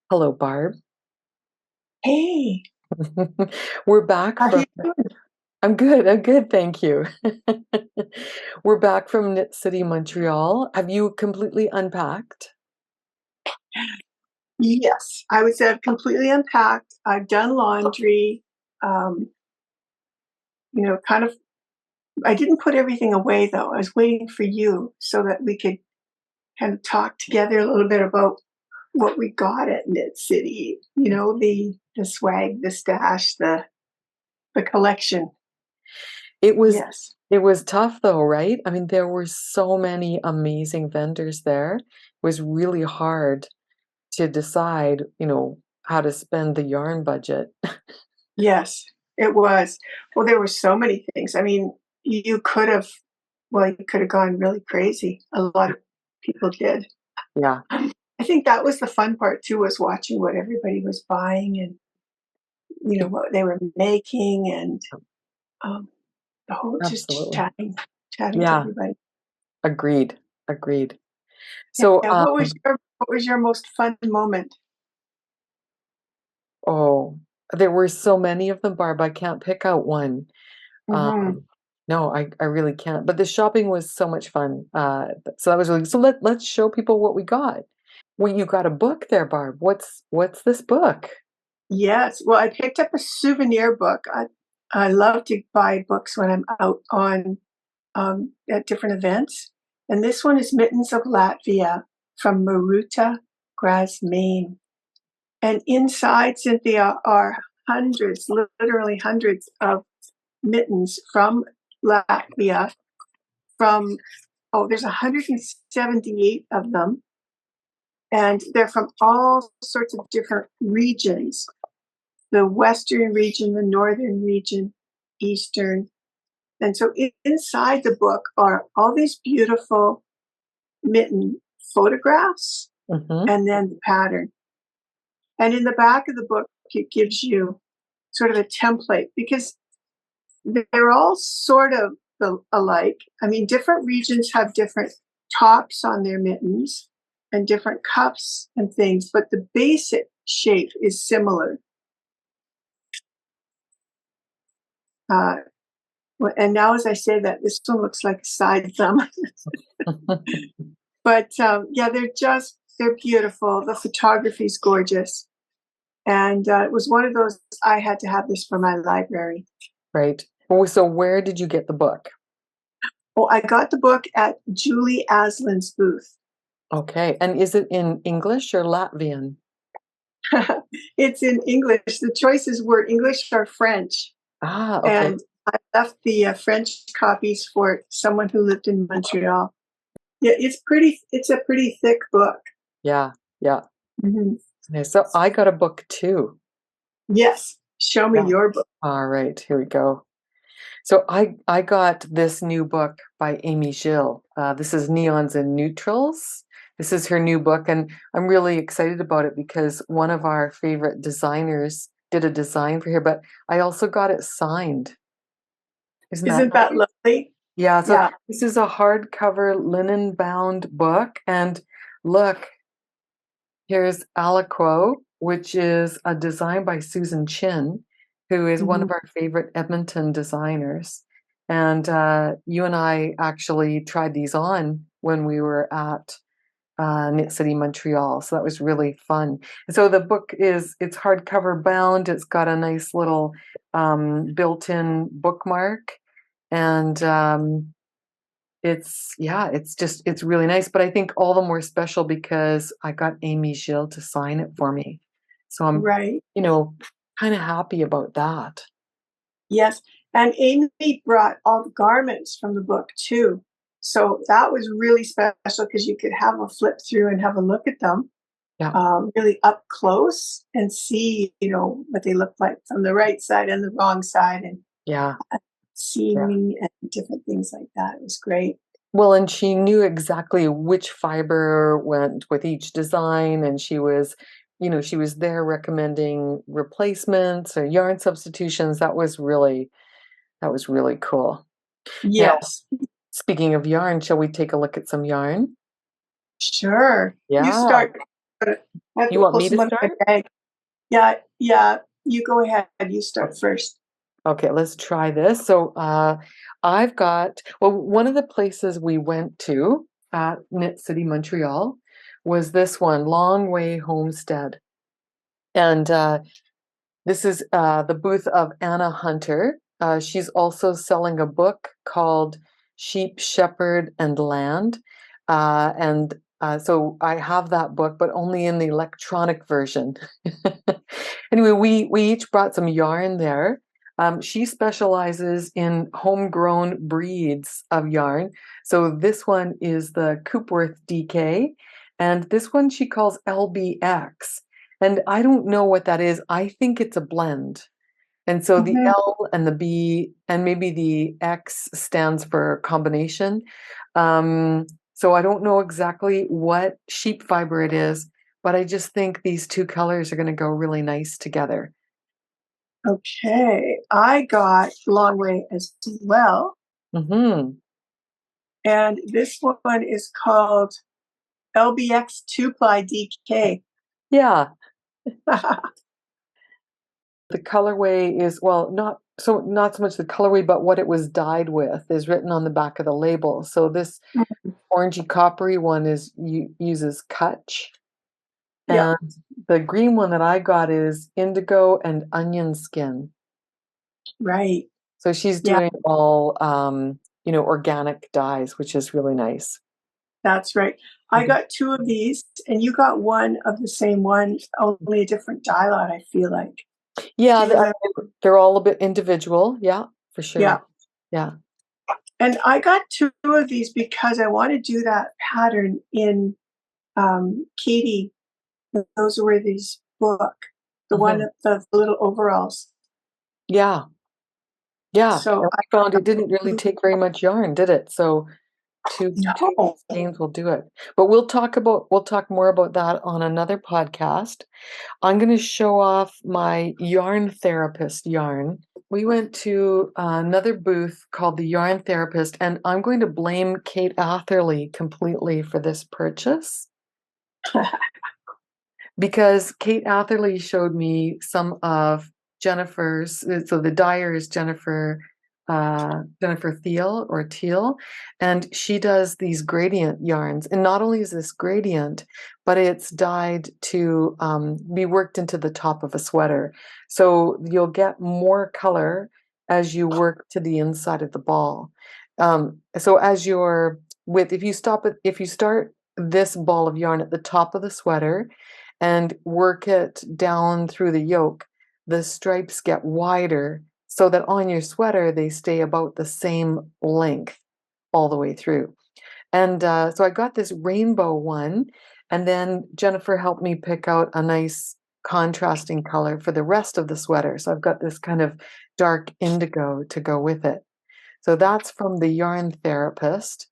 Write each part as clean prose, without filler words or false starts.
Hello, Barb. Hey, We're back how from, you doing? I'm good, thank you. We're back from Knit City, Montreal. Have you completely unpacked? Yes, I would say I've completely unpacked. I've done laundry. Um, kind of. I didn't put everything away though. I was waiting for you so that we could kind of talk together a little bit about what we got at Knit City. The swag, the stash, the collection. It was Yes, it was tough though, right? I mean, there were so many amazing vendors there. It was really hard to decide, how to spend the yarn budget. yes, it was. Well, there were so many things. I mean, you could have, you could have gone really crazy. A lot of people did. Yeah, I think that was the fun part too, was watching what everybody was buying and what they were making and um, the whole just absolutely. chatting to Yeah, everybody. agreed. Agreed. Yeah. So, What was your most fun moment? oh, there were so many of them, Barb, I can't pick out one. Hmm. Um, no, I really can't. But the shopping was so much fun. So that was really so let's show people what we got. Well, you got a book there, Barb. What's this book? Yes. Well, I picked up a souvenir book. I love to buy books when I'm out on at different events. And this one is Mittens of Latvia from Maruta Graz, Maine. And inside, Cynthia, are hundreds, literally hundreds of mittens from Latvia. There's 178 of them. And they're from all sorts of different regions, the Western region, the Northern region, Eastern. And so inside the book are all these beautiful mitten photographs Hmm. and then the pattern. And in the back of the book, it gives you sort of a template because they're all sort of alike. I mean, different regions have different tops on their mittens and different cuffs and things, but the basic shape is similar. Uh, and now, as I say that, this one looks like a side thumb. But yeah, they're beautiful. The photography is gorgeous. And it was one of those, I had to have this for my library. Right. Oh, so where did you get the book? Oh, I got the book at Julie Asselin's booth. Okay. And is it in English or Latvian? It's in English. The choices were English or French. Ah, okay. And I left the French copies for someone who lived in Montreal. Yeah, it's a pretty thick book. Yeah, yeah. Mhm. Okay, so I got a book too. Yes. Show me Yeah. your book. All right, here we go. So I got this new book by Amy Gill. This is Neons and Neutrals. This is her new book, and I'm really excited about it because one of our favorite designers did a design for her, but I also got it signed. Isn't that Isn't that nice? lovely? Yeah, so Yeah. this is a hardcover linen bound book, and look, here's Aliquo, which is a design by Susan Chin, who is one Mhm. of our favorite Edmonton designers. And you and I actually tried these on when we were at Knit City Montreal. So that was really fun. So the book it's hardcover bound. It's got a nice little built-in bookmark. And it's really nice, but I think all the more special because I got Amy Gill to sign it for me. So I'm, Right. you know, kind of happy about that. Yes. And Amy brought all the garments from the book too. So that was really special because you could have a flip through and have a look at them Yeah, really up close and see, what they look like from the right side and the wrong side and yeah, yeah. seaming and different things like that. It was great. Well, and she knew exactly which fiber went with each design, and she was there recommending replacements or yarn substitutions. That was really cool. Now, Yes. speaking of yarn, shall we take a look at some yarn? Sure. You Yeah. start. I have You to want pull me to some out of my start? bag. Yeah, yeah. You go ahead. You start first. Okay, let's try this. So I've got, well, one of the places we went to at Knit City Montreal was this one, Long Way Homestead. And this is the booth of Anna Hunter. She's also selling a book called Sheep, Shepherd, and Land. So I have that book, but only in the electronic version. Anyway, we each brought some yarn there. She specializes in homegrown breeds of yarn. So this one is the Coopworth DK, and this one she calls LBX. And I don't know what that is. I think it's a blend. And so the Mhm. L and the B and maybe the X stands for combination. So I don't know exactly what sheep fiber it is, but I just think these two colors are going to go really nice together. Okay. I got Long Way as well. Hmm. And this one is called LBX 2-ply DK. Yeah, the colorway is, well, not so much the colorway, but what it was dyed with is written on the back of the label. So this orangey coppery one uses Kutch, Yeah, and the green one that I got is indigo and onion skin. right. So she's Yeah, doing all organic dyes, which is really nice. that's right. I Mhm. got two of these, and you got one of the same one, only a different dye lot, I feel like. Yeah, Do you remember? they're all a bit individual. Yeah, for Yeah. sure. Yeah. And I got two of these because I want to do that pattern in Katie. Those were these book, the one Mhm. of the little overalls. Yeah. Yeah. So And I we found it didn't really take very much yarn, did it? So two no. skeins will do it. But we'll talk more about that on another podcast. I'm going to show off my yarn therapist yarn. We went to another booth called the Yarn Therapist, and I'm going to blame Kate Atherley completely for this purchase because Kate Atherley showed me some of Jennifer's. So the dyer is Jennifer Thiel or Teal, and she does these gradient yarns. And not only is this gradient, but it's dyed to be worked into the top of a sweater. So you'll get more color as you work to the inside of the ball. So as you're with, if you start this ball of yarn at the top of the sweater and work it down through the yoke, the stripes get wider so that on your sweater they stay about the same length all the way through. And so I got this rainbow one, and then Jennifer helped me pick out a nice contrasting color for the rest of the sweater. So I've got this kind of dark indigo to go with it. So that's from the Yarn Therapist.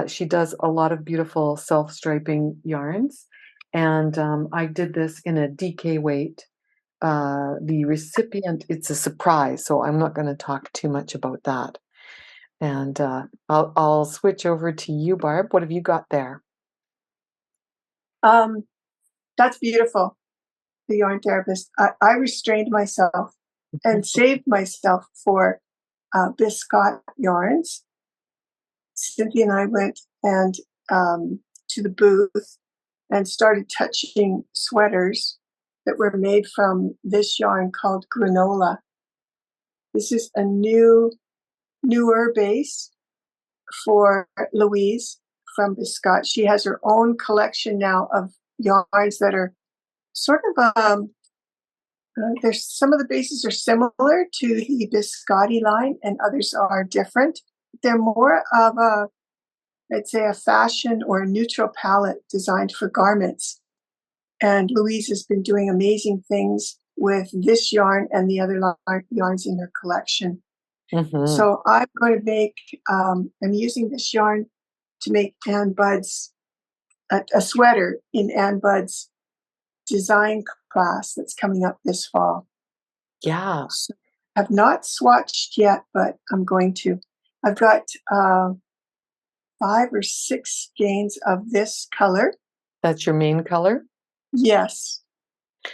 She does a lot of beautiful self-striping yarns. And I did this in a DK weight. The recipient, it's a surprise, so I'm not going to talk too much about that. And I'll switch over to you, Barb. What have you got there? Um, that's beautiful. The yarn therapist. I restrained myself and saved myself for Biscott yarns. Cynthia and I went and to the booth and started touching sweaters that were made from this yarn called granola. This is a newer base for Louise from Biscott. She has her own collection now of yarns that are sort of there's some of the bases are similar to the Biscotti line, and others are different. They're more of a, I'd say, a fashion or a neutral palette designed for garments. And Louise has been doing amazing things with this yarn and the other yarns in her collection. Mm-hmm. So I'm going to make, I'm using this yarn to make Ann Bud's, a sweater in Ann Bud's design class that's coming up this fall. Yeah, So I've not swatched yet, but I'm going to. I've got 5 or 6 skeins of this color. that's your main color. Yes.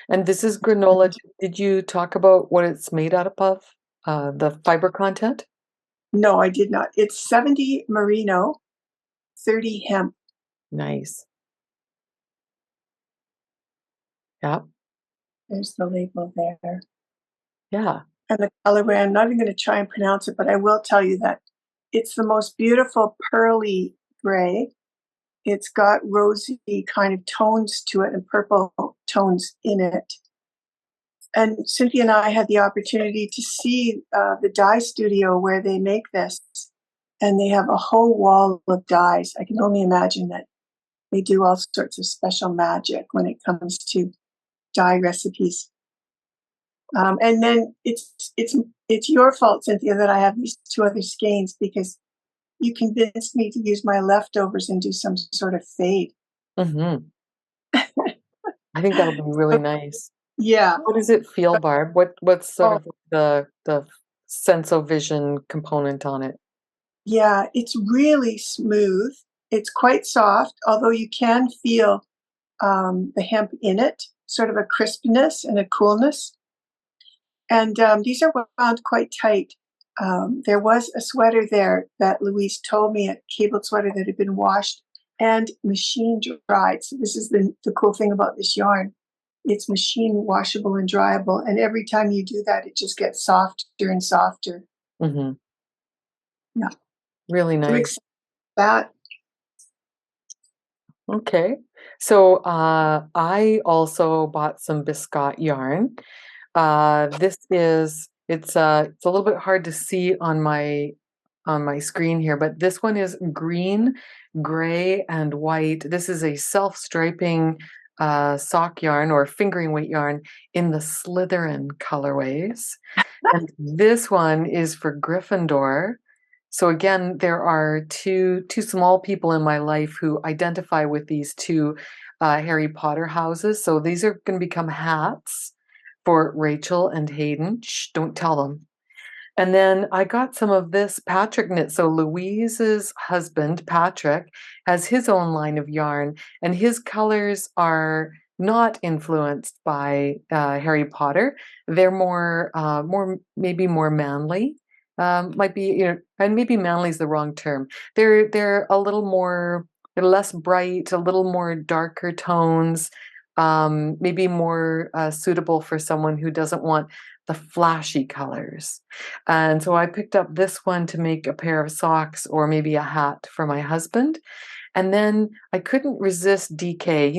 And this is granola. Did you talk about what it's made out of? The fiber content? No, I did not. It's 70 merino, 30 hemp. Nice. Yeah. There's the label there. Yeah. And the colorway, I'm not even going to try and pronounce it, but I will tell you that it's the most beautiful pearly gray. It's got rosy kind of tones to it and purple tones in it. And Cynthia and I had the opportunity to see the dye studio where they make this. And they have a whole wall of dyes. I can only imagine that they do all sorts of special magic when it comes to dye recipes. And then it's your fault, Cynthia, that I have these two other skeins because you convinced me to use my leftovers and do some sort of fade. Hmm. I think that'll be really nice. Yeah. How does it feel, Barb? What's sort Oh, of the sense of vision component on it? yeah. It's really smooth. It's quite soft, although you can feel the hemp in it, sort of a crispness and a coolness. And these are wound quite tight. There was a sweater there that Louise told me, a cabled sweater that had been washed and machine dried. So this is the cool thing about this yarn. It's machine washable and dryable. And every time you do that, it just gets softer and softer. Hmm. Yeah. Really So nice. excited about that. Okay. So I also bought some biscuit yarn. This is it's a little bit hard to see on my screen here, but this one is green, gray, and white. This is a self-striping sock yarn or fingering weight yarn in the Slytherin colorways. And this one is for Gryffindor. So again, there are two small people in my life who identify with these two Harry Potter houses. So these are going to become hats for Rachel and Hayden. Shh, don't tell them. And then I got some of this Patrick knit. So Louise's husband, Patrick, has his own line of yarn, and his colors are not influenced by Harry Potter. They're maybe more manly. Might be, and maybe manly is the wrong term. They're a little more, they're less bright, a little more darker tones. Maybe more suitable for someone who doesn't want the flashy colors. And so I picked up this one to make a pair of socks or maybe a hat for my husband. And then I couldn't resist DK.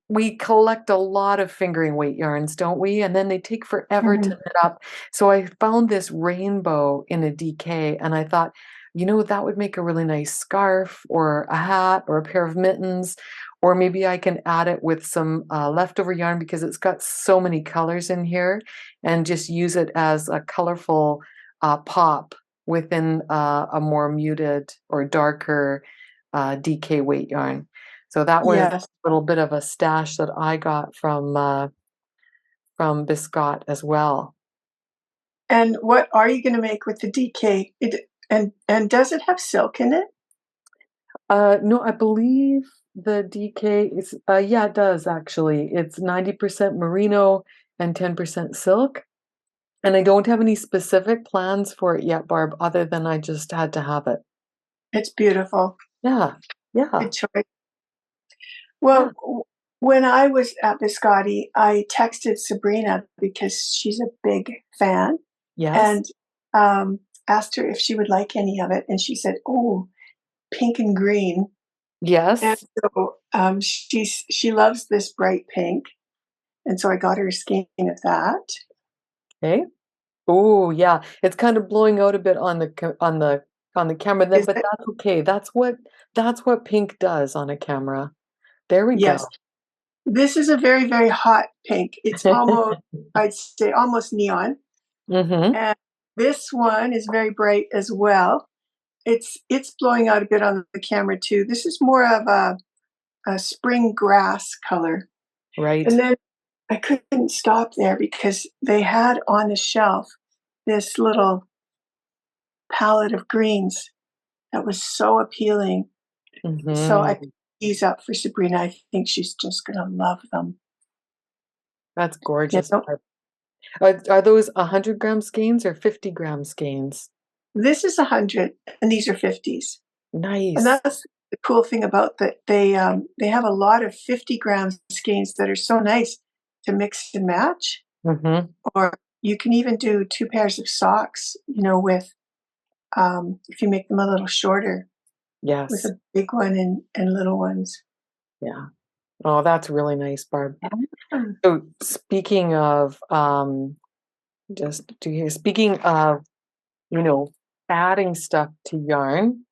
We collect a lot of fingering weight yarns, don't we? And then they take forever to Mhm. knit up. So I found this rainbow in a DK and I thought, that would make a really nice scarf or a hat or a pair of mittens. Or maybe I can add it with some leftover yarn because it's got so many colors in here and just use it as a colorful pop within a more muted or darker DK weight yarn. So that was Yes. little bit of a stash that I got from Biscott as well. And what are you going to make with the DK? And does it have silk in it? No, I believe the DK is yeah, it does actually. It's 90% merino and 10% silk. And I don't have any specific plans for it yet, Barb, other than I just had to have it. It's beautiful. Yeah. Yeah. Good choice. Yeah. Well, when I was at Biscotti, I texted Sabrina because she's a big fan Yes. and asked her if she would like any of it. And she said, "Oh, pink and green." And Yes. so she loves this bright pink. And so I got her a skein of that. Okay. Oh, yeah. It's kind of blowing out a bit on the camera then, Is but it? that's okay. That's what pink does on a camera. There we Yes. go. This is a very, very hot pink. It's almost, I'd say, almost neon. Mm-hmm. And this one is very bright as well. It's blowing out a bit on the camera too. This is more of a spring grass color. Right. And then I couldn't stop there because they had on the shelf this little palette of greens that was so appealing. So I Mm-hmm. these up for Sabrina. I think she's just gonna love them. That's You gorgeous. know, Are those 100-gram skeins or 50-gram skeins? this is 100, and these are 50s. And Nice. that's the cool thing about that they have a lot of 50-gram skeins that are so nice to mix and match. Mm-hmm. Or you can even do 2 pairs of socks, with, if you make them a little shorter with Yes. a big one and little ones. Yeah. Oh, that's really nice, Barb. Yeah. So speaking of speaking of, you know, adding stuff to yarn,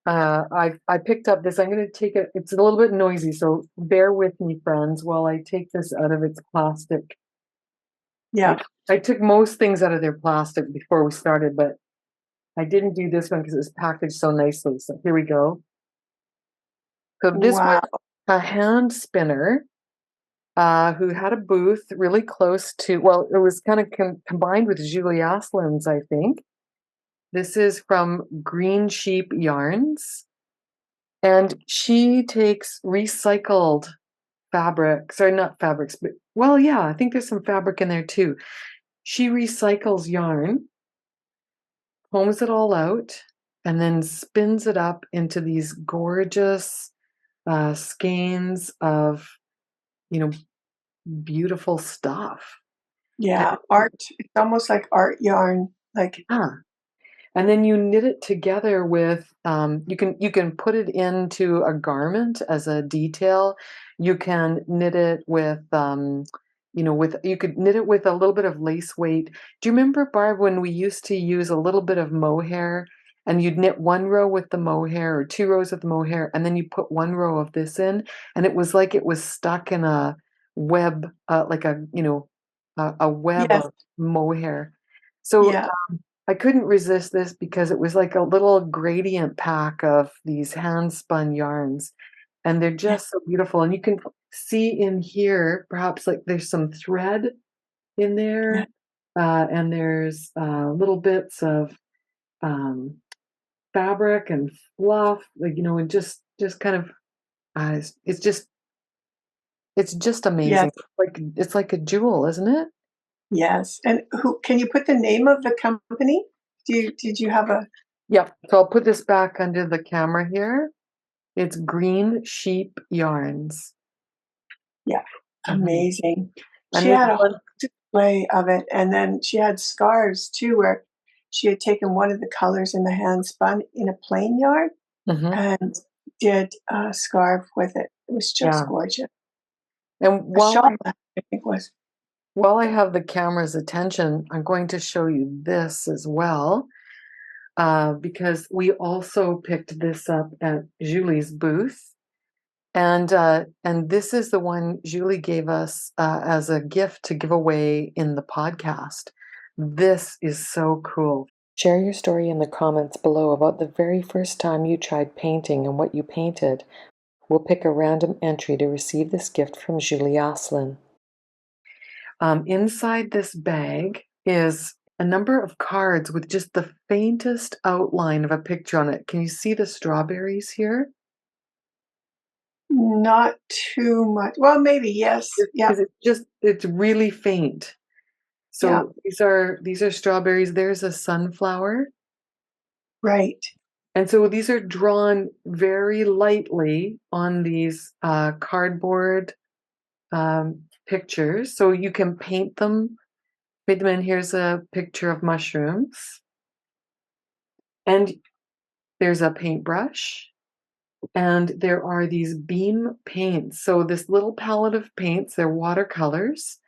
I picked up this. I'm going to take it. It's a little bit noisy, so bear with me, friends, while I take this out of its plastic. Yeah. I took most things out of their plastic before we started, but I didn't do this one because it was packaged so nicely. So here we go. So this was Wow. a hand spinner who had a booth really close to, well, it was kind of combined with Julie Asselin's, I think. This is from Green Sheep Yarns. And she takes recycled fabrics, or not fabrics, but, well, yeah, I think there's some fabric in there too. She recycles yarn, combs it all out, and then spins it up into these gorgeous skeins of, you know, beautiful stuff. Yeah, art. It's almost like art yarn. Like, Yeah. And then you knit it together with you can put it into a garment as a detail. You can knit it with with you could knit it with a little bit of lace weight. Do you remember, Barb, when we used to use a little bit of mohair and you'd knit one row with the mohair or two rows of the mohair and then you put one row of this in and it was like it was stuck in a web, like a web yes, of mohair. So yeah, I couldn't resist this because it was like a little gradient pack of these hand spun yarns, and they're yeah, just so beautiful. And you can see in here, perhaps like there's some thread in yeah, there, and there's little bits of um, fabric and fluff, like and just kind of it's just yes, amazing. Like it's like a jewel, isn't it? yes. And who can you put the name of the company? Did you have a Yep. So I'll put this back under the camera here. It's Green Sheep Yarns. yeah, Mhm. amazing. And She there's had a whole one. display of it, and then she had scarves too, where she had taken one of the colors in the hand spun in a plain yarn Mhm. and did a scarf with it. It was just Yeah. gorgeous. And A shawl, I think was. while I have the camera's attention, I'm going to show you this as well, because we also picked this up at Julie's booth. And this is the one Julie gave us as a gift to give away in the podcast. This is so cool. Share your story in the comments below about the very first time you tried painting and what you painted. We'll pick a random entry to receive this gift from Julie Asselin. Inside this bag is a number of cards with just the faintest outline of a picture on it. Can you see the strawberries here? Not too much. Well, maybe, yes. Yeah, Because it's really faint. yeah, So these are strawberries. There's a sunflower. right. And so these are drawn very lightly on these cardboard pictures. So you can paint them. Paint them in. Here's a picture of mushrooms. And there's a paintbrush. And there are these beam paints. So this little palette of paints, they're watercolors.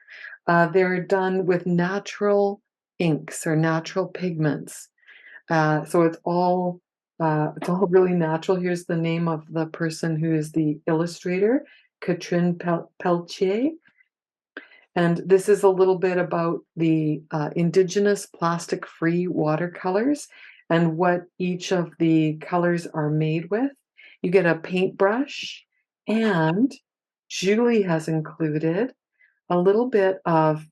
They're done with natural inks or natural pigments. So it's all really natural. Here's the name of the person who is the illustrator, Catherine Pelletier. And this is a little bit about the indigenous plastic-free watercolors and what each of the colors are made with. You get a paintbrush, and Julie has included a little bit of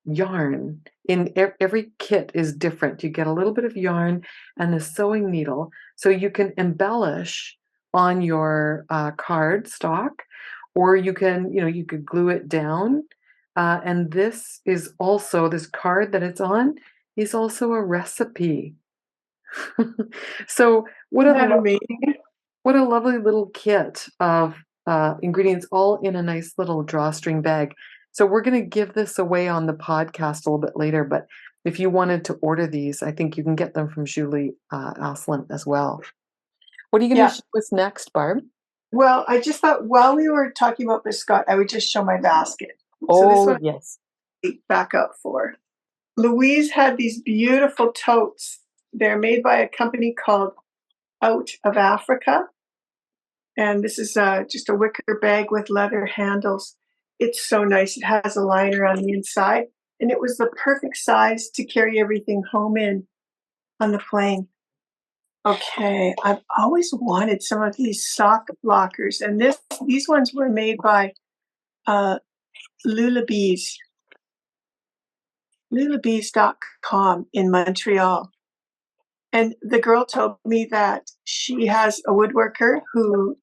yarn. In every kit is different. You get a little bit of yarn and a sewing needle, so you can embellish on your card stock, or you can, you could glue it down. And this is also, this card that it's on is also a recipe. So Isn't that amazing? what a lovely little kit of ingredients all in a nice little drawstring bag. So we're going to give this away on the podcast a little bit later, but if you wanted to order these, I think you can get them from Julie Asselin as well. What are you going to Yeah. show us next, Barb? Well, I just thought while we were talking about biscuit, I would just show my basket. So this Oh, one yes. I back up for. Louise had these beautiful totes. They're made by a company called Out of Africa. And this is just a wicker bag with leather handles. It's so nice. It has a liner on the inside. And it was the perfect size to carry everything home in on the plane. Okay, I've always wanted some of these sock blockers. And these ones were made by Lulabees, lulabees.com in Montreal. And the girl told me that she has a woodworker who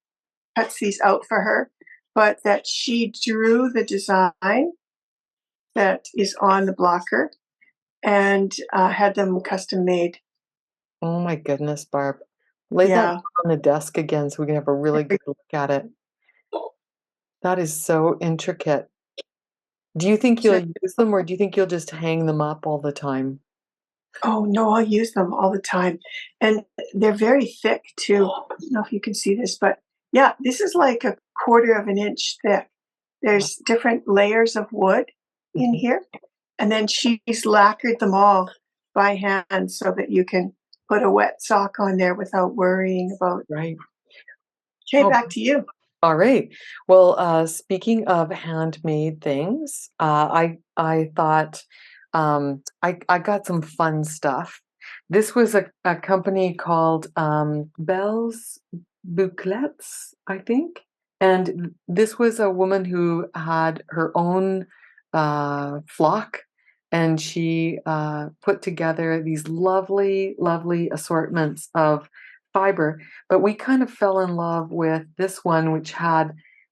cuts these out for her, but that she drew the design that is on the blocker and had them custom made. Oh my goodness, Barb. Lay that Yeah. on the desk again so we can have a really good look at it. That is so intricate. Do you think you'll use them, or do you think you'll just hang them up all the time? Oh, no, I use them all the time. And they're very thick too. I don't know if you can see this, but yeah, this is like a quarter of an inch thick. There's different layers of wood in here. And then she's lacquered them all by hand so that you can put a wet sock on there without worrying about. Right. Okay, Oh, back to you. all right. Well, speaking of handmade things, I thought I got some fun stuff. This was a company called Belles Bouclettes, I think. And this was a woman who had her own flock, and she put together these lovely, lovely assortments of fiber. But we kind of fell in love with this one, which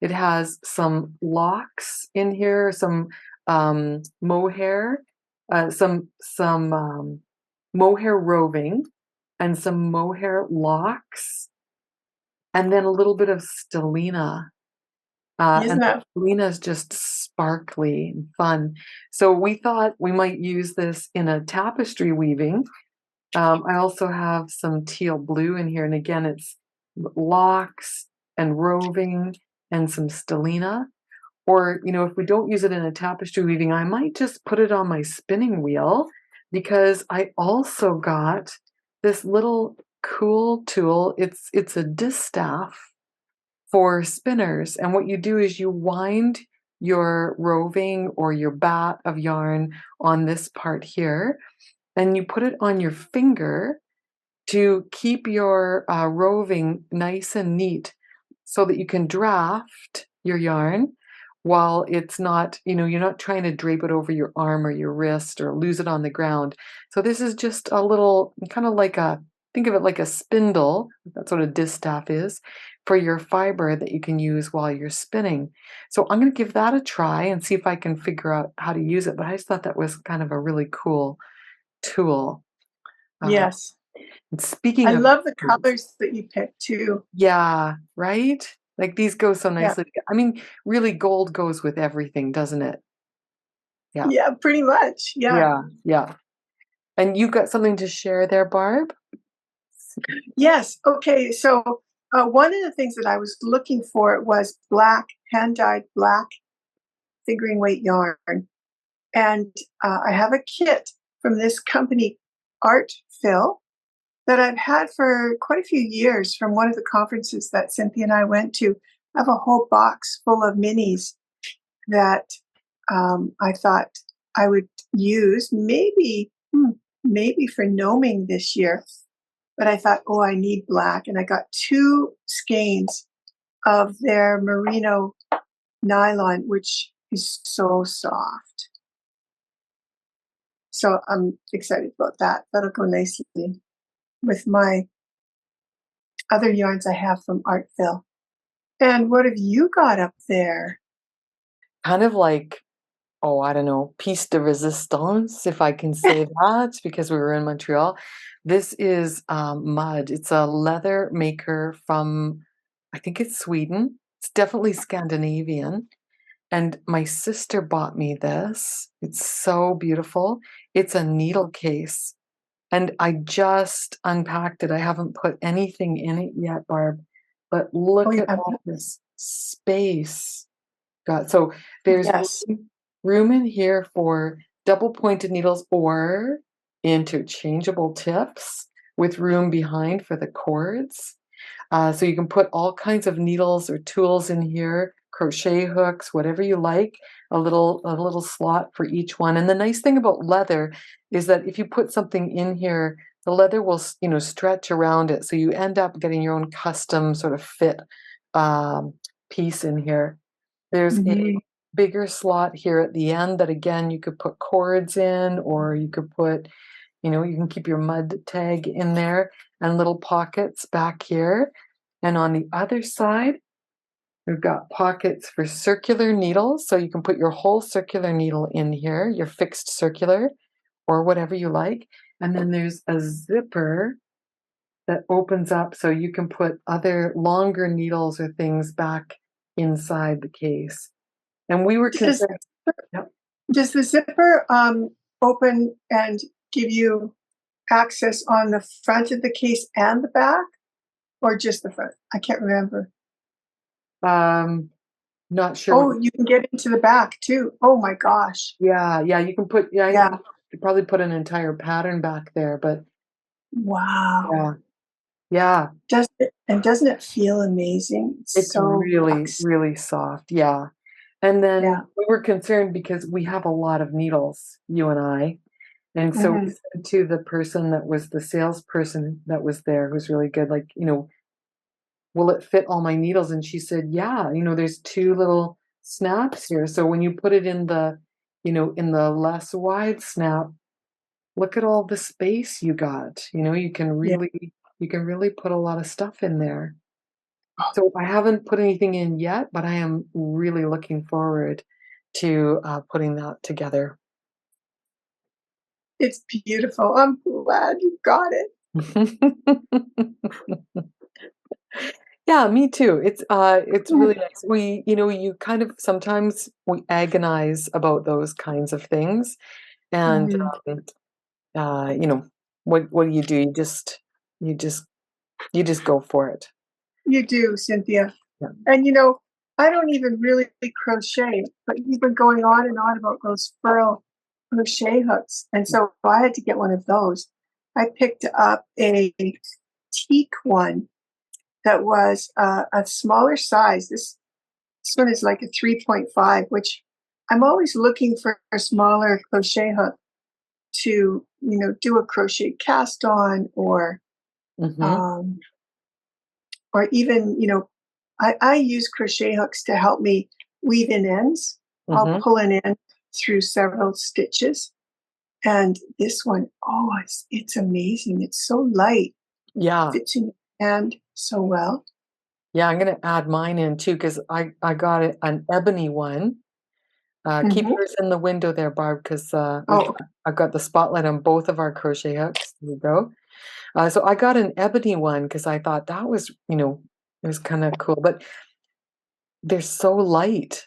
it has some locks in here, some mohair, some mohair roving, and some mohair locks, and then a little bit of stellina. Isn't And that stellina is just sparkly and fun. So we thought we might use this in a tapestry weaving. I also have some teal blue in here, and again, it's locks and roving and some stellina. Or, if we don't use it in a tapestry weaving, I might just put it on my spinning wheel, because I also got this little cool tool. It's a distaff for spinners, and what you do is you wind your roving or your bat of yarn on this part here, and you put it on your finger to keep your roving nice and neat, so that you can draft your yarn while it's not, you're not trying to drape it over your arm or your wrist or lose it on the ground. So this is just a little, kind of like think of it like a spindle. That's what a distaff is, for your fiber that you can use while you're spinning. So I'm going to give that a try and see if I can figure out how to use it. But I just thought that was kind of a really cool tool. yes. Speaking I of love the tools, colors that you picked too. yeah, right? Like these go so Yeah. nicely. I mean, really, gold goes with everything, doesn't it? Yeah, Yeah, pretty much. Yeah. yeah, yeah. And you got something to share there, Barb? Yes. Okay. So one of the things that I was looking for was black, hand dyed black fingering weight yarn. And I have a kit from this company, Art Fill, that I've had for quite a few years from one of the conferences that Cynthia and I went to. I have a whole box full of minis that I thought I would use maybe for gnoming this year. But I thought, oh, I need black. And I got 2 skeins of their merino nylon, which is so soft. So I'm excited about that. That'll go nicely with my other yarns I have from Artville. And what have you got up there? Kind of like, oh, I don't know, piece de resistance, if I can say that, because we were in Montreal. This is mud. It's a leather maker from, I think it's Sweden. It's definitely Scandinavian. And my sister bought me this. It's so beautiful. It's a needle case. And I just unpacked it. I haven't put anything in it yet, Barb. But Oh, look you at have, all this space. God, so there's yes. room in here for double pointed needles or interchangeable tips with room behind for the cords. So you can put all kinds of needles or tools in here, crochet hooks, whatever you like, a little slot for each one. And the nice thing about leather is that if you put something in here, the leather will, stretch around it. So you end up getting your own custom sort of fit um, piece in here. There's a Mhm. bigger slot here at the end that again you could put cords in, or you could put, you can keep your mud tag in there, and little pockets back here. And on the other side, we've got pockets for circular needles. So you can put your whole circular needle in here, your fixed circular, or whatever you like. And then there's a zipper that opens up so you can put other longer needles or things back inside the case. And we were Does concerned. Yep. does the zipper open and give you access on the front of the case and the back, or just the front? I can't remember. Um, Not sure what. Oh, you can get into the back too. Oh my gosh. Yeah, yeah, you can put. Yeah, you Yeah. could probably put an entire pattern back there, but Wow. yeah, yeah, Doesn't it feel amazing? It's it's so really, luxe. really soft. Yeah. And Yeah. then we were concerned because we have a lot of needles, you and I. And so we Hmm. said to the person that was the salesperson that was there, who's really good, like, will it fit all my needles? And she said, yeah, there's two little snaps here. So when you put it in the less wide snap, look at all the space you got. Yeah. You can really put a lot of stuff in there. So I haven't put anything in yet, but I am really looking forward to putting that together. It's beautiful. I'm glad you got it. Yeah, me too. It's Mhm. really nice. You kind of sometimes we agonize about those kinds of things, and Mhm. um, what do? You just you just go for it. You do, Cynthia. Yeah. And I don't even really crochet, but you've been going on about those furl crochet hooks. And so I had to get one of those. I picked up a teak one that was a smaller size. This one is like a 3.5, which I'm always looking for a smaller crochet hook to, do a crochet cast on, Hmm. um, or even, I use crochet hooks to help me weave in ends. I'll Hmm. pull an end through several stitches. And this one, oh, it's amazing. It's so light, Yeah. fits in your hand so well. Yeah, I'm gonna add mine in too because I got an ebony one. Keep Hmm. yours in the window there, Barb, because Oh, I've got the spotlight on both of our crochet hooks. There we go. So I got an ebony one because I thought that was, it was kind of cool, but they're so light,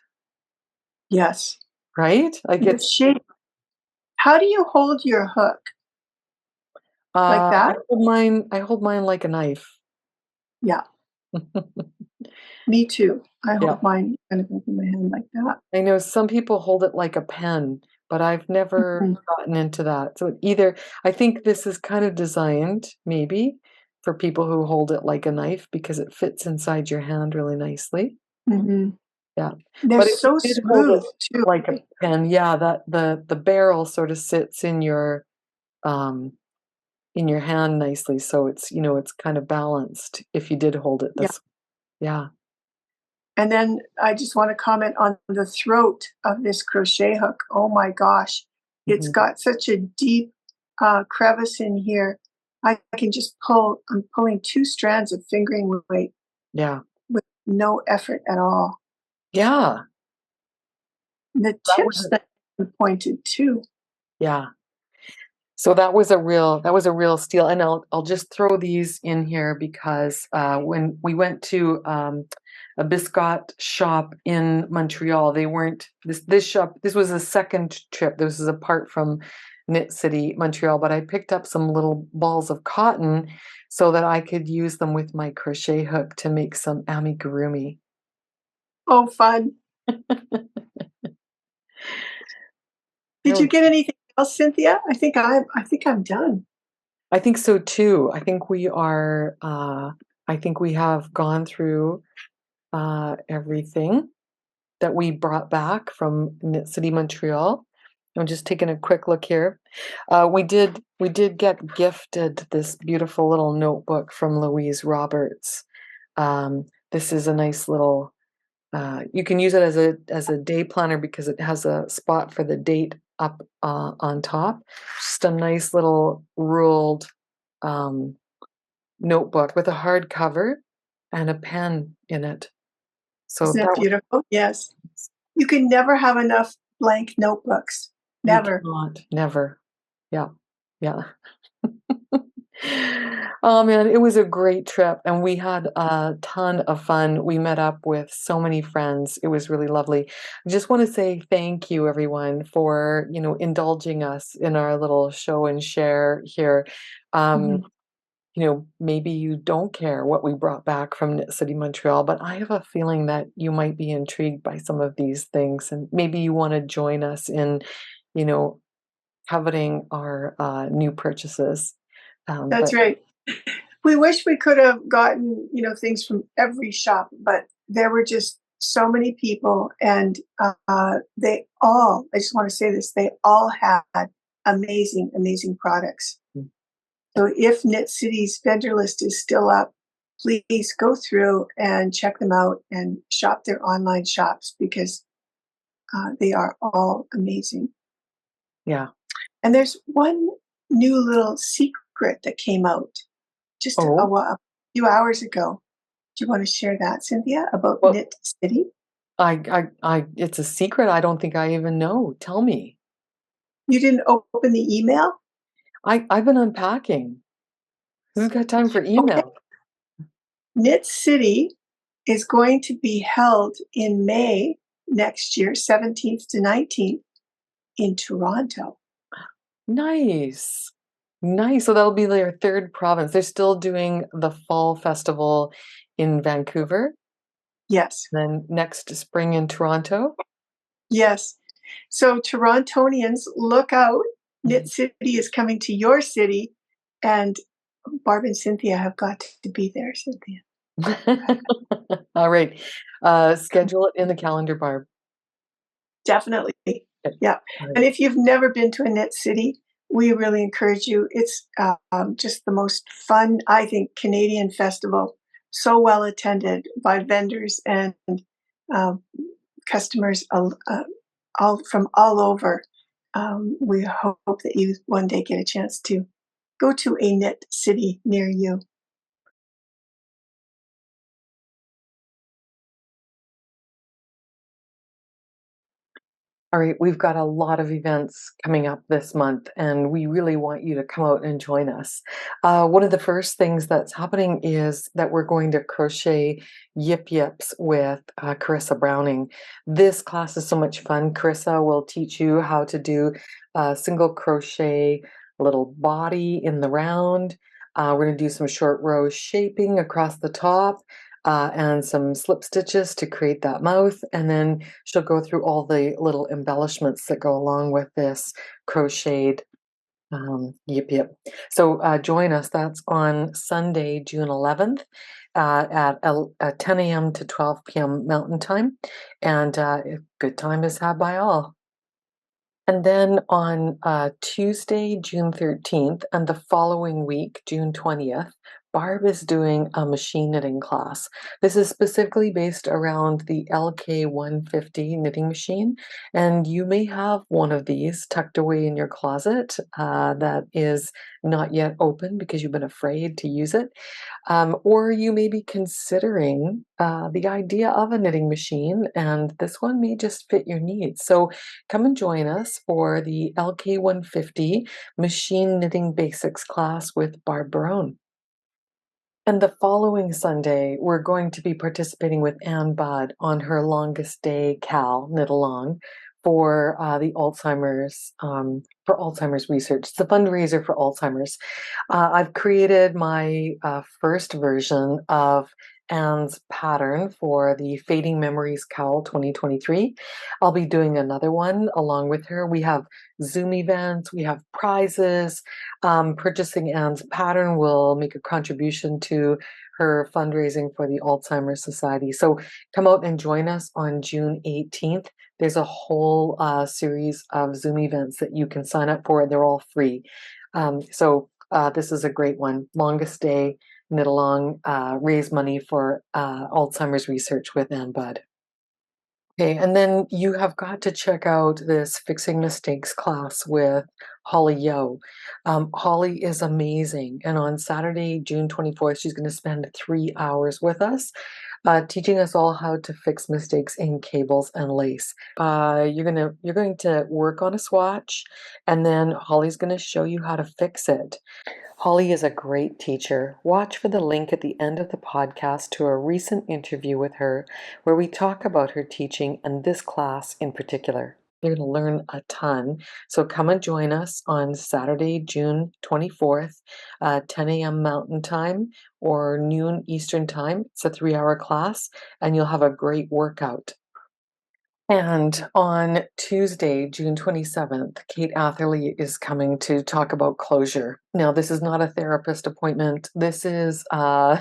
yes. right? Like The it's, shape. How do you hold your hook? Like that? I hold mine like a knife. Yeah, me too. I Yeah. hold mine kind of in my hand like that. I know some people hold it like a pen, but I've never Mhm. gotten into that. So either I think this is kind of designed maybe for people who hold it like a knife because it fits inside your hand really nicely. Mhm. Yeah. They're But if you so did hold it smooth too. like a pen, yeah, that the barrel sort of sits um in your hand nicely. So it's kind of balanced if you did hold it Yeah. this. Yeah. And then I just want to comment on the throat of this crochet hook. Oh my gosh. It's Mhm. got such a deep crevice in here. I can just pull, I'm pulling 2 strands of fingering weight Yeah. with no effort at all. Yeah. The That tips was that you pointed too. yeah. So that was a real steal. And I'll just throw these in here because when we went to a biscuit shop in Montreal, they weren't this shop. This was a second trip. This is apart from Knit City Montreal, but I picked up some little balls of cotton so that I could use them with my crochet hook to make some amigurumi. Oh, fun. There Did you we get anything else, Cynthia? I think I'm done. I think so too. I think we are, I think we have gone through everything that we brought back from Knit City Montreal. I'm just taking a quick look here. We did get gifted this beautiful little notebook from Louise Roberts. This is a nice little, you can use it as a day planner because it has a spot for the date up on top. Just a nice little ruled um, notebook with a hard cover and a pen in it. So Isn't it that was, beautiful? Yes. You can never have enough blank notebooks. you Never. cannot, never. Yeah, yeah. Oh man, it was a great trip and we had a ton of fun. We met up with so many friends. It was really lovely. I just want to say thank you everyone for, indulging us in our little show and share here. Um, Mhm. maybe you don't care what we brought back from Knit City Montreal, but I have a feeling that you might be intrigued by some of these things, and maybe you want to join us in, you know, coveting our new purchases. That's But right. We wish we could have gotten, things from every shop, but there were just so many people, and they all, I just want to say this, they all had amazing, amazing products. So if Knit City's vendor list is still up, please go through and check them out and shop their online shops because they are all amazing. yeah. And there's one new little secret that came out just Oh, a few hours ago. Do you want to share that, Cynthia, about well, Knit City? it's a secret. I don't think I even know. Tell me. You didn't open the email? I've been unpacking. Who's got time for Okay. email? Knit City is going to be held in May next year, 17th to 19th, in Toronto. Nice. Nice. So that'll be their third province. They're still doing the fall festival in Vancouver, Yes, then next spring in Toronto. yes. So, Torontonians, look out. Knit Mhm. City is coming to your city, and Barb and Cynthia have got to be there, Cynthia. All right. Schedule it in the calendar, Barb. Definitely. Okay. Yeah. All And right. if you've never been to a Knit City, we really encourage you. It's just the most fun, I think, Canadian festival. So well attended by vendors and um, customers all from all over. We hope that you one day get a chance to go to a Knit City near you. All right, we've got a lot of events coming up this month, and we really want you to come out and join us. One of the first things that's happening is that we're going to crochet Yip Yips with Carissa Browning. This class is so much fun. Carissa will teach you how to do a single crochet little body in the round. We're going to do some short row shaping across the top. And some slip stitches to create that mouth, and then she'll go through all the little embellishments that go along with this crocheted yip yip. So join us. That's on Sunday, June 11th at 10 a.m. to 12 p.m. Mountain Time. And good time is had by all. And then on Tuesday, June 13th, and the following week, June 20th, Barb is doing a machine knitting class. This is specifically based around the LK150 knitting machine, and you may have one of these tucked away in your closet that is not yet open because you've been afraid to use it. Or you may be considering the idea of a knitting machine, and this one may just fit your needs. So come and join us for the LK150 Machine Knitting Basics class with Barb Barone. And the following Sunday, we're going to be participating with Anne Budd on her longest day Cal knit along for the Alzheimer's research. It's a fundraiser for Alzheimer's. I've created my first version of Anne's pattern for the Fading Memories Cowl 2023. I'll be doing another one along with her. We have Zoom events, we have prizes. Purchasing Anne's pattern will make a contribution to her fundraising for the Alzheimer's Society. So come out and join us on June 18th. There's a whole series of Zoom events that you can sign up for. They're all free. This is a great one. Longest day, knit along, raise money for Alzheimer's research with Anne Budd. Okay, and then you have got to check out this Fixing Mistakes class with Holli Yeoh. Holli is amazing, and on Saturday, June 24th, she's going to spend 3 hours with us, teaching us all how to fix mistakes in cables and lace. You're going to work on a swatch, and then Holli's going to show you how to fix it. Holli is a great teacher. Watch for the link at the end of the podcast to a recent interview with her where we talk about her teaching and this class in particular. You're going to learn a ton. So come and join us on Saturday, June 24th, 10 a.m. Mountain Time or noon Eastern Time. It's a 3-hour class and you'll have a great workout. And on Tuesday, June 27th, Kate Atherley is coming to talk about closure. Now, this is not a therapist appointment. This is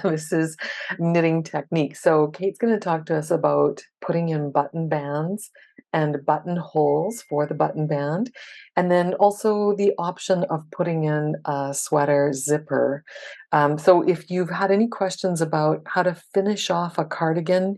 this is knitting technique. So Kate's going to talk to us about putting in button bands and buttonholes for the button band, and then also the option of putting in a sweater zipper. So if you've had any questions about how to finish off a cardigan,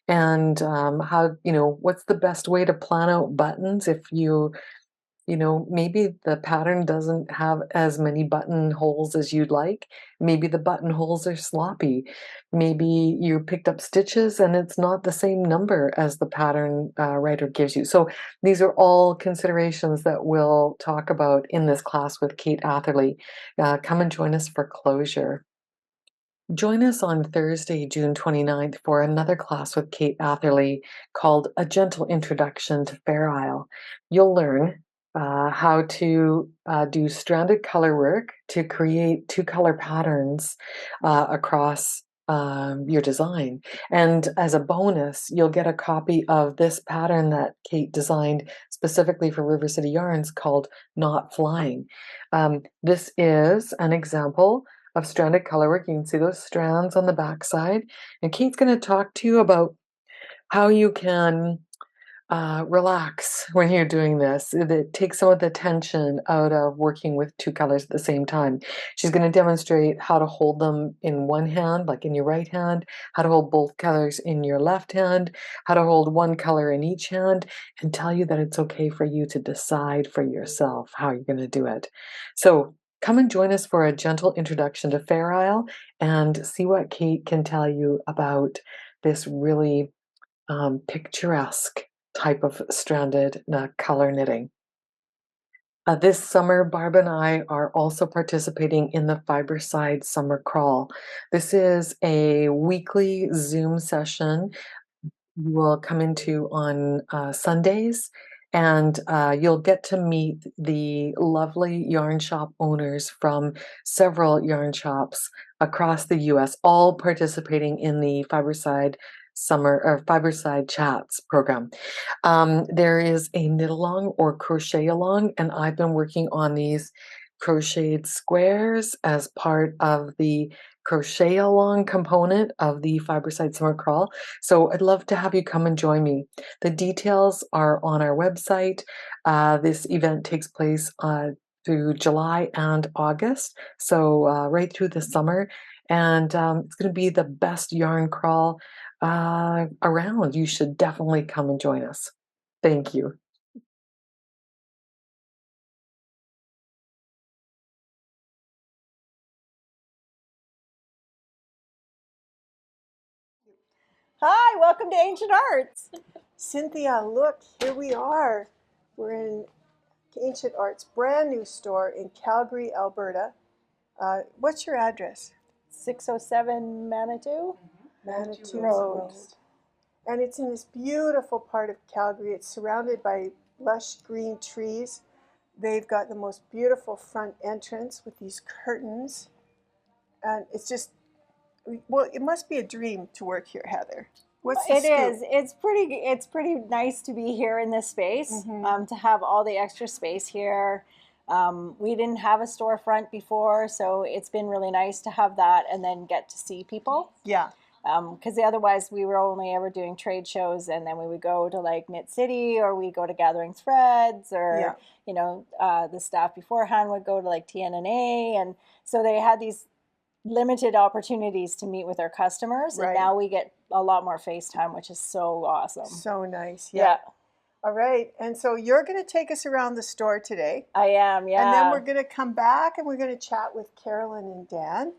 and how, what's the best way to plan out buttons if maybe the pattern doesn't have as many buttonholes as you'd like. Maybe the buttonholes are sloppy. Maybe you picked up stitches and it's not the same number as the pattern writer gives you. So these are all considerations that we'll talk about in this class with Kate Atherley. Come and join us for closure. Join us on Thursday, June 29th for another class with Kate Atherley called A Gentle Introduction to Fair Isle. You'll learn how to do stranded color work to create 2-color patterns across your design. And as a bonus, you'll get a copy of this pattern that Kate designed specifically for River City Yarns called Not Flying. This is an example of stranded colorwork. You can see those strands on the back side. And Kate's going to talk to you about how you can relax when you're doing this. It takes some of the tension out of working with 2 colors at the same time. She's going to demonstrate how to hold them in one hand, like in your right hand, how to hold both colors in your left hand, how to hold one color in each hand, and tell you that it's okay for you to decide for yourself how you're going to do it. So come and join us for a gentle introduction to Fair Isle and see what Kate can tell you about this really picturesque type of stranded color knitting. This summer, Barb and I are also participating in the Fiberside Summer Crawl. This is a weekly Zoom session you will come into on Sundays, and you'll get to meet the lovely yarn shop owners from several yarn shops across the US, all participating in the Fiberside Chats program. There is a knit along or crochet along, and I've been working on these crocheted squares as part of the crochet along component of the Fiberside Summer Crawl. So I'd love to have you come and join me. The details are on our website. This event takes place through July and August, so right through the summer. and it's going to be the best yarn crawl around. You should definitely come and join us. Thank you. Hi, welcome to Ancient Arts. Cynthia, look, here we are. We're in Ancient Arts, brand new store in Calgary, Alberta. What's your address? 607 Manitou? Manitou Road. And it's in this beautiful part of Calgary. It's surrounded by lush green trees. They've got the most beautiful front entrance with these curtains. And it's just, well, it must be a dream to work here, Heather. What's the It scoop? is. It's pretty nice to be here in this space, to have all the extra space here. We didn't have a storefront before, so it's been really nice to have that and then get to see people. Yeah. Because otherwise we were only ever doing trade shows, and then we would go to like Knit City, or we go to Gathering Threads, or the staff beforehand would go to like TNNA, and so they had these limited opportunities to meet with our customers, and now we get a lot more FaceTime, which is so awesome. So nice. Yeah. All right. And so you're going to take us around the store today. I am, yeah. And then we're going to come back and we're going to chat with Carolyn and Dan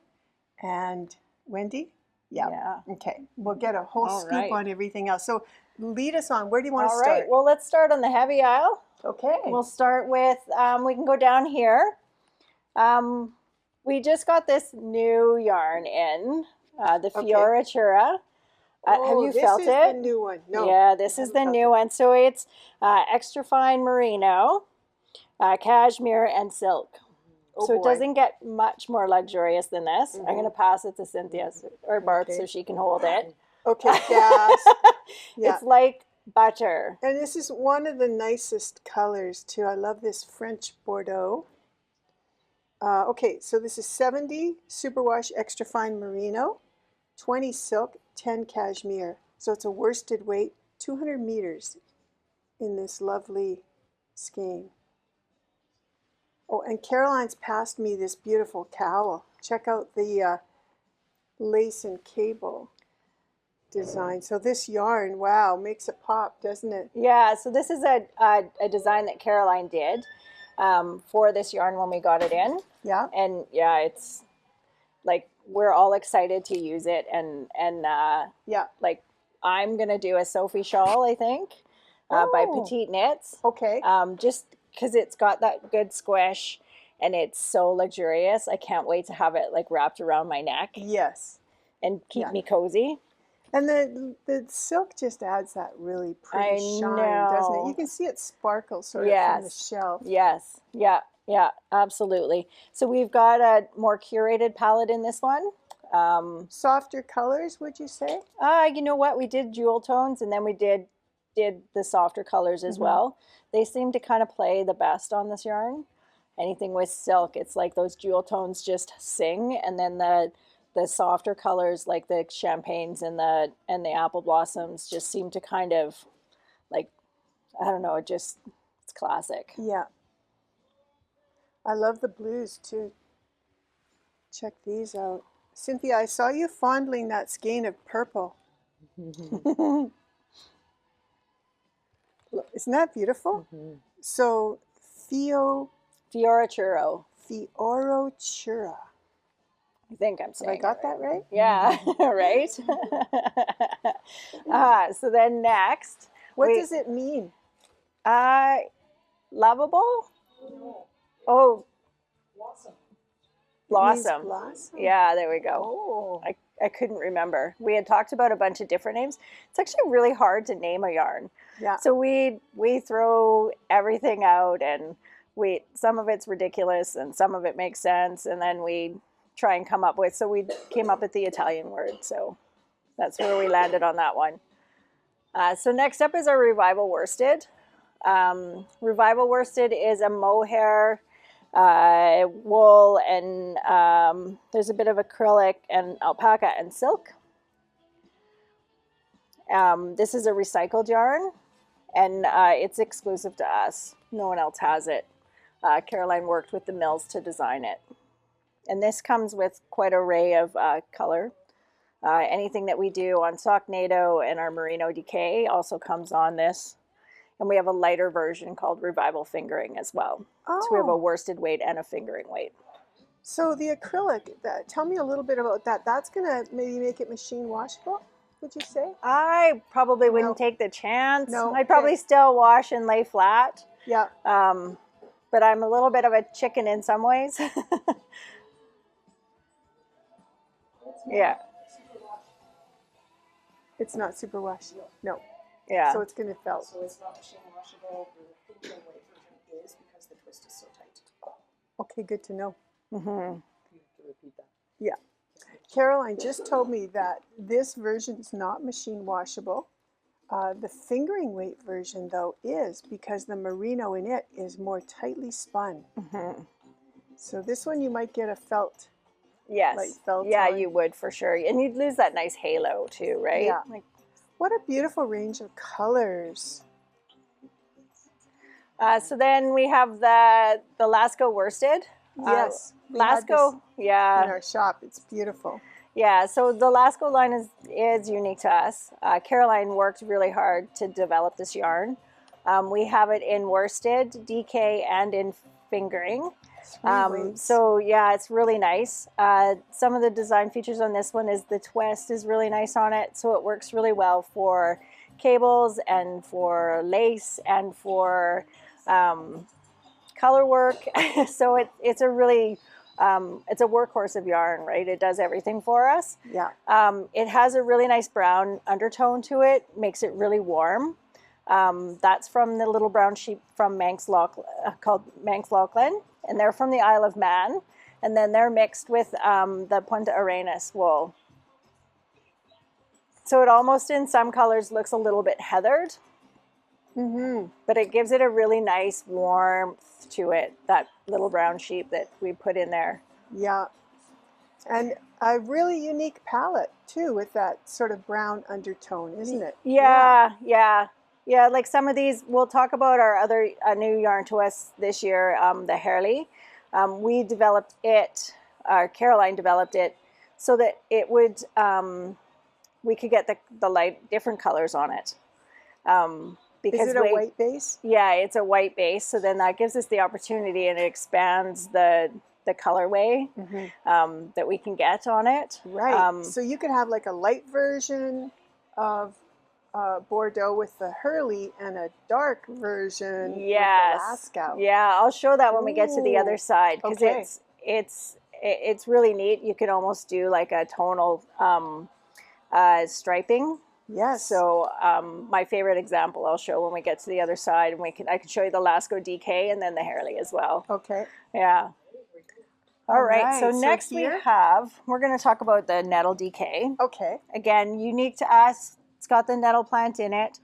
and Wendy. Yeah. Okay. We'll get a whole scoop on everything else. So lead us on. Where do you want to start? All right. Well, let's start on the heavy aisle. Okay. We'll start with, we can go down here. We just got this new yarn in, the Fioratura. Have you felt it? This is the new one. No. Yeah, this is the new one. So it's extra fine merino, cashmere, and silk. So it doesn't get much more luxurious than this. I'm going to pass it to Cynthia or Barb so she can hold it. Okay, gas. It's like butter. And this is one of the nicest colors too. I love this French Bordeaux. Okay, so this is 70 superwash extra fine merino, 20 silk, 10 cashmere. So it's a worsted weight, 200 meters in this lovely skein. Oh, and Caroline's passed me this beautiful cowl. Check out the lace and cable design. So this yarn, wow, makes it pop, doesn't it? Yeah, so this is a design that Caroline did for this yarn when we got it in. Yeah. And yeah, it's like we're all excited to use it, and like I'm gonna do a Sophie shawl, I think, by Petite Knits. Okay. Just because it's got that good squish and it's so luxurious. I can't wait to have it like wrapped around my neck. Yes. And keep me cozy. And the silk just adds that really pretty shine, doesn't it? You can see it sparkle sort of from the shelf. Yes. Yeah, absolutely. So we've got a more curated palette in this one. Softer colors, would you say? You know what? We did jewel tones, and then we did the softer colors as well. They seem to kind of play the best on this yarn. Anything with silk, it's like those jewel tones just sing, and then the softer colors like the champagnes and the apple blossoms just seem to kind of like, I don't know, it's classic. Yeah. I love the blues too. Check these out. Cynthia, I saw you fondling that skein of purple. Isn't that beautiful? So Fioratura. Fioratura. I think I'm saying. Have I got that right? Yeah, right. So then next, what does it mean? Lovable. Oh, blossom. Yeah, there we go. Oh. I couldn't remember. We had talked about a bunch of different names. It's actually really hard to name a yarn. Yeah. So we throw everything out, and some of it's ridiculous and some of it makes sense, and then we try and come up with. So we came up with the Italian word. So that's where we landed on that one. So next up is our Revival Worsted. Revival Worsted is a mohair wool, and there's a bit of acrylic and alpaca and silk. This is a recycled yarn, and it's exclusive to us. No one else has it. Caroline worked with the mills to design it. And this comes with quite an array of color. Anything that we do on Socknado and our Merino DK also comes on this. And we have a lighter version called Revival Fingering as well. Oh. So we have a worsted weight and a fingering weight. So the acrylic, tell me a little bit about that. That's going to maybe make it machine washable, would you say? I probably wouldn't take the chance. No. I'd probably still wash and lay flat. Yeah. But I'm a little bit of a chicken in some ways. Yeah. It's not super wash. No. Yeah. So it's going to felt. So it's not machine washable. The fingering weight version is because the twist is so tight. Okay, good to know. Mm-hmm. You have to repeat that. Yeah. Caroline just told me that this version is not machine washable. The fingering weight version, though, is because the merino in it is more tightly spun. Mm-hmm. So this one you might get a felt. Yes. Like felt yeah, on. you would for sure. And you'd lose that nice halo too, right? Yeah. Like, what a beautiful range of colors. so then we have the Lasco worsted. Yes. we had this Lasco, yeah. in our shop. It's beautiful. Yeah, so the Lasco line is unique to us. Caroline worked really hard to develop this yarn. We have it in worsted, DK, and in fingering. So yeah, it's really nice. Some of the design features on this one is the twist is really nice on it. So it works really well for cables and for lace and for color work. So it's a really, it's a workhorse of yarn, right? It does everything for us. Yeah. It has a really nice brown undertone to it, makes it really warm. That's from the little brown sheep from called Manx Lachlan, and they're from the Isle of Man, and then they're mixed with the Punta Arenas wool. So it almost in some colors looks a little bit heathered, but it gives it a really nice warmth to it, that little brown sheep that we put in there. Yeah. And a really unique palette too, with that sort of brown undertone, isn't it? Yeah. Like some of these, we'll talk about our other new yarn to us this year, the Holli. We developed it, Caroline developed it, so that it would, we could get the light, different colors on it. Because is it a white base? Yeah, it's a white base. So then that gives us the opportunity, and it expands the colorway that we can get on it. Right. So you could have like a light version of Bordeaux with the Holli and a dark version with the Lasco. Yeah, I'll show that when we get to the other side, because Okay. it's really neat. You can almost do like a tonal striping. Yes. So my favorite example I'll show when we get to the other side, and I can show you the Lasco DK and then the Holli as well. Okay. Yeah. All right. So so next here- we're going to talk about the nettle DK. Okay. Again, unique to us. It's got the nettle plant in it,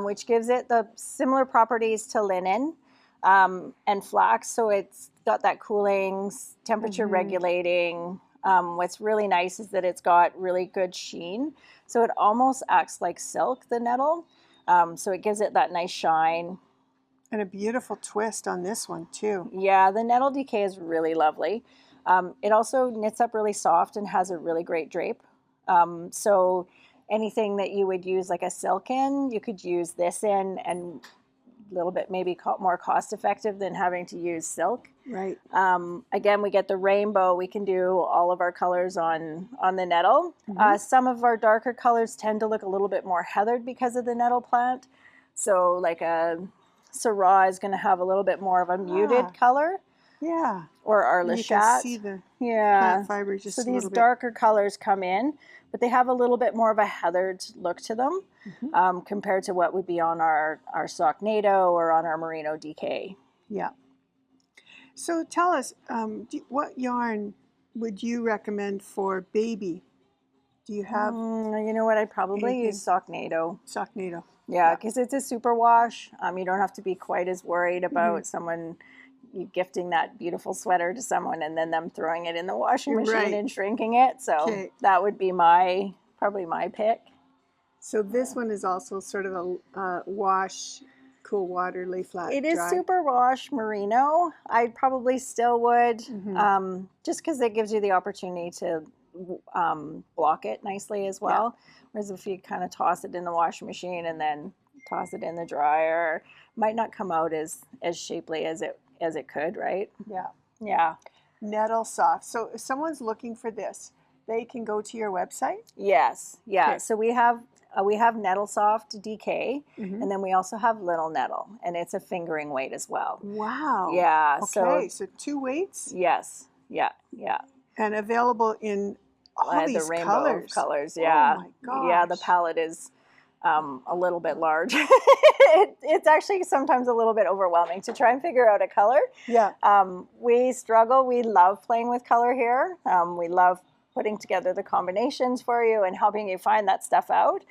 which gives it the similar properties to linen and flax. So it's got that cooling, temperature regulating. What's really nice is that it's got really good sheen. So it almost acts like silk, the nettle. So it gives it that nice shine. And a beautiful twist on this one too. Yeah, the nettle DK is really lovely. It also knits up really soft and has a really great drape. So anything that you would use like a silk in, you could use this in, and a little bit maybe more cost effective than having to use silk. Right. Again, we get the rainbow. We can do all of our colors on the nettle. Some of our darker colors tend to look a little bit more heathered because of the nettle plant. So like a Syrah is going to have a little bit more of a muted color. Yeah. Or our You Lachat. can see the plant fiber just So a these little bit. darker colors come in, but they have a little bit more of a heathered look to them compared to what would be on our Socknado or on our Merino DK. Yeah. So tell us, what yarn would you recommend for baby? Do you have You know what? I'd probably use Socknado. Socknado? Yeah, because it's a super wash. You don't have to be quite as worried about someone gifting that beautiful sweater to someone and then them throwing it in the washing machine and shrinking it. So that would be probably my pick. So this one is also sort of a wash cool water, lay flat, It is dry. superwash merino. I probably still would, Mhm. just because it gives you the opportunity to block it nicely as well. Whereas if you kind of toss it in the washing machine and then toss it in the dryer, might not come out as shapely as it could, right? Yeah. Yeah. Nettle soft. So if someone's looking for this, they can go to your website. Yes. Yeah. Okay. So we have Nettle Soft DK, Mhm. and then we also have Little Nettle, and it's a fingering weight as well. Wow. Yeah. Okay. So 2 weights. Yes. Yeah. Yeah. And available in all The these rainbow of colors. colors. Yeah. Oh my gosh. Yeah. The palette is a little bit large. It's actually sometimes a little bit overwhelming to try and figure out a color. Yeah. We struggle. We love playing with color here. We love putting together the combinations for you and helping you find that stuff out.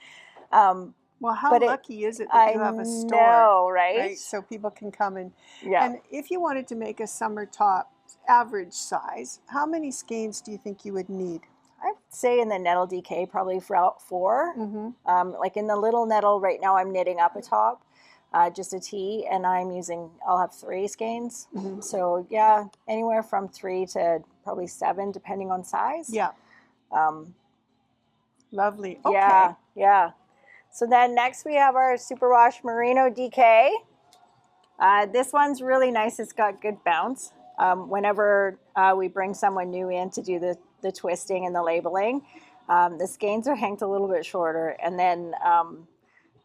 Well, how but lucky is it that you have a store? Know, right? So people can come and Yeah. And if you wanted to make a summer top average size, how many skeins do you think you would need? I would say in the Nettle DK probably for 4. Mm-hmm. Like in the Little Nettle right now, I'm knitting up a top, just a tee, and I'll have 3 skeins. Mm-hmm. So yeah, anywhere from 3 to probably 7, depending on size. Yeah. Lovely. Okay. Yeah, yeah. So then next we have our Superwash Merino DK. This one's really nice. It's got good bounce. Whenever we bring someone new in to do the twisting and the labeling, the skeins are hanged a little bit shorter, and then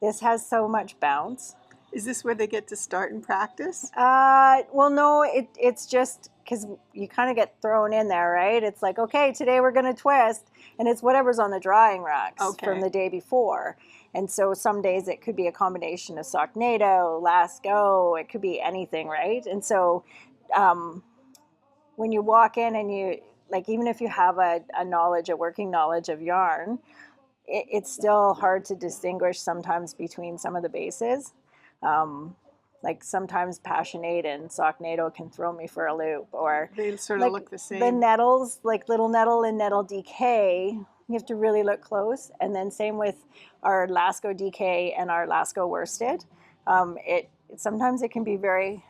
this has so much bounce. Is this where they get to start and practice? Well, no, it's just because you kind of get thrown in there, right? It's like, okay, today we're going to twist, and it's whatever's on the drying racks from the day before. And so some days it could be a combination of Socknado, Lasco, it could be anything, right? And so when you walk in and you, like, even if you have a working knowledge of yarn, it's still hard to distinguish sometimes between some of the bases. Like sometimes Passionate and Socknado can throw me for a loop, or they sort of like look the same. The nettles, like Little Nettle and Nettle DK, you have to really look close. And then same with our Lasco DK and our Lasco worsted. Sometimes it can be very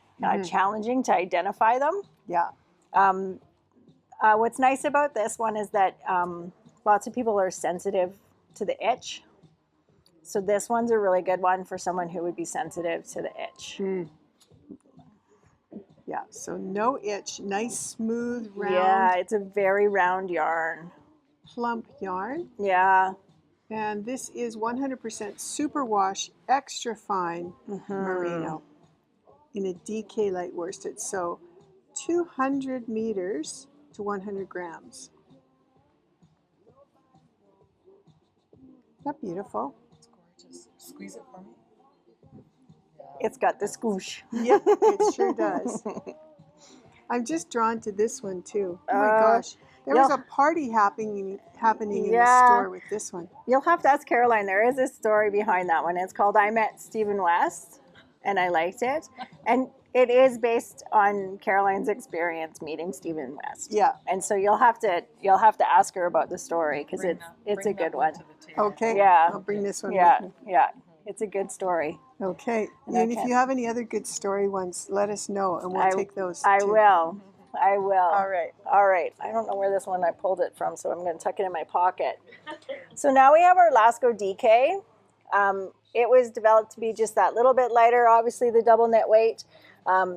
challenging to identify them. Yeah. What's nice about this one is that lots of people are sensitive to the itch. So this one's a really good one for someone who would be sensitive to the itch. Yeah, so no itch, nice smooth round. Yeah, it's a very round yarn. Plump yarn. Yeah. And this is 100% superwash, extra fine merino in a DK light worsted. So 200 meters to 100 grams. Isn't that beautiful? Just squeeze it for me. It's got the scoosh. Yep, it sure does. I'm just drawn to this one too. Oh my gosh. There was a party happening in the store with this one. You'll have to ask Caroline. There is a story behind that one. It's called I Met Stephen West, and I liked it. And it is based on Caroline's experience meeting Stephen West. Yeah. And so you'll have to ask her about the story, because it's a good one. Okay. Yeah. I'll bring this one with me. Yeah. It's a good story. Okay. And if you have any other good story ones, let us know, and we'll take those I too. will. All right. All right. I don't know where this one I pulled it from, so I'm going to tuck it in my pocket. So now we have our Lasco DK. It was developed to be just that little bit lighter, obviously the double knit weight.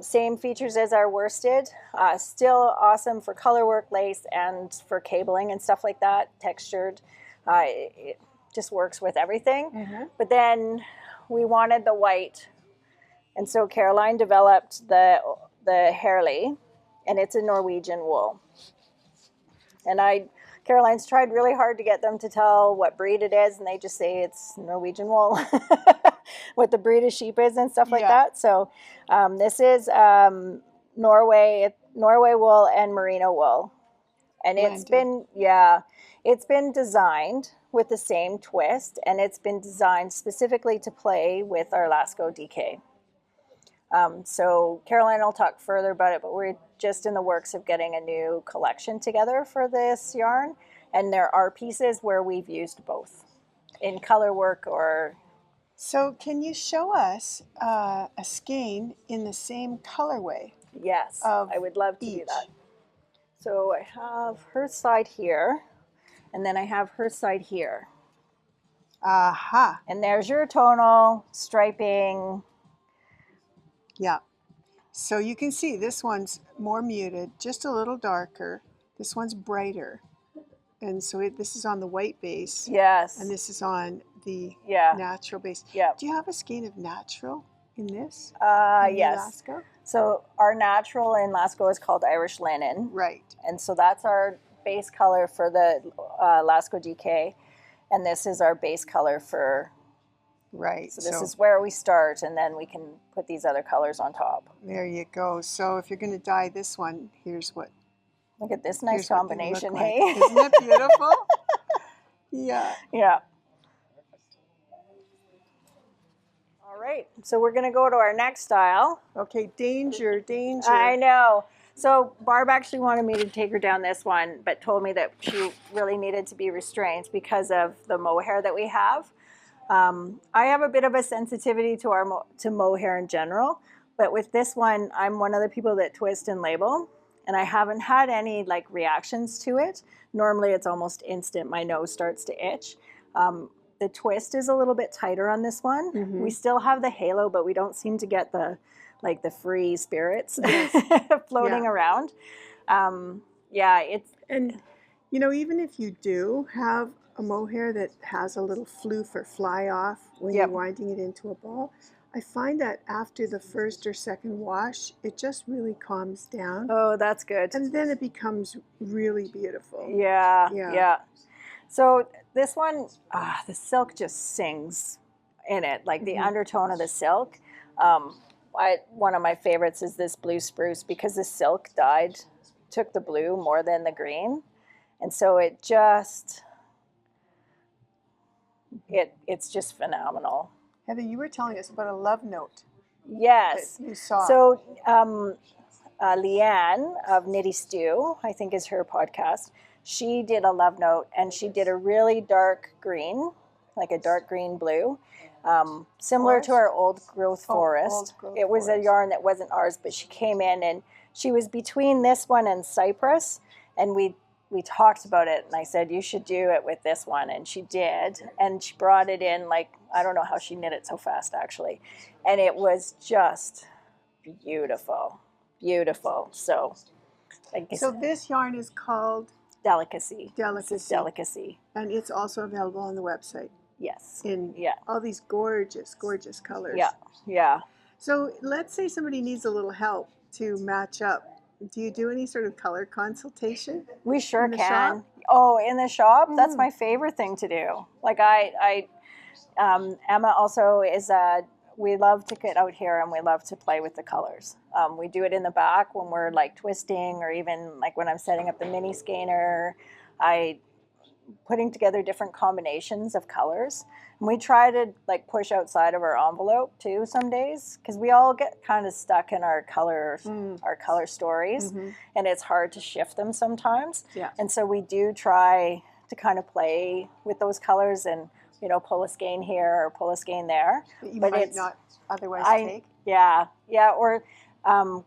Same features as our worsted. Still awesome for color work, lace, and for cabling and stuff like that, textured. It just works with everything. But then we wanted the white. And so Caroline developed the Herley, and it's a Norwegian wool. And Caroline's tried really hard to get them to tell what breed it is, and they just say it's Norwegian wool, what the breed of sheep is and stuff like that. So this is Norway wool and merino wool. And it's been designed with the same twist, and it's been designed specifically to play with our Lasco DK. So Caroline will talk further about it, but we're just in the works of getting a new collection together for this yarn. And there are pieces where we've used both in color work or So can you show us a skein in the same colorway Yes, of I would love to do each? that. So I have her side here, and then I have her side here. Aha. And there's your tonal striping. Yeah. So you can see this one's more muted, just a little darker. This one's brighter. And so this is on the white base, Yes. and this is on the Yeah. natural base. Yeah. Do you have a skein of natural in this? In the Yes. Lasco? So our natural in Lasco is called Irish Linen. Right. And so that's our base color for the Lasco DK. And this is our base color for, Right. so this is where we start, and then we can put these other colors on top. There you go. So if you're going to dye this one, here's what. Look at this nice Here's what they look combination, like. hey? Isn't it beautiful? Yeah. Yeah. All right, so we're gonna go to our next style. Okay, danger, danger. I know. So Barb actually wanted me to take her down this one, but told me that she really needed to be restrained because of the mohair that we have. I have a bit of a sensitivity to to mohair in general, but with this one, I'm one of the people that twist and label, and I haven't had any like reactions to it. Normally it's almost instant. My nose starts to itch. The twist is a little bit tighter on this one. Mhm. We still have the halo, but we don't seem to get the like the free spirits floating Yeah. around. Yeah, it's And you know, even if you do have a mohair that has a little floof or fly off when Yep. you're winding it into a ball, I find that after the first or second wash, it just really calms down. oh, that's good. And then it becomes really beautiful. Yeah, Yeah. yeah. So this one, the silk just sings in it, like the Mhm. undertone of the silk. One of my favorites is this blue spruce because the silk took the blue more than the green. And so it just, it's just phenomenal. Heather, you were telling us about a love note Yes. that you saw. So Leanne of Nitty Stew, I think is her podcast, she did a love note and she did a really dark green, like a dark green blue, similar to our old growth forest. Old growth It was a forest. yarn that wasn't ours, but she came in and she was between this one and cypress, and we talked about it, and I said, you should do it with this one, and she did, and she brought it in, like, I don't know how she knit it so fast, actually, and it was just beautiful, beautiful. So, I guess So this yarn is called delicacy. Delicacy. This is delicacy. and it's also available on the website Yes. in Yeah. all these gorgeous, gorgeous colors. Yeah. Yeah. So let's say somebody needs a little help to match up. Do you do any sort of color consultation? We sure In the can. shop? Oh, in the shop, that's Mhm. my favorite thing to do. Like Emma also is we love to get out here and we love to play with the colors. We do it in the back when we're like twisting, or even like when I'm setting up the mini skeiner, putting together different combinations of colors. And we try to like push outside of our envelope too some days, because we all get kind of stuck in our color stories, Mhm. and it's hard to shift them sometimes. Yeah. And so we do try to kind of play with those colors and, you know, pull a skein here or pull a skein there. That you But might it's- not otherwise I- take. Yeah, or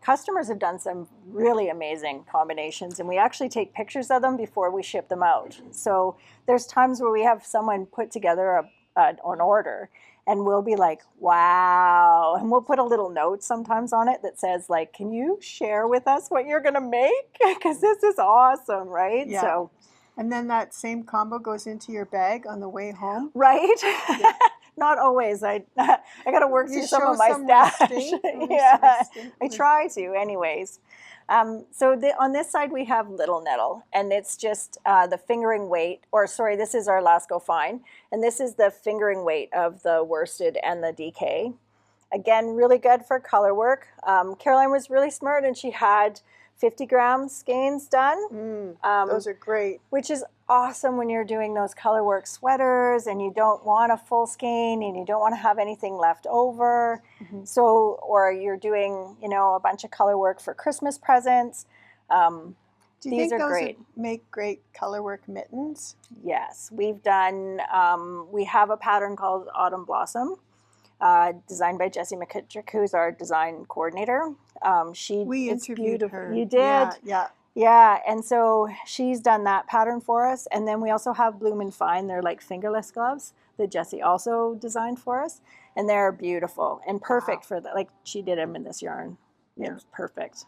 customers have done some really amazing combinations, and we actually take pictures of them before we ship them out. So there's times where we have someone put together an order, and we'll be like, wow, and we'll put a little note sometimes on it that says like, can you share with us what you're gonna make, because this is awesome, right? Yeah. So And then that same combo goes into your bag on the way home. right. Not always. I got to work You through some show of my some stash. restraint, Yeah, restraint. I try to, anyways. So on this side we have Little Nettle, and it's just the fingering weight, or sorry, this is our Lasco Fine, and this is the fingering weight of the worsted and the DK. Again, really good for color work. Caroline was really smart, and she had 50-gram skeins done. Those are great. Which is awesome when you're doing those color work sweaters and you don't want a full skein and you don't want to have anything left over. Mhm. So, or you're doing, you know, a bunch of color work for Christmas presents. Do you These think are those great. would make great color work mittens? Yes, we've done, we have a pattern called Autumn Blossom, designed by Jessie McKittrick, who's our design coordinator. We it's interviewed beautiful. her. You did? Yeah. Yeah, and so she's done that pattern for us. And then we also have Bloom and Fine. They're like fingerless gloves that Jessie also designed for us. And they're beautiful and perfect for that. Like she did them in this yarn. Yeah. It was perfect.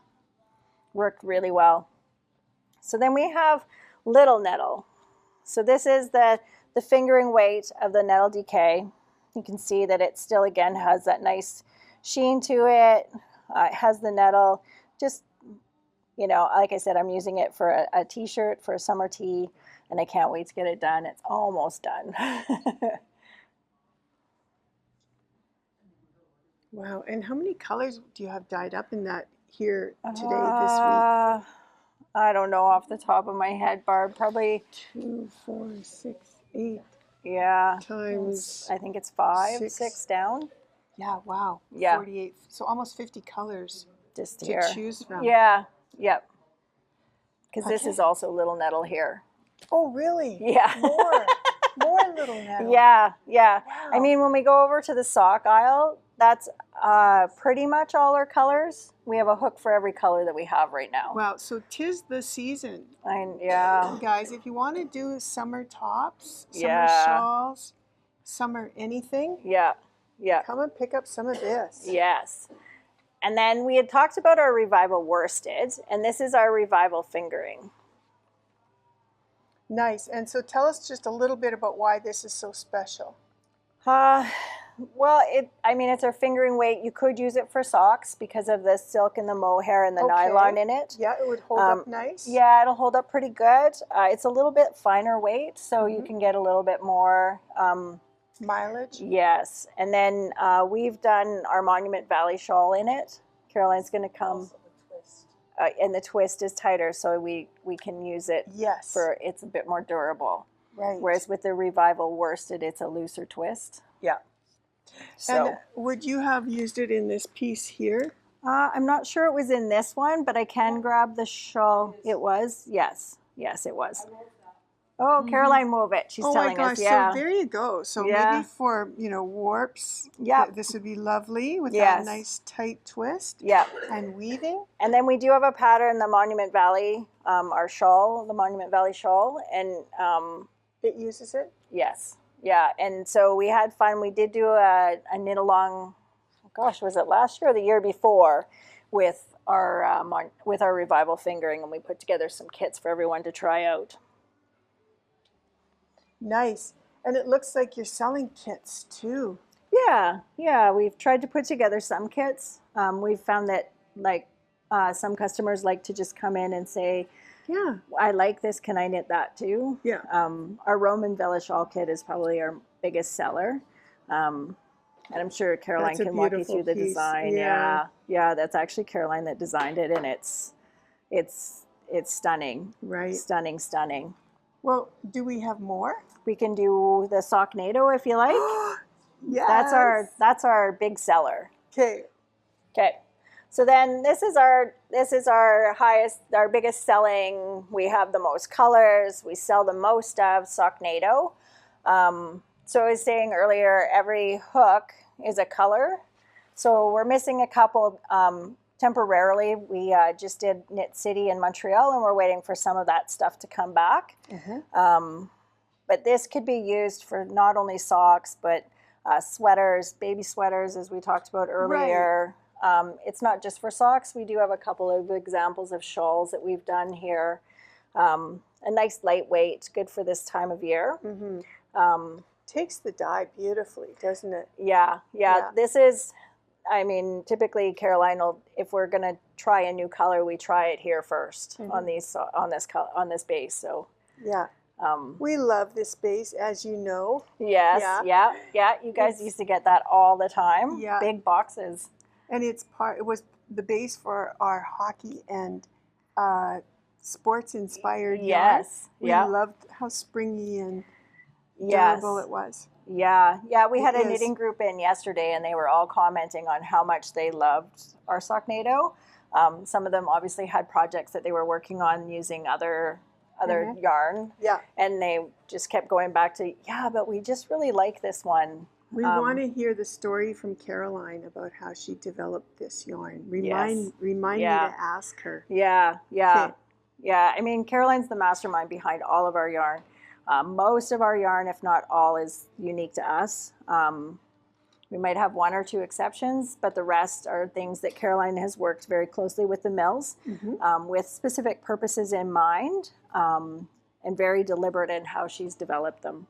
Worked really well. So then we have Little Nettle. So this is the fingering weight of the Nettle DK. You can see that it still, again, has that nice sheen to it. It has the nettle. Just, you know, like I said, I'm using it for a t-shirt, for a summer tee, and I can't wait to get it done. It's almost done. Wow. And how many colors do you have dyed up in that here today, this week? I don't know off the top of my head, Barb. Probably 2, 4, 6, 8. Yeah. Times I think it's 5, 6. 6 down. Yeah, wow. Yeah. 48. So almost 50 colors Just to here. choose from. Yeah. Yep. Because this Okay. is also Little Nettle here. Oh, really? Yeah. More Little Nettle. Yeah. Wow. I mean, when we go over to the sock aisle, that's pretty much all our colors. We have a hook for every color that we have right now. Wow. So 'tis the season. Yeah. Guys, if you want to do summer tops, summer Yeah. shawls, summer anything, Yeah. come and pick up some of this. Yes. And then we had talked about our Revival worsted, and this is our Revival fingering. Nice. And so tell us just a little bit about why this is so special. Well, it's our fingering weight. You could use it for socks because of the silk and the mohair and the nylon in it. Yeah, it would hold up nice. Yeah, it'll hold up pretty good. It's a little bit finer weight, so you can get a little bit more mileage. Yes. And then we've done our Monument Valley shawl in it. Caroline's going to come. And the twist is tighter, so we can use it for, it's a bit more durable. Right. Whereas with the Revival worsted, it's a looser twist. Yeah. So and would you have used it in this piece here? I'm not sure it was in this one, but I can grab the shawl. It was? Yes. Yes, it was. Oh, Caroline, move it. She's telling my gosh. us. Yeah. So there you go. So maybe for, warps, this would be lovely with that nice tight twist. Yeah. And weaving. And then we do have a pattern, the Monument Valley, our shawl, the Monument Valley shawl. And it uses it? Yes. Yeah. And so we had fun. We did do a knit along, gosh, was it last year or the year before, with our Revival fingering, and we put together some kits for everyone to try out. Nice. And it looks like you're selling kits too. Yeah. We've tried to put together some kits. We've found that some customers like to just come in and say, yeah, I like this. Can I knit that too? Yeah. Our Roman Villa shawl kit is probably our biggest seller. And I'm sure Caroline can walk you through the design. Yeah. That's actually Caroline that designed it, and it's stunning. Right. Stunning. Well, do we have more? We can do the Socknado if you like. Yes. That's our big seller. Okay. So then this is our biggest selling. We have the most colors. We sell the most of Socknado. So I was saying earlier, every hook is a color. So we're missing a couple temporarily. We just did Knit City in Montreal, and we're waiting for some of that stuff to come back. But this could be used for not only socks, but sweaters, baby sweaters, as we talked about earlier. Right. It's not just for socks. We do have a couple of examples of shawls that we've done here. A nice lightweight, good for this time of year. Takes the dye beautifully, doesn't it? Yeah. This is, typically Caroline will, if we're going to try a new color, we try it here first on this base. So yeah. We love this base, as you know. Yes. Yeah. You guys used to get that all the time. Yeah. Big boxes. And it was the base for our hockey and sports inspired yarn. We loved how springy and durable it was. Yeah. We had a knitting group in yesterday, and they were all commenting on how much they loved our Socknado. Some of them obviously had projects that they were working on using other yarn. Yeah. And they just kept going back to, but we just really like this one. We want to hear the story from Caroline about how she developed this yarn. Remind me to ask her. Yeah. Okay. Yeah, I mean, Caroline's the mastermind behind all of our yarn. Most of our yarn, if not all, is unique to us. We might have one or two exceptions, but the rest are things that Caroline has worked very closely with the mills with specific purposes in mind, and very deliberate in how she's developed them.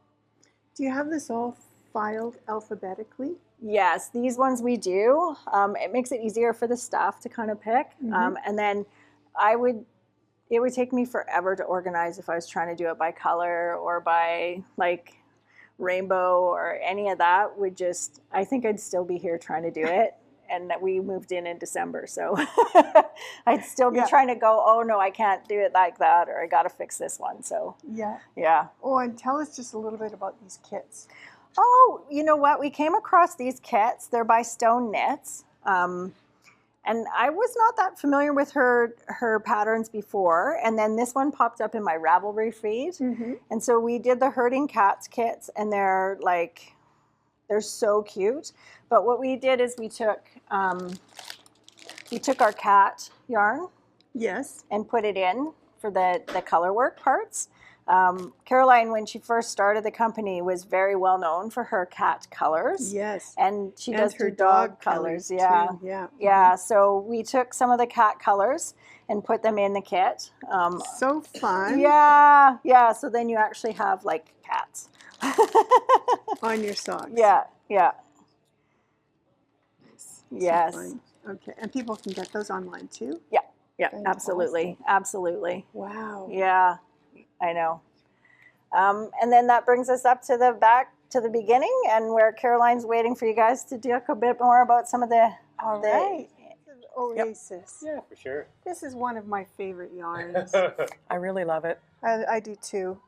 Do you have this all filed alphabetically? Yes, these ones we do. It makes it easier for the staff to kind of pick. And then it would take me forever to organize if I was trying to do it by color or by like rainbow or any of that. I think I'd still be here trying to do it. And that we moved in December. So I'd still be trying to go, oh no, I can't do it like that, or I got to fix this one. So yeah. Oh, and tell us just a little bit about these kits. Oh, you know what? We came across these kits. They're by Stone Knits. And I was not that familiar with her patterns before. And then this one popped up in my Ravelry feed. And so we did the Herding Cats kits, and they're so cute. But what we did is we took our cat yarn. Yes. And put it in for the color work parts. Caroline, when she first started the company, was very well known for her cat colors. Yes. And she does her do dog colors. Yeah. Too. Yeah. Yeah. So we took some of the cat colors and put them in the kit. So fun. Yeah. Yeah. So then you actually have like cats. On your socks. Yeah. Yeah. Yes. So okay. And people can get those online too? Yeah. Yeah. Fantastic. Absolutely. Absolutely. Wow. Yeah. I know. And then that brings us up to the beginning, and where Caroline's waiting for you guys to talk a bit more about some of the. All right. Oasis. Yeah, for sure. This is one of my favorite yarns. I really love it. I do too.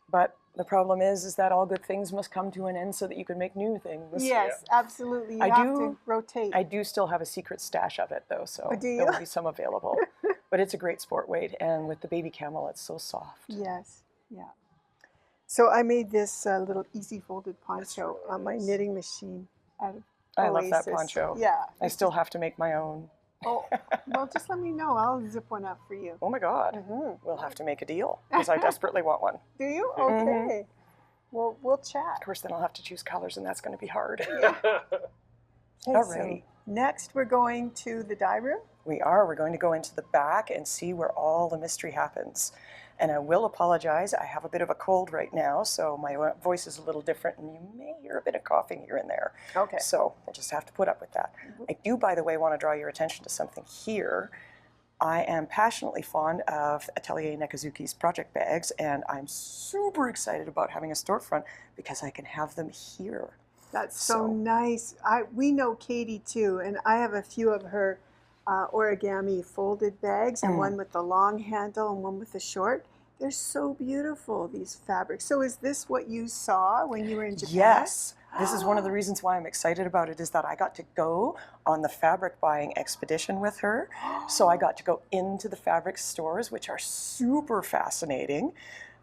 But the problem is that all good things must come to an end so that you can make new things. Yes, absolutely. You have to rotate. I do still have a secret stash of it though, so there will be some available. But it's a great sport weight, and with the baby camel, it's so soft. Yes, yeah. So I made this little easy folded poncho on my knitting machine out of I Oasis. love that poncho. Yeah. I still have to make my own. Oh, well, just let me know. I'll zip one up for you. Oh my God. We'll have to make a deal, because I desperately want one. Do you? Okay. Well, we'll chat. Of course, then I'll have to choose colors, and that's going to be hard. Yeah. Okay, All so right. next, we're going to the dye room. We are. We're going to go into the back and see where all the mystery happens. And I will apologize. I have a bit of a cold right now, so my voice is a little different, and you may hear a bit of coughing here and there. Okay. So we'll just have to put up with that. I do, by the way, want to draw your attention to something here. I am passionately fond of Atelier Nekazuki's project bags, and I'm super excited about having a storefront because I can have them here. That's so nice. We know Katie too, and I have a few of her origami folded bags, and one with the long handle and one with the short. They're so beautiful, these fabrics. So is this what you saw when you were in Japan? Yes. This is one of the reasons why I'm excited about it, is that I got to go on the fabric buying expedition with her. So I got to go into the fabric stores, which are super fascinating.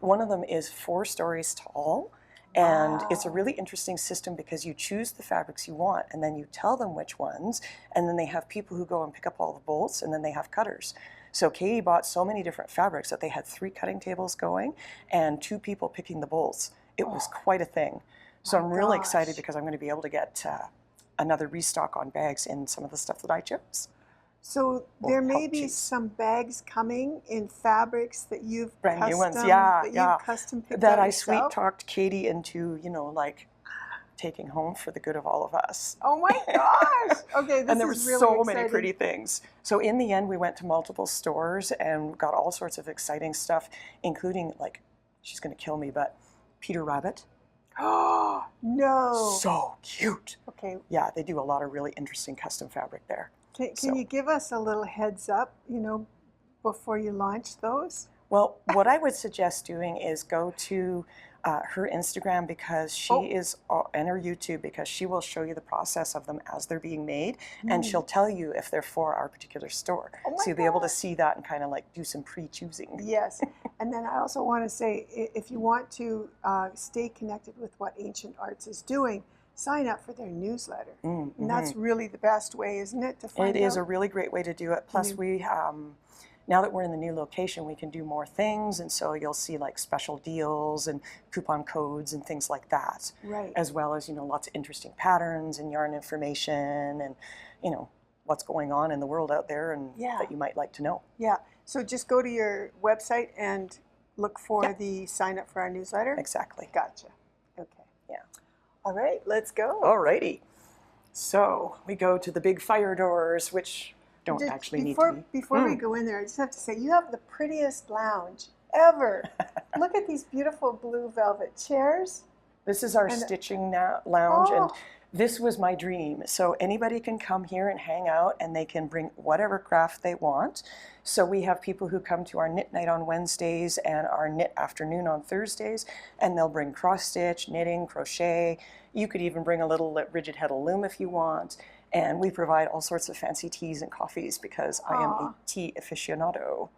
One of them is 4 stories tall. And it's a really interesting system because you choose the fabrics you want, and then you tell them which ones, and then they have people who go and pick up all the bolts, and then they have cutters. So Katie bought so many different fabrics that they had 3 cutting tables going and 2 people picking the bolts. It was quite a thing. So I'm really excited because I'm going to be able to get another restock on bags in some of the stuff that I chose. So there may be some bags coming in fabrics that you've brand new ones, custom picked that out I yourself? sweet talked Katie into, like taking home for the good of all of us. Oh my gosh! Okay, this and there were is really so exciting. many pretty things. So in the end, we went to multiple stores and got all sorts of exciting stuff, including she's going to kill me, but Peter Rabbit. Oh no! So cute. Okay. Yeah, they do a lot of really interesting custom fabric there. Can you give us a little heads up, before you launch those? Well, what I would suggest doing is go to her Instagram, because she is, and her YouTube, because she will show you the process of them as they're being made, and she'll tell you if they're for our particular store. So you'll be able to see that and kind of do some pre-choosing. Yes, and then I also want to say, if you want to stay connected with what Ancient Arts is doing, sign up for their newsletter. Mm-hmm. And that's really the best way, isn't it, to find It is a out? really great way to do it. Plus, we now that we're in the new location, we can do more things, and so you'll see like special deals and coupon codes and things like that. Right. As well as, you know, lots of interesting patterns and yarn information and, you know, what's going on in the world out there and that you might like to know. Yeah. So just go to your website and look for the sign up for our newsletter. Exactly. Gotcha. Okay. Yeah. All right, let's go. Alrighty. So we go to the big fire doors, which don't actually need to be. Before we go in there, I just have to say, you have the prettiest lounge ever. Look at these beautiful blue velvet chairs. This is our stitching lounge, and this was my dream. So anybody can come here and hang out, and they can bring whatever craft they want. So we have people who come to our knit night on Wednesdays and our knit afternoon on Thursdays, and they'll bring cross stitch, knitting, crochet. You could even bring a little rigid heddle loom if you want. And we provide all sorts of fancy teas and coffees because I am a tea aficionado.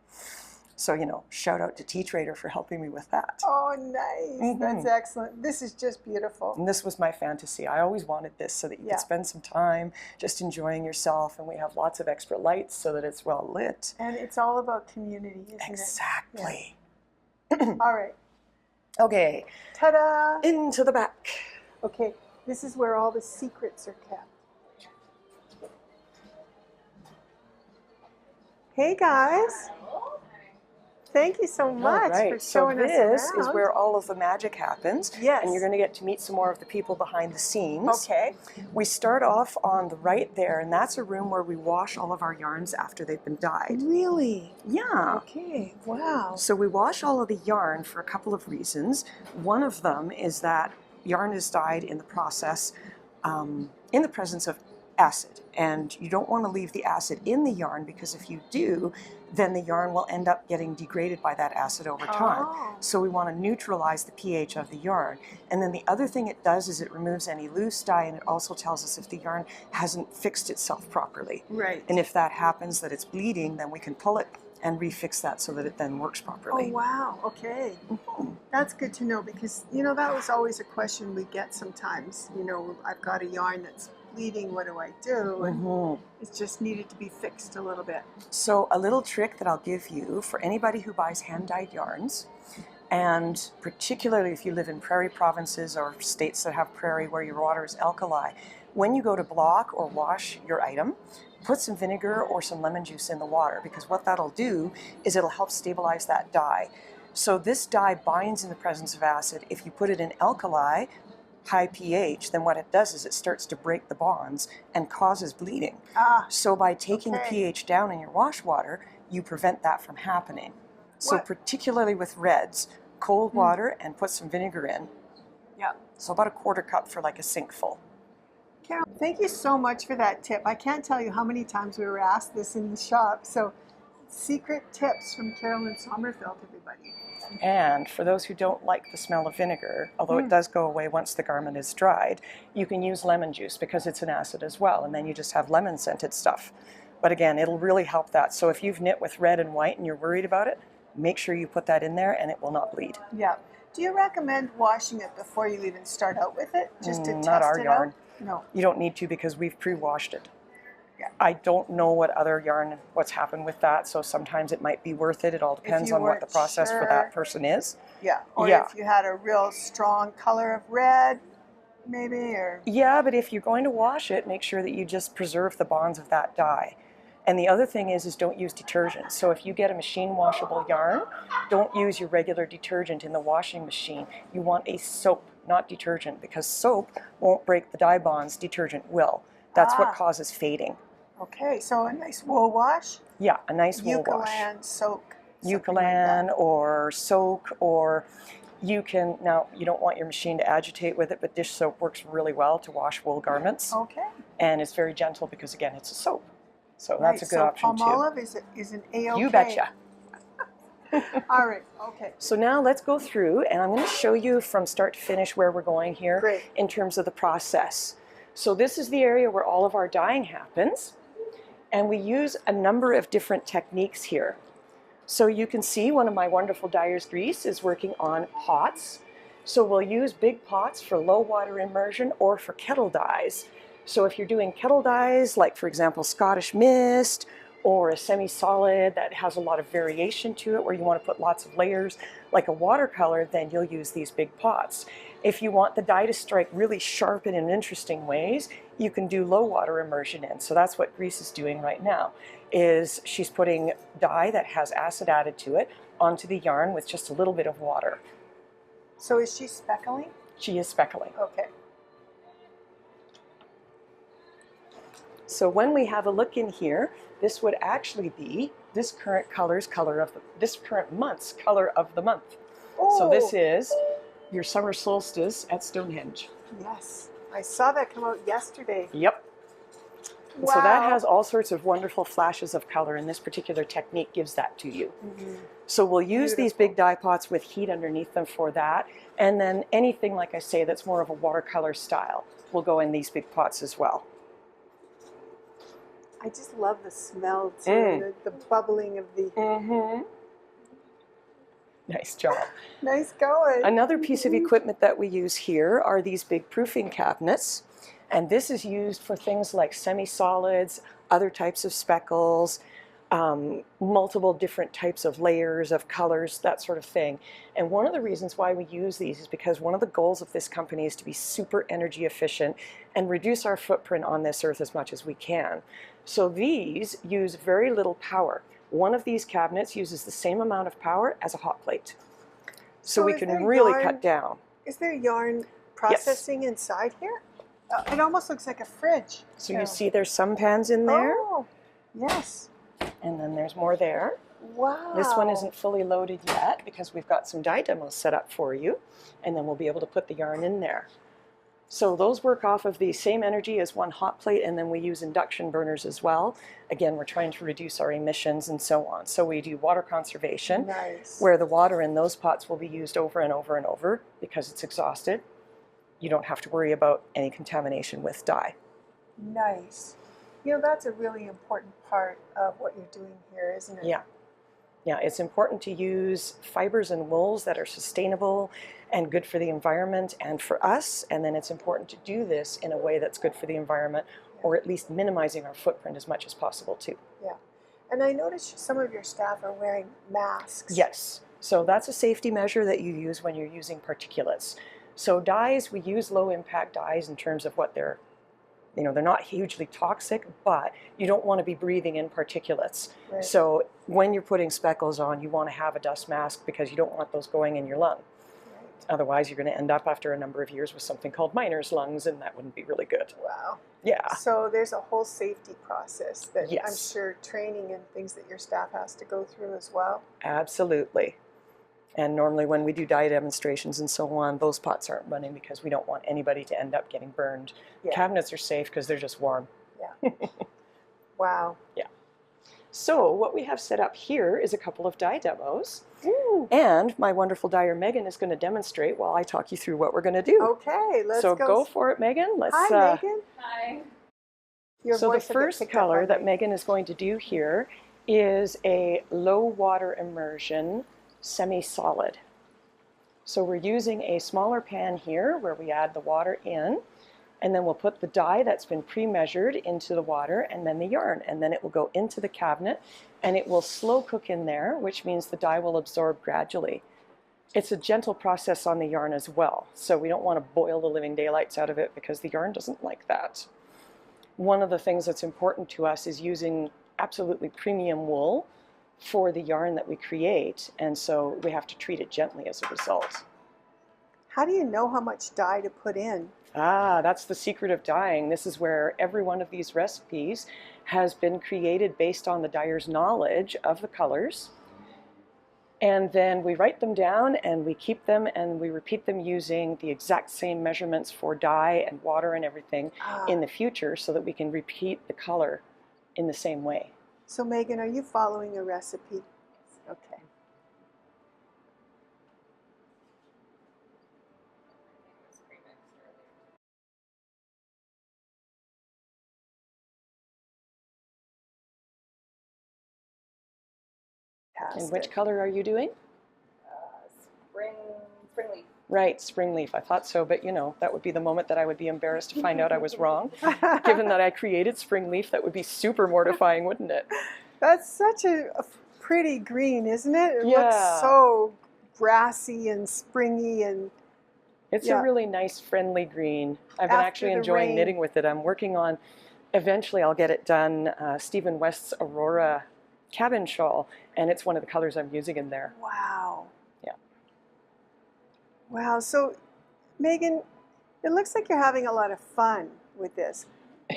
So, you know, shout out to Tea Trader for helping me with that. Oh, nice. That's excellent. This is just beautiful. And this was my fantasy. I always wanted this so that you could spend some time just enjoying yourself. And we have lots of extra lights so that it's well lit. And it's all about community, isn't it? Exactly. Yeah. All right. Okay. Ta-da! Into the back. Okay, this is where all the secrets are kept. Hey guys. Thank you so much for showing us around. So this is where all of the magic happens. Yes. And you're going to get to meet some more of the people behind the scenes. Okay. We start off on the right there, and that's a room where we wash all of our yarns after they've been dyed. Really? Yeah. Okay, wow. So we wash all of the yarn for a couple of reasons. One of them is that yarn is dyed in the process in the presence of acid, and you don't want to leave the acid in the yarn, because if you do, then the yarn will end up getting degraded by that acid over time. So we want to neutralize the pH of the yarn. And then the other thing it does is it removes any loose dye, and it also tells us if the yarn hasn't fixed itself properly. Right. And if that happens, that it's bleeding, then we can pull it and refix that so that it then works properly. Oh, wow. Okay. That's good to know, because, you know, that was always a question we get sometimes. You know, I've got a yarn that's bleeding, what do I do? And it just needed to be fixed a little bit. So a little trick that I'll give you for anybody who buys hand-dyed yarns, and particularly if you live in prairie provinces or states that have prairie where your water is alkali, when you go to block or wash your item, put some vinegar or some lemon juice in the water, because what that'll do is it'll help stabilize that dye. So this dye binds in the presence of acid. If you put it in alkali, high pH, then what it does is it starts to break the bonds and causes bleeding. So by taking the pH down in your wash water, you prevent that from happening. So particularly with reds, cold water and put some vinegar in. Yeah. So about a quarter cup for like a sink full. Carol, thank you so much for that tip. I can't tell you how many times we were asked this in the shop. So secret tips from Carolyn Sommerfeld, everybody. And for those who don't like the smell of vinegar, although it does go away once the garment is dried, you can use lemon juice because it's an acid as well, and then you just have lemon scented stuff. But again, it'll really help that. So if you've knit with red and white and you're worried about it, make sure you put that in there and it will not bleed. Yeah. Do you recommend washing it before you even start out with it, just to test not our it yarn. out? No. You don't need to, because we've pre-washed it. Yeah. I don't know what other yarn, what's happened with that, so sometimes it might be worth it. It all depends on what the process for that person is. Yeah, or if you had a real strong color of red, maybe, or... Yeah, but if you're going to wash it, make sure that you just preserve the bonds of that dye. And the other thing is don't use detergent. So if you get a machine washable yarn, don't use your regular detergent in the washing machine. You want a soap, not detergent, because soap won't break the dye bonds, detergent will. That's what causes fading. Okay, so a nice wool wash? Yeah, a nice wool wash. Eucalan, soak. Eucalan or soak, or you can, now you don't want your machine to agitate with it, but dish soap works really well to wash wool garments. Okay. And it's very gentle because, again, it's a soap. So that's a good option too. Palmolive is an A-OK. You betcha. All right, okay. So now let's go through, and I'm going to show you from start to finish where we're going here in terms of the process. So this is the area where all of our dyeing happens, and we use a number of different techniques here. So you can see one of my wonderful dyer's grease is working on pots, So we'll use big pots for low water immersion or for kettle dyes. So if you're doing kettle dyes, like for example Scottish mist, or a semi-solid that has a lot of variation to it where you want to put lots of layers like a watercolor, then you'll use these big pots. If you want the dye to strike really sharp and in interesting ways, you can do low water immersion in. So that's what Grease is doing right now, is she's putting dye that has acid added to it onto the yarn with just a little bit of water. So is she speckling? She is speckling. Okay. So when we have a look in here, this would actually be this current this current month's color of the month. Oh. So this is your summer solstice at Stonehenge. Yes, I saw that come out yesterday. Yep. And Wow. so that has all sorts of wonderful flashes of color, and this particular technique gives that to you. Mm-hmm. So we'll use these Beautiful. big dye pots with heat underneath them for that, and then anything, like I say, that's more of a watercolor style will go in these big pots as well. I just love the smell too, the bubbling of the. Mm-hmm. Nice job. Nice going. Another piece of equipment that we use here are these big proofing cabinets. And this is used for things like semi-solids, other types of speckles, multiple different types of layers of colors, that sort of thing. And one of the reasons why we use these is because one of the goals of this company is to be super energy efficient and reduce our footprint on this earth as much as we can. So these use very little power. One of these cabinets uses the same amount of power as a hot plate. So we can really cut down. Is there yarn processing inside here? It almost looks like a fridge. So you see there's some pans in there. Oh, yes. And then there's more there. Wow. This one isn't fully loaded yet because we've got some dye demos set up for you. And then we'll be able to put the yarn in there. So those work off of the same energy as one hot plate, and then we use induction burners as well. Again, we're trying to reduce our emissions and so on. So we do water conservation, Nice. where the water in those pots will be used over and over and over because it's exhausted. You don't have to worry about any contamination with dye. Nice. You know, that's a really important part of what you're doing here, isn't it? Yeah. Yeah, it's important to use fibers and wools that are sustainable and good for the environment and for us. And then it's important to do this in a way that's good for the environment, or at least minimizing our footprint as much as possible too. Yeah. And I noticed some of your staff are wearing masks. Yes. So that's a safety measure that you use when you're using particulates. So dyes, we use low impact dyes in terms of what they're not hugely toxic, but you don't want to be breathing in particulates. Right. So when you're putting speckles on, you want to have a dust mask because you don't want those going in your lung. Right. Otherwise, you're going to end up after a number of years with something called miner's lungs, and that wouldn't be really good. Wow. Yeah. So there's a whole safety process that Yes. I'm sure training and things that your staff has to go through as well. Absolutely. And normally when we do dye demonstrations and so on, those pots aren't running because we don't want anybody to end up getting burned. Yeah. Cabinets are safe because they're just warm. Yeah. Wow. Yeah. So what we have set up here is a couple of dye demos. Ooh. And my wonderful dyer Megan is going to demonstrate while I talk you through what we're going to do. Okay, let's So go. go for it, Megan. Let's. Hi, Megan. Hi. Your So the voice will get first picked up color on that me. Megan is going to do here is a low water immersion semi-solid. So we're using a smaller pan here where we add the water in, and then we'll put the dye that's been pre-measured into the water and then the yarn, and then it will go into the cabinet and it will slow cook in there, which means the dye will absorb gradually. It's a gentle process on the yarn as well, so we don't want to boil the living daylights out of it because the yarn doesn't like that. One of the things that's important to us is using absolutely premium wool for the yarn that we create, and so we have to treat it gently as a result. How do you know how much dye to put in? Ah, that's the secret of dyeing. This is where every one of these recipes has been created based on the dyer's knowledge of the colors. And then we write them down and we keep them and we repeat them using the exact same measurements for dye and water and everything in the future so that we can repeat the color in the same way. So Megan, are you following a recipe? Okay. And which color are you doing? Spring leaf. Right, spring leaf. I thought so, but you know, that would be the moment that I would be embarrassed to find out I was wrong. Given that I created spring leaf, that would be super mortifying, wouldn't it? That's such a pretty green, isn't it? It Yeah. looks so grassy and springy and It's yeah. a really nice, friendly green. I've been After actually the enjoying rain. knitting with it. I'm working on, eventually I'll get it done, Stephen West's Aurora cabin shawl, and it's one of the colors I'm using in there. wow. Yeah. Wow. So, Megan, it looks like you're having a lot of fun with this.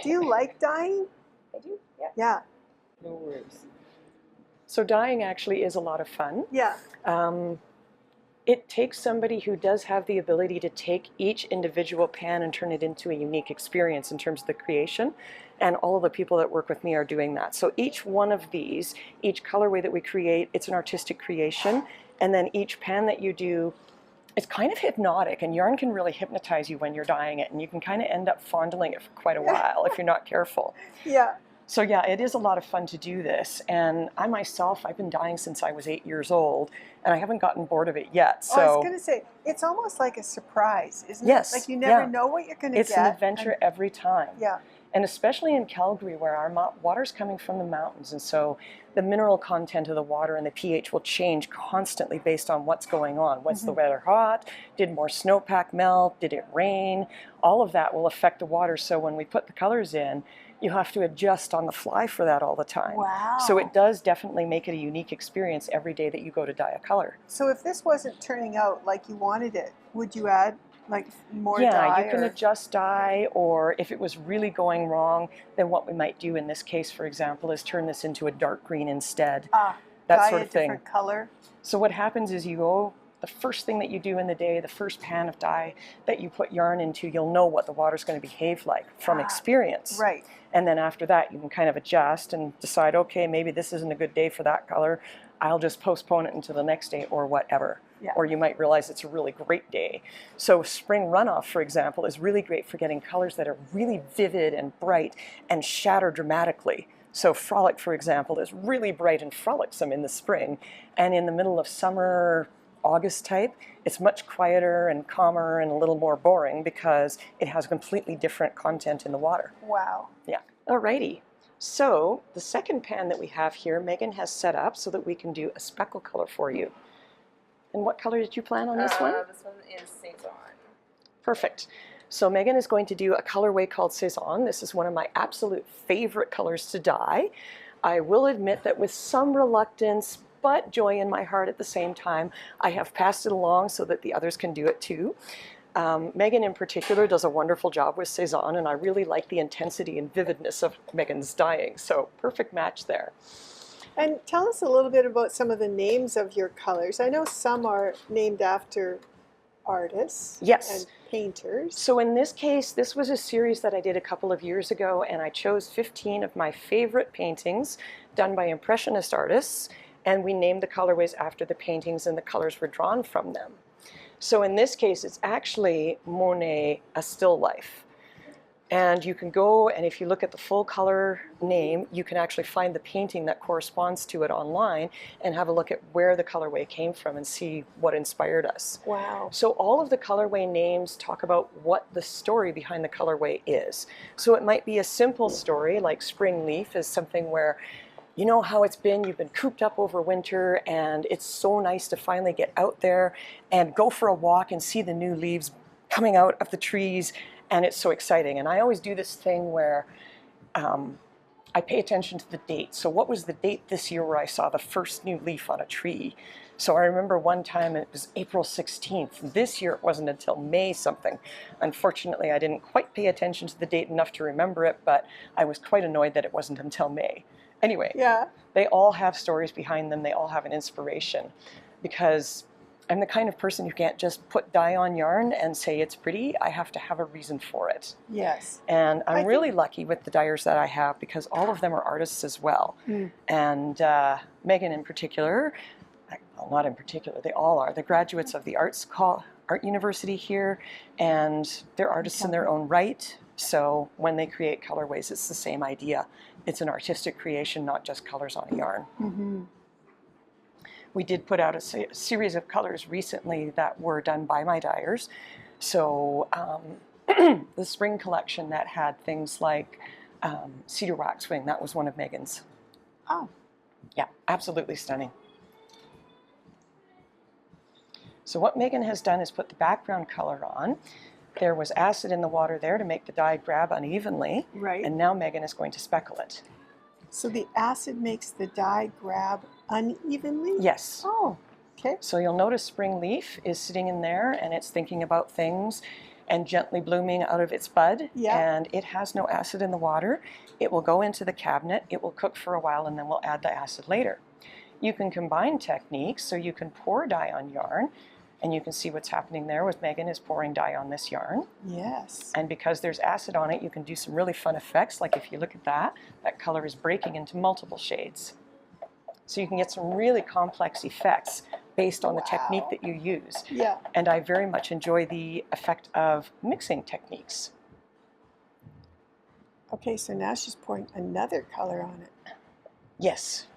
Do you like dyeing? I do, yeah. Yeah. No worries. So dyeing actually is a lot of fun. Yeah. It takes somebody who does have the ability to take each individual pan and turn it into a unique experience in terms of the creation. And all of the people that work with me are doing that. So each one of these, each colorway that we create, it's an artistic creation. And then each pan that you do, it's kind of hypnotic, and yarn can really hypnotize you when you're dyeing it. And you can kind of end up fondling it for quite a while if you're not careful. Yeah. So yeah, it is a lot of fun to do this. And I myself, I've been dyeing since I was 8 years old, and I haven't gotten bored of it yet. So I was going to say, it's almost like a surprise, isn't yes, it? Like you never yeah. know what you're going to get. It's an adventure every time. Yeah. And especially in Calgary, where our water's coming from the mountains, and so the mineral content of the water and the pH will change constantly based on what's going on. Was the weather hot? Did more snowpack melt? Did it rain? All of that will affect the water. So when we put the colors in, you have to adjust on the fly for that all the time. Wow. So it does definitely make it a unique experience every day that you go to dye a color. So if this wasn't turning out like you wanted it, would you add like more Yeah, dye? you can adjust dye, or if it was really going wrong, then what we might do in this case, for example, is turn this into a dark green instead. That dye sort a of thing. different color. So what happens is you go, the first thing that you do in the day, the first pan of dye that you put yarn into, you'll know what the water's going to behave like from experience. Right. And then after that, you can kind of adjust and decide, okay, maybe this isn't a good day for that color. I'll just postpone it until the next day or whatever. Yeah. Or you might realize it's a really great day. So spring runoff, for example, is really great for getting colors that are really vivid and bright and shatter dramatically. So frolic, for example, is really bright and frolicsome in the spring. And in the middle of summer, August type, it's much quieter and calmer and a little more boring because it has completely different content in the water. Wow. Yeah. Alrighty. So the second pan that we have here, Megan has set up so that we can do a speckle color for you. And what color did you plan on this one? This one is Saison. Perfect. So Megan is going to do a colorway called Saison. This is one of my absolute favorite colors to dye. I will admit that with some reluctance, but joy in my heart at the same time, I have passed it along so that the others can do it too. Megan in particular does a wonderful job with Saison, and I really like the intensity and vividness of Megan's dyeing. So perfect match there. And tell us a little bit about some of the names of your colors. I know some are named after artists Yes. and painters. So in this case, this was a series that I did a couple of years ago, and I chose 15 of my favorite paintings done by Impressionist artists, and we named the colorways after the paintings and the colors were drawn from them. So in this case, it's actually Monet, A Still Life. And you can go, and if you look at the full color name, you can actually find the painting that corresponds to it online and have a look at where the colorway came from and see what inspired us. Wow. So all of the colorway names talk about what the story behind the colorway is. So it might be a simple story, like Spring Leaf is something where you know how it's been, you've been cooped up over winter, and it's so nice to finally get out there and go for a walk and see the new leaves coming out of the trees, and it's so exciting. And I always do this thing where I pay attention to the date. So what was the date this year where I saw the first new leaf on a tree? So I remember one time it was April 16th. This year it wasn't until May something. Unfortunately, I didn't quite pay attention to the date enough to remember it, but I was quite annoyed that it wasn't until May. Anyway, Yeah. they all have stories behind them. They all have an inspiration, because I'm the kind of person who can't just put dye on yarn and say it's pretty. I have to have a reason for it. Yes. And I I'm really lucky with the dyers that I have, because all of them are artists as well. And Megan in particular, well, not in particular, they all are. They're graduates of the Art University here, and they're artists in their own right. So when they create colorways, it's the same idea. It's an artistic creation, not just colors on a yarn. We did put out a series of colors recently that were done by my dyers. So the spring collection that had things like cedar waxwing, that was one of Megan's. Oh, Yeah, absolutely stunning. So what Megan has done is put the background color on. There was acid in the water there to make the dye grab unevenly. right. And now Megan is going to speckle it. So the acid makes the dye grab unevenly? Yes. Oh, okay. So you'll notice spring leaf is sitting in there and it's thinking about things and gently blooming out of its bud. Yeah. And it has no acid in the water. It will go into the cabinet, it will cook for a while, and then we'll add the acid later. You can combine techniques, so you can pour dye on yarn, and you can see what's happening there with Megan is pouring dye on this yarn. Yes. And because there's acid on it, you can do some really fun effects, like if you look at that, that color is breaking into multiple shades. So you can get some really complex effects based on the technique that you use. Yeah. And I very much enjoy the effect of mixing techniques. Okay, so now she's pouring another color on it. Yes.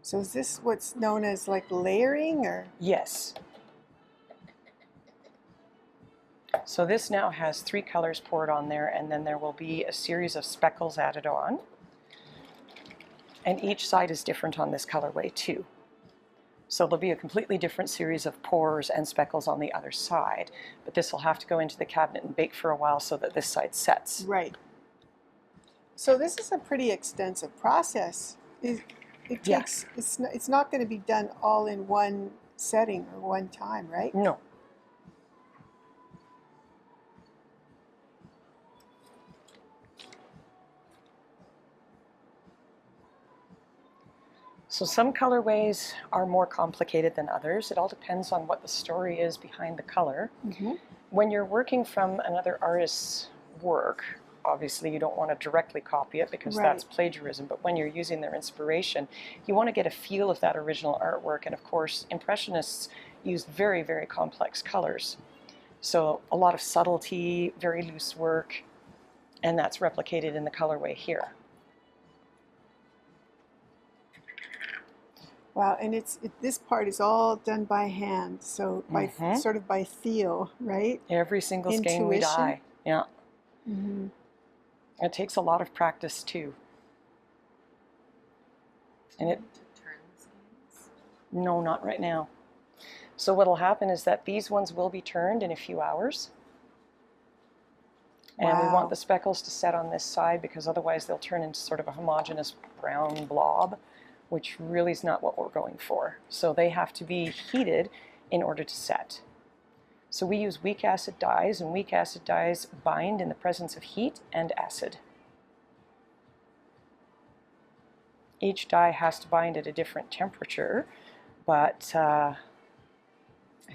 So is this what's known as like layering, or? Yes. So this now has 3 colors poured on there, and then there will be a series of speckles added on. And each side is different on this colorway too. So there'll be a completely different series of pours and speckles on the other side. But this will have to go into the cabinet and bake for a while so that this side sets. Right. So this is a pretty extensive process. It takes, it's not going to be done all in one setting or one time, right? No. So some colorways are more complicated than others. It all depends on what the story is behind the color. Mm-hmm. When you're working from another artist's work, obviously you don't want to directly copy it because Right. that's plagiarism, but when you're using their inspiration, you want to get a feel of that original artwork. And of course, Impressionists used very, very complex colors. So a lot of subtlety, very loose work, and that's replicated in the colorway here. Wow, and this part is all done by hand, so by sort of by feel, right? Every single skein we Intuition. dye. Yeah. Mm-hmm. It takes a lot of practice too. And it no, not right now. So what'll happen is that these ones will be turned in a few hours. And we Wow. want the speckles to set on this side because otherwise they'll turn into sort of a homogeneous brown blob, which really is not what we're going for. So they have to be heated in order to set. So we use weak acid dyes, and weak acid dyes bind in the presence of heat and acid. Each dye has to bind at a different temperature, but I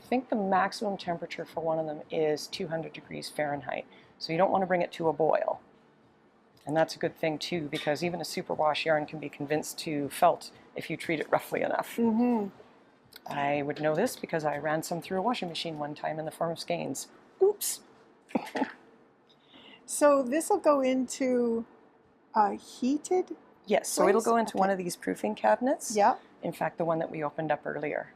think the maximum temperature for one of them is 200 degrees Fahrenheit. So you don't want to bring it to a boil. And that's a good thing too, because even a superwash yarn can be convinced to felt if you treat it roughly enough. Mm-hmm. I would know this because I ran some through a washing machine one time in the form of skeins. Oops. So this will go into heated? Yes, so it'll place? go into Okay. one of these proofing cabinets. Yeah. In fact, the one that we opened up earlier.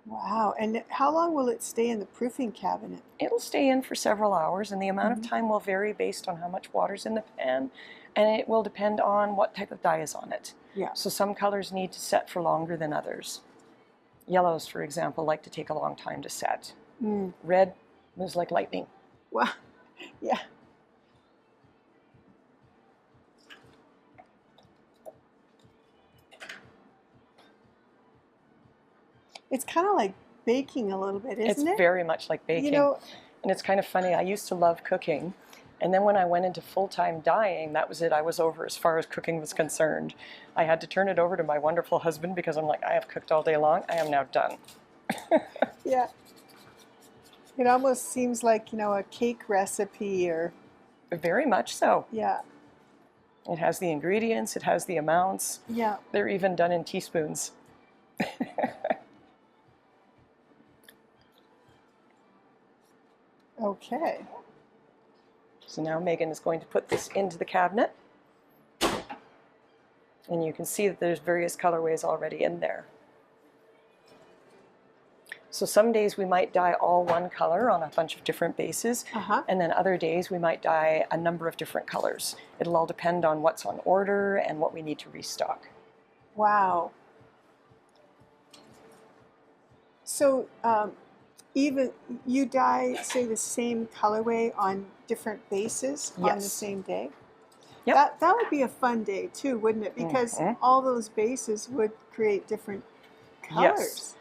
Wow, and how long will it stay in the proofing cabinet? It'll stay in for several hours, and the amount of time will vary based on how much water's in the pan, and it will depend on what type of dye is on it. Yeah. So some colors need to set for longer than others. Yellows, for example, like to take a long time to set. Mm. Red moves like lightning. Wow. Yeah. It's kind of like baking a little bit, isn't it? It's very much like baking. You know, and it's kind of funny, I used to love cooking. And then when I went into full-time dyeing, that was it. I was over as far as cooking was concerned. I had to turn it over to my wonderful husband because I'm like, I have cooked all day long. I am now done. yeah. It almost seems like, you know, a cake recipe or, Very much so. yeah, It has the ingredients, it has the amounts. yeah. They're even done in teaspoons. Okay. So now Megan is going to put this into the cabinet. And you can see that there's various colorways already in there. So some days we might dye all one color on a bunch of different bases, and then other days we might dye a number of different colors. It'll all depend on what's on order and what we need to restock. Wow. So even you dye, say, the same colorway on different bases on the same day? Yep. That would be a fun day too, wouldn't it? Because all those bases would create different colors. Yes.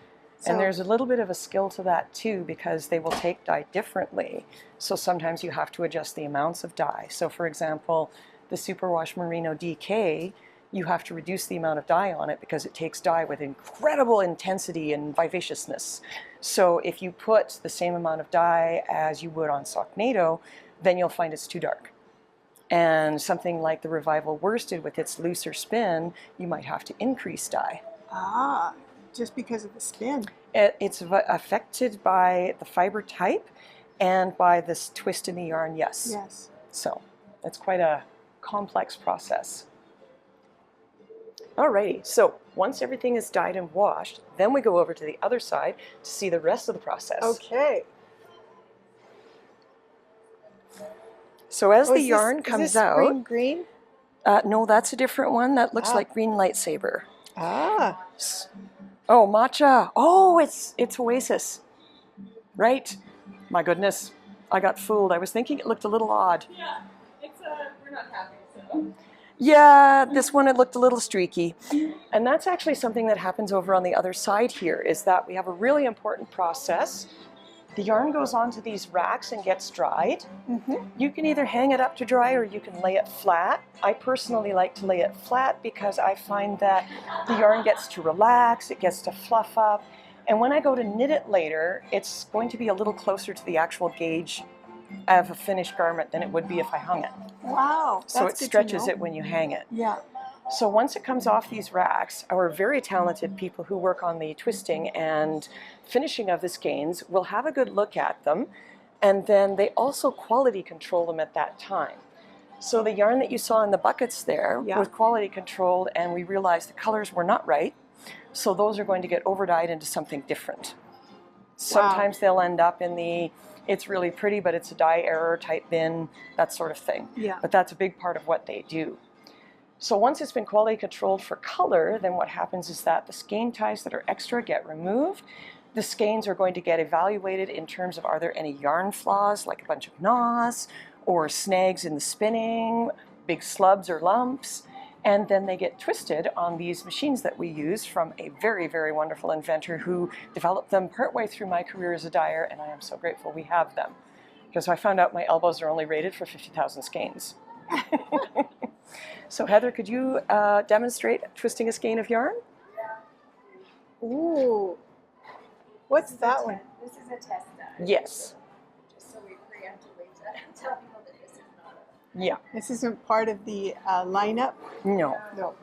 And there's a little bit of a skill to that too, because they will take dye differently. So sometimes you have to adjust the amounts of dye. So for example, the Superwash Merino DK, you have to reduce the amount of dye on it because it takes dye with incredible intensity and vivaciousness. So if you put the same amount of dye as you would on Socknado, then you'll find it's too dark. And something like the Revival Worsted with its looser spin, you might have to increase dye. Ah, just because of the spin. It's affected by the fiber type and by this twist in the yarn, yes. Yes. So it's quite a complex process. Alrighty, so once everything is dyed and washed, then we go over to the other side to see the rest of the process. Okay. So as the yarn comes out, green? no, that's a different one. That looks like green lightsaber. Ah. Oh, matcha. Oh, it's Oasis. Right. My goodness, I got fooled. I was thinking it looked a little odd. Yeah, we're not happy, so. Yeah, this one, it looked a little streaky. And that's actually something that happens over on the other side here, is that we have a really important process. The yarn goes onto these racks and gets dried. You can either hang it up to dry or you can lay it flat. I personally like to lay it flat because I find that the yarn gets to relax, it gets to fluff up. And when I go to knit it later, it's going to be a little closer to the actual gauge of a finished garment than it would be if I hung it. Wow. So it stretches it when you hang it. Yeah. So once it comes off these racks, our very talented people who work on the twisting and finishing of the skeins will have a good look at them, and then they also quality control them at that time. So the yarn that you saw in the buckets there was quality controlled, and we realized the colors were not right, so those are going to get over-dyed into something different. Sometimes they'll end up in the, it's really pretty, but it's a dye error type bin, that sort of thing. Yeah. But that's a big part of what they do. So once it's been quality controlled for color, then what happens is that the skein ties that are extra get removed. The skeins are going to get evaluated in terms of, are there any yarn flaws, like a bunch of gnaws, or snags in the spinning, big slubs or lumps, and then they get twisted on these machines that we use from a very, very wonderful inventor who developed them partway through my career as a dyer, and I am so grateful we have them, because I found out my elbows are only rated for 50,000 skeins. So Heather, could you demonstrate twisting a skein of yarn? Ooh. What's that one? This is a test dye. Yes. Just so we preemptively tell people that this is not a... Yeah. This isn't part of the lineup? No. No.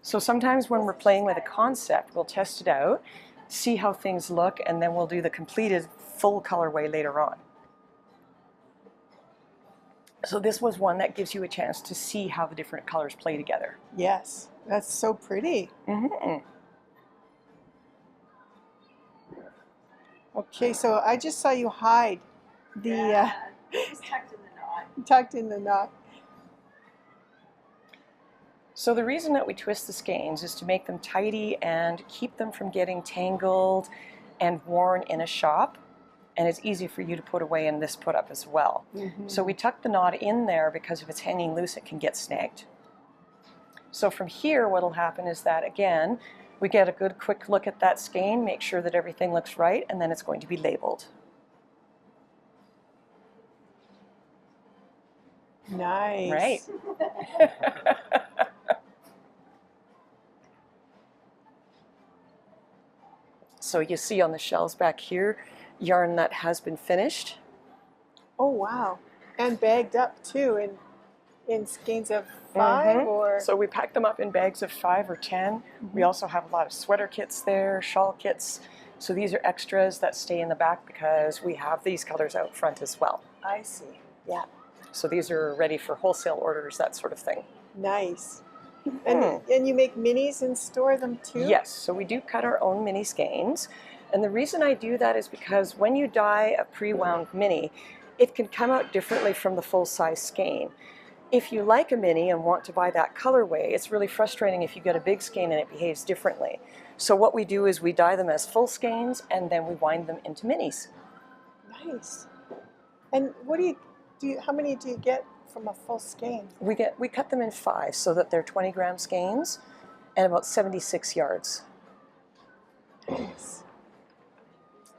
So sometimes when we're playing with a concept, we'll test it out, see how things look, and then we'll do the completed full colorway later on. So this was one that gives you a chance to see how the different colors play together. Yes, that's so pretty. Okay, so I just saw you hide the It's tucked in the knot. tucked in the knot. So the reason that we twist the skeins is to make them tidy and keep them from getting tangled and worn in a shop. And it's easy for you to put away in this put up as well. So we tuck the knot in there because if it's hanging loose, it can get snagged. So from here, what'll happen is that, again, we get a good quick look at that skein, make sure that everything looks right, and then it's going to be labeled. Nice. Right. So you see on the shelves back here, yarn that has been finished. Oh, wow. And bagged up too in skeins of 5 or... So we pack them up in bags of 5 or 10. We also have a lot of sweater kits there, shawl kits. So these are extras that stay in the back because we have these colors out front as well. I see. Yeah. So these are ready for wholesale orders, that sort of thing. Nice. And you make minis and store them too? Yes, so we do cut our own mini skeins. And the reason I do that is because when you dye a pre-wound mini, it can come out differently from the full-size skein. If you like a mini and want to buy that colorway, it's really frustrating if you get a big skein and it behaves differently. So what we do is we dye them as full skeins and then we wind them into minis. Nice. And what do you how many do you get from a full skein? We cut them in 5 so that they're 20-gram skeins and about 76 yards. Nice.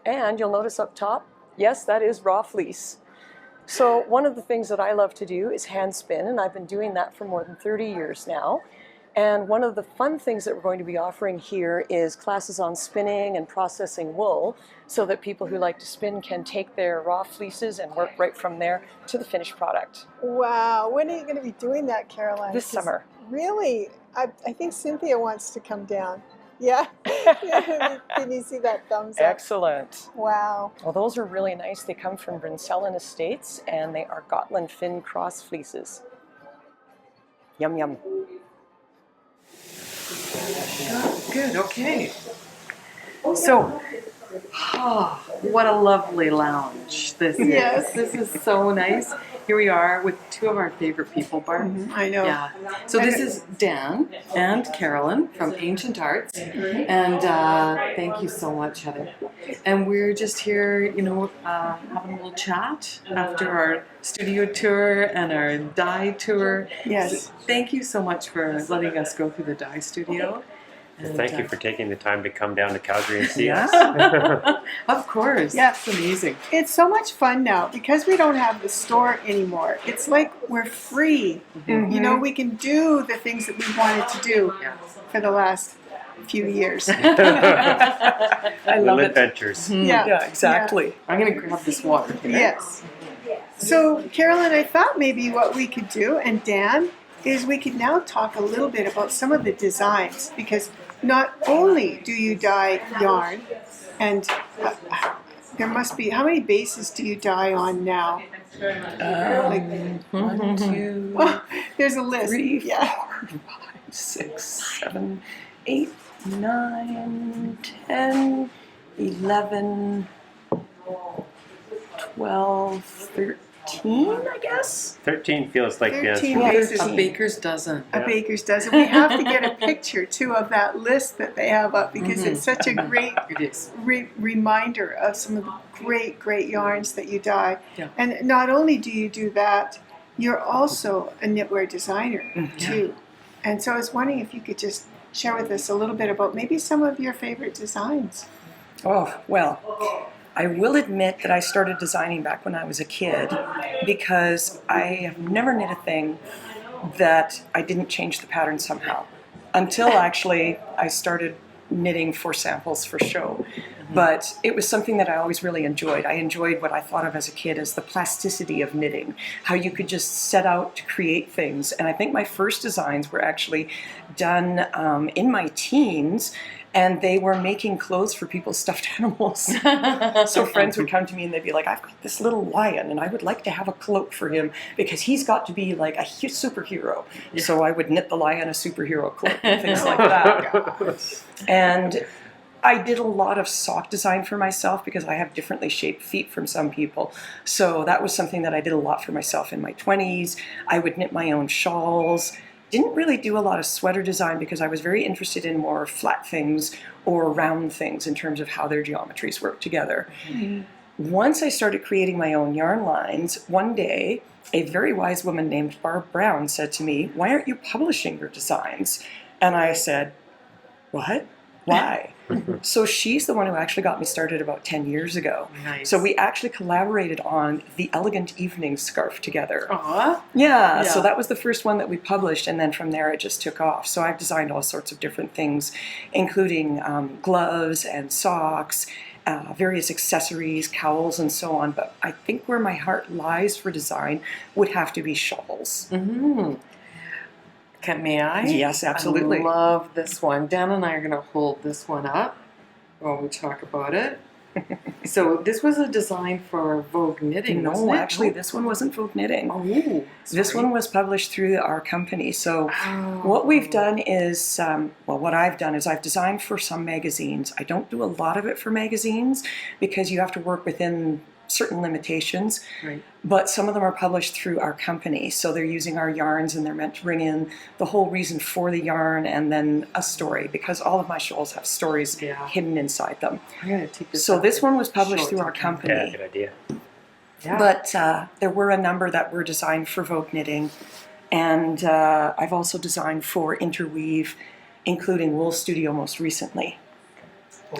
And you'll notice up top, yes, that is raw fleece. So one of the things that I love to do is hand spin, and I've been doing that for more than 30 years now. And one of the fun things that we're going to be offering here is classes on spinning and processing wool, so that people who like to spin can take their raw fleeces and work right from there to the finished product. Wow. When are you going to be doing that, Caroline? This summer. Really? I think Cynthia wants to come down. Yeah? Can you see that thumbs up? Excellent. Wow. Well, those are really nice. They come from Brincellan Estates, and they are Gotland Finn cross fleeces. Yum, yum. Good, okay. So, what a lovely lounge this is. Yes. This is so nice. Here we are with 2 of our favorite people, Barb. I know. Yeah. So this is Dan and Carolyn from Ancient Arts. And thank you so much, Heather. And we're just here, you know, having a little chat after our studio tour and our dye tour. Yes. So thank you so much for letting us go through the dye studio. And, thank you for taking the time to come down to Calgary and see us. Of course. Yeah. It's amazing. It's so much fun now because we don't have the store anymore. It's like we're free. You know, we can do the things that we wanted to do for the last few years. I love it. Adventures. Yeah, exactly. I'm going to grab this water here. Yes. So, Carolyn, I thought maybe what we could do, and Dan, is we could now talk a little bit about some of the designs, because not only do you dye yarn, and there must be, how many bases do you dye on now? 1, 2, Oh, there's a list. 3, 4, Yeah. 5, 6, 7, 8, 9, 10, 11, 12, 13, I guess? 13 feels like the 13 answer. bases. A baker's dozen. A baker's dozen. We have to get a picture too of that list that they have up, because it's such a great It is. reminder of some of the great yarns that you dye. Yeah. And not only do you do that, you're also a knitwear designer too. And so I was wondering if you could just share with us a little bit about maybe some of your favorite designs. Oh, well, I will admit that I started designing back when I was a kid, because I have never knit a thing that I didn't change the pattern somehow, until actually I started knitting for samples for show. But it was something that I always really enjoyed. I enjoyed what I thought of as a kid as the plasticity of knitting, how you could just set out to create things. And I think my first designs were actually done in my teens, and they were making clothes for people's stuffed animals. So friends would come to me and they'd be like, I've got this little lion and I would like to have a cloak for him because he's got to be like a superhero. Yeah. So I would knit the lion a superhero cloak and things like that. And I did a lot of sock design for myself because I have differently shaped feet from some people. So that was something that I did a lot for myself in my 20s. I would knit my own shawls. Didn't really do a lot of sweater design because I was very interested in more flat things or round things in terms of how their geometries work together. Once I started creating my own yarn lines, one day a very wise woman named Barb Brown said to me, "Why aren't you publishing your designs?" And I said, "What? Why?" So she's the one who actually got me started about 10 years ago. Nice. So we actually collaborated on the Elegant Evening scarf together. Aww. Yeah, so that was the first one that we published, and then from there it just took off. So I've designed all sorts of different things, including gloves and socks, various accessories, cowls, and so on. But I think where my heart lies for design would have to be shawls. May I? Yes, absolutely. I love this one. Dan and I are going to hold this one up while we talk about it. So this was a design for Vogue Knitting, wasn't No, it? actually, this one wasn't Vogue Knitting. Oh, This sorry. one was published through our company. So Oh. what we've done is, well, what I've done is I've designed for some magazines. I don't do a lot of it for magazines because you have to work within certain limitations. Right. But some of them are published through our company. So they're using our yarns and they're meant to bring in the whole reason for the yarn and then a story, because all of my shawls have stories Yeah. hidden inside them. I'm gonna take this. So out this and one was published show it through to our the company. Yeah, good idea. Yeah. But there were a number that were designed for Vogue Knitting, and I've also designed for Interweave, including Wool Studio most recently.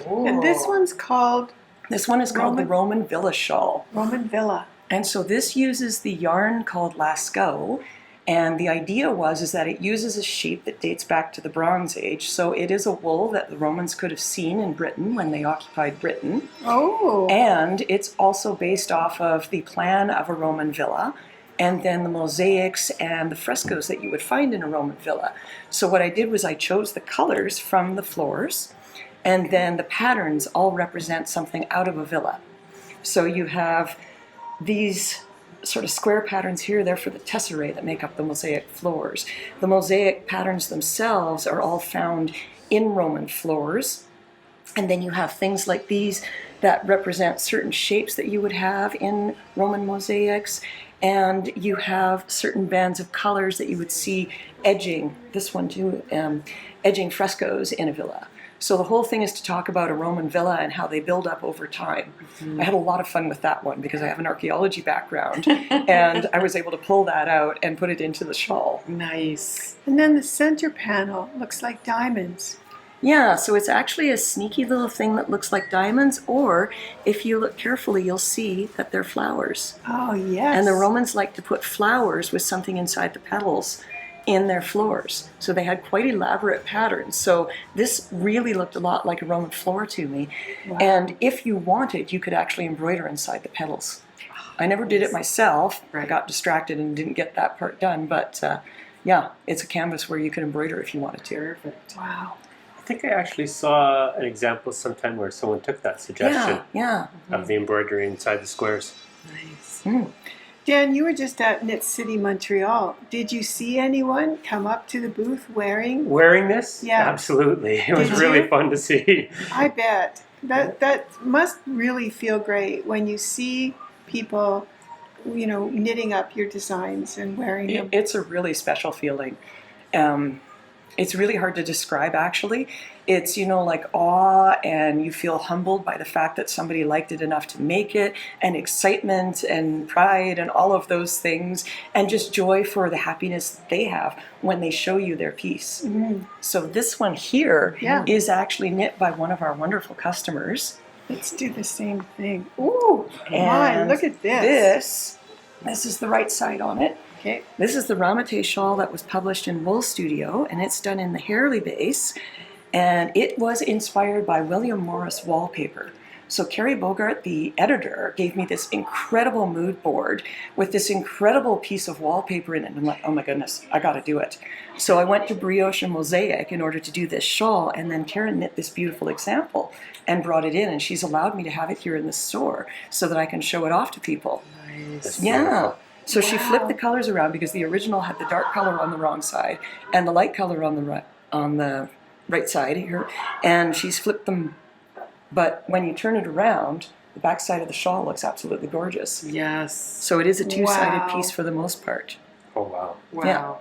And this Oh. one's called This one is called the Roman Villa Shawl. Roman Villa. And so this uses the yarn called Lascaux, and the idea is that it uses a shape that dates back to the Bronze Age. So it is a wool that the Romans could have seen in Britain when they occupied Britain. Oh. And it's also based off of the plan of a Roman villa and then the mosaics and the frescoes that you would find in a Roman villa. So what I did was I chose the colors from the floors, and then the patterns all represent something out of a villa. So you have these sort of square patterns here, they're for the tesserae that make up the mosaic floors. The mosaic patterns themselves are all found in Roman floors. And then you have things like these that represent certain shapes that you would have in Roman mosaics. And you have certain bands of colors that you would see edging, this one too, edging frescoes in a villa. So the whole thing is to talk about a Roman villa and how they build up over time. I had a lot of fun with that one because I have an archaeology background, and I was able to pull that out and put it into the shawl. Nice. And then the center panel looks like diamonds. Yeah, so it's actually a sneaky little thing that looks like diamonds, or if you look carefully, you'll see that they're flowers. Oh, yes. And the Romans liked to put flowers with something inside the petals in their floors. So they had quite elaborate patterns. So this really looked a lot like a Roman floor to me. Wow. And if you wanted, you could actually embroider inside the petals. I never did it myself. I Right. got distracted and didn't get that part done. But yeah, it's a canvas where you can embroider if you wanted to. Perfect. Wow. I think I actually saw an example sometime where someone took that suggestion Yeah. of the embroidery inside the squares. Nice. Mm. Dan, you were just at Knit City Montreal. Did you see anyone come up to the booth wearing? Wearing this? Yeah. Absolutely. It was Did really you? fun to see. I bet. That must really feel great when you see people, knitting up your designs and wearing them. It's a really special feeling. It's really hard to describe, actually. It's, like awe, and you feel humbled by the fact that somebody liked it enough to make it, and excitement and pride and all of those things, and just joy for the happiness that they have when they show you their piece. Mhm. So this one here Yeah. is actually knit by one of our wonderful customers. Let's do the same thing. Ooh, my, And look at this. This is the right side on it. Okay. This is the Ramate shawl that was published in Wool Studio, and it's done in the Harley base, and it was inspired by William Morris wallpaper. So Carrie Bogart, the editor, gave me this incredible mood board with this incredible piece of wallpaper in it, and I'm like, oh my goodness, I gotta do it. So I went to Brioche and Mosaic in order to do this shawl, and then Karen knit this beautiful example and brought it in, and she's allowed me to have it here in the store so that I can show it off to people. Nice. Yeah. So she flipped Wow. the colors around because the original had the dark color on the wrong side and the light color on the right side here, and she's flipped them. But when you turn it around, the back side of the shawl looks absolutely gorgeous. Yes. So it is a two-sided Wow. piece for the most part. Oh, wow. Wow.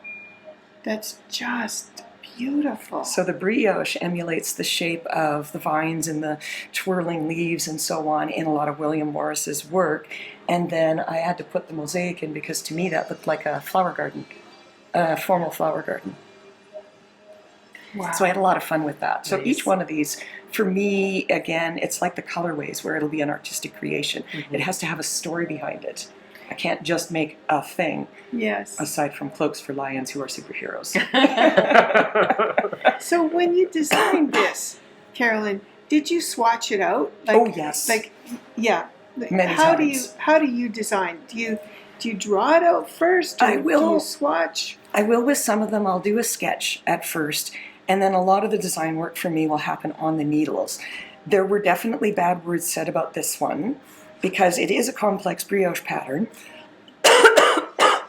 That's just beautiful. So the brioche emulates the shape of the vines and the twirling leaves and so on in a lot of William Morris's work. And then I had to put the mosaic in because to me that looked like a flower garden, a formal flower garden. Wow. So I had a lot of fun with that. So Nice. each one of these, for me, again, it's like the colorways where it'll be an artistic creation. It has to have a story behind it. I can't just make a thing Yes. aside from cloaks for lions who are superheroes. So when you designed this, Carolyn, did you swatch it out? Oh, yes. Yeah. Many how times. do you design? Do you draw it out first? Or I will. Do you swatch? I will with some of them. I'll do a sketch at first, and then a lot of the design work for me will happen on the needles. There were definitely bad words said about this one because it is a complex brioche pattern.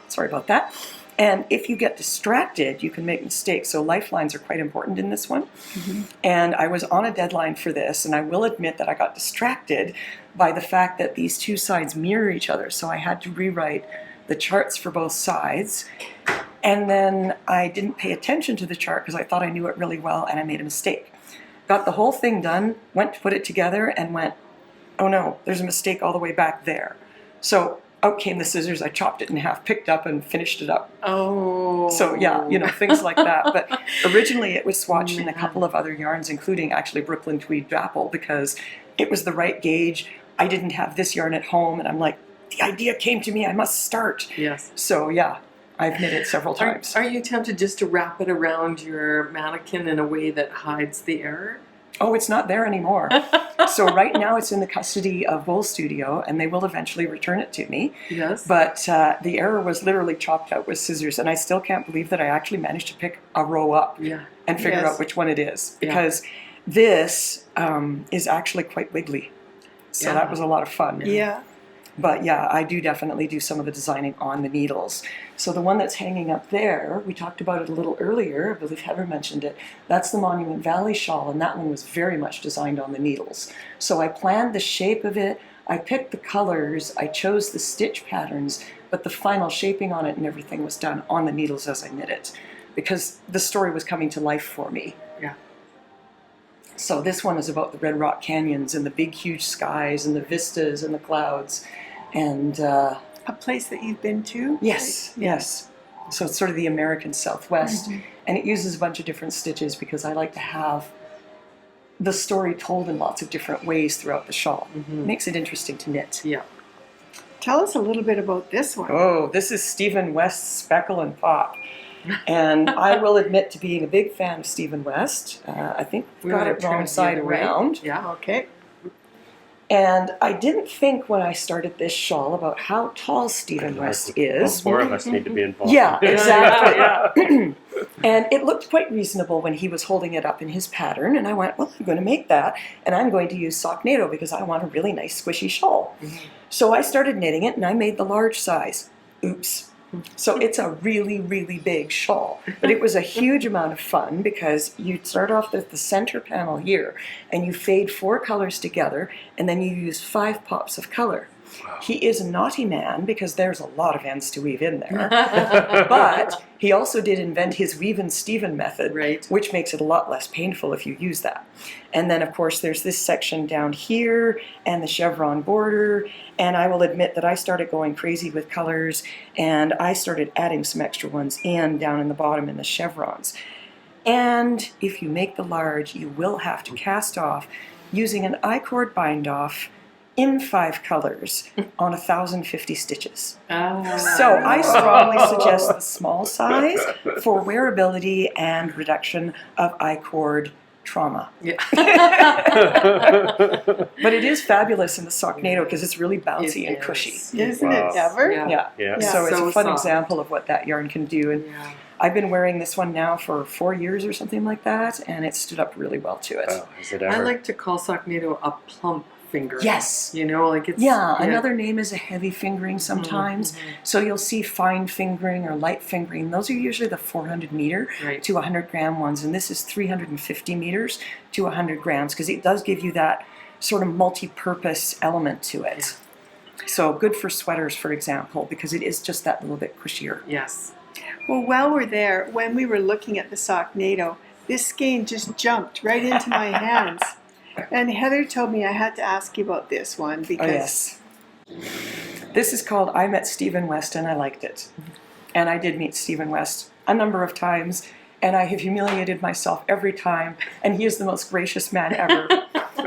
Sorry about that. And if you get distracted, you can make mistakes. So lifelines are quite important in this one. Mm-hmm. And I was on a deadline for this, and I will admit that I got distracted by the fact that these two sides mirror each other. So I had to rewrite the charts for both sides. And then I didn't pay attention to the chart because I thought I knew it really well, and I made a mistake. Got the whole thing done, went to put it together, and went, oh no, there's a mistake all the way back there. So out came the scissors, I chopped it in half, picked up and finished it up. Oh. So yeah, you know, things like that. But originally it was swatched in a couple of other yarns, including actually Brooklyn Tweed Dapple, because it was the right gauge. I didn't have this yarn at home, and I'm like, the idea came to me, I must start. Yes. So yeah, I've knit it several times. Are you tempted just to wrap it around your mannequin in a way that hides the error? Oh, it's not there anymore. So right now it's in the custody of Wool Studio, and they will eventually return it to me. Yes. But the error was literally chopped out with scissors, and I still can't believe that I actually managed to pick a row up and figure out which one it is. Because this is actually quite wiggly. So that was a lot of fun. Yeah. But yeah, I do definitely do some of the designing on the needles. So the one that's hanging up there, we talked about it a little earlier, I believe Heather mentioned it, that's the Monument Valley shawl, and that one was very much designed on the needles. So I planned the shape of it, I picked the colors, I chose the stitch patterns, but the final shaping on it and everything was done on the needles as I knit it, because the story was coming to life for me. Yeah. So this one is about the Red Rock Canyons and the big huge skies and the vistas and the clouds. And a place that you've been to? Yes, right? Yes. So it's sort of the American Southwest. Mm-hmm. And it uses a bunch of different stitches because I like to have the story told in lots of different ways throughout the shawl. Mm-hmm. It makes it interesting to knit. Yeah. Tell us a little bit about this one. Oh, this is Stephen West's Speckle and Pop. And I will admit to being a big fan of Stephen West. I think we got it wrong side around. Yeah. Okay. And I didn't think when I started this shawl about how tall Stephen West is. All four of us need to be involved. Yeah, exactly. And it looked quite reasonable when he was holding it up in his pattern. And I went, well, I'm going to make that. And I'm going to use Socknado because I want a really nice squishy shawl. Mm-hmm. So I started knitting it and I made the large size. Oops. So it's a really, really big shawl. But it was a huge amount of fun because you start off with the center panel here and you fade 4 colors together and then you use 5 pops of color. Wow. He is a naughty man because there's a lot of ends to weave in there. But he also did invent his Weave and Steven method, right, which makes it a lot less painful if you use that. And then, of course, there's this section down here and the chevron border. And I will admit that I started going crazy with colors and I started adding some extra ones in down in the bottom in the chevrons. And if you make the large, you will have to cast off using an I-cord bind off in 5 colors on 1,050 stitches. So I strongly suggest the small size for wearability and reduction of I-cord trauma. Yeah. But it is fabulous in the Socknado because it's really bouncy and cushy. Isn't it ever? Yeah. So it's a fun example of what that yarn can do. And I've been wearing this one now for 4 years or something like that, and it stood up really well to it. Oh, is it ever? I like to call Socknado a plump finger. Yes. You know, like it's... Yeah, another name is a heavy fingering sometimes. Mm-hmm. So you'll see fine fingering or light fingering. Those are usually the 400 meter to 100 gram ones, and this is 350 meters to 100 grams because it does give you that sort of multi-purpose element to it. Yeah. So good for sweaters, for example, because it is just that little bit cushier. Yes. Well, while we're there, when we were looking at the Socknado, this skein just jumped right into my hands. And Heather told me I had to ask you about this one because... Oh, yes. This is called I Met Stephen West and I Liked It. And I did meet Stephen West a number of times, and I have humiliated myself every time, and he is the most gracious man ever.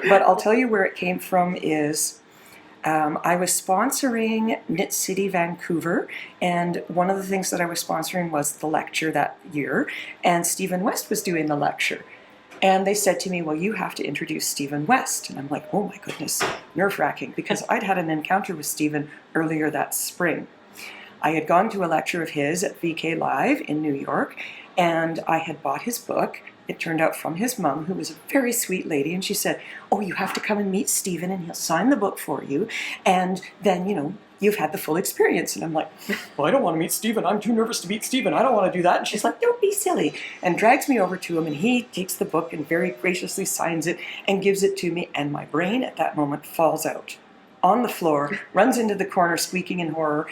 But I'll tell you where it came from is I was sponsoring Knit City Vancouver, and one of the things that I was sponsoring was the lecture that year, and Stephen West was doing the lecture. And they said to me, well, you have to introduce Stephen West. And I'm like, oh my goodness, nerve-wracking, because I'd had an encounter with Stephen earlier that spring. I had gone to a lecture of his at VK Live in New York, and I had bought his book, it turned out, from his mom, who was a very sweet lady, and she said, oh, you have to come and meet Stephen, and he'll sign the book for you, and then, you know, you've had the full experience. And I'm like, well, I don't want to meet Stephen. I'm too nervous to meet Stephen. I don't want to do that. And she's like, don't be silly. And drags me over to him, and he takes the book and very graciously signs it and gives it to me. And my brain at that moment falls out on the floor, runs into the corner squeaking in horror.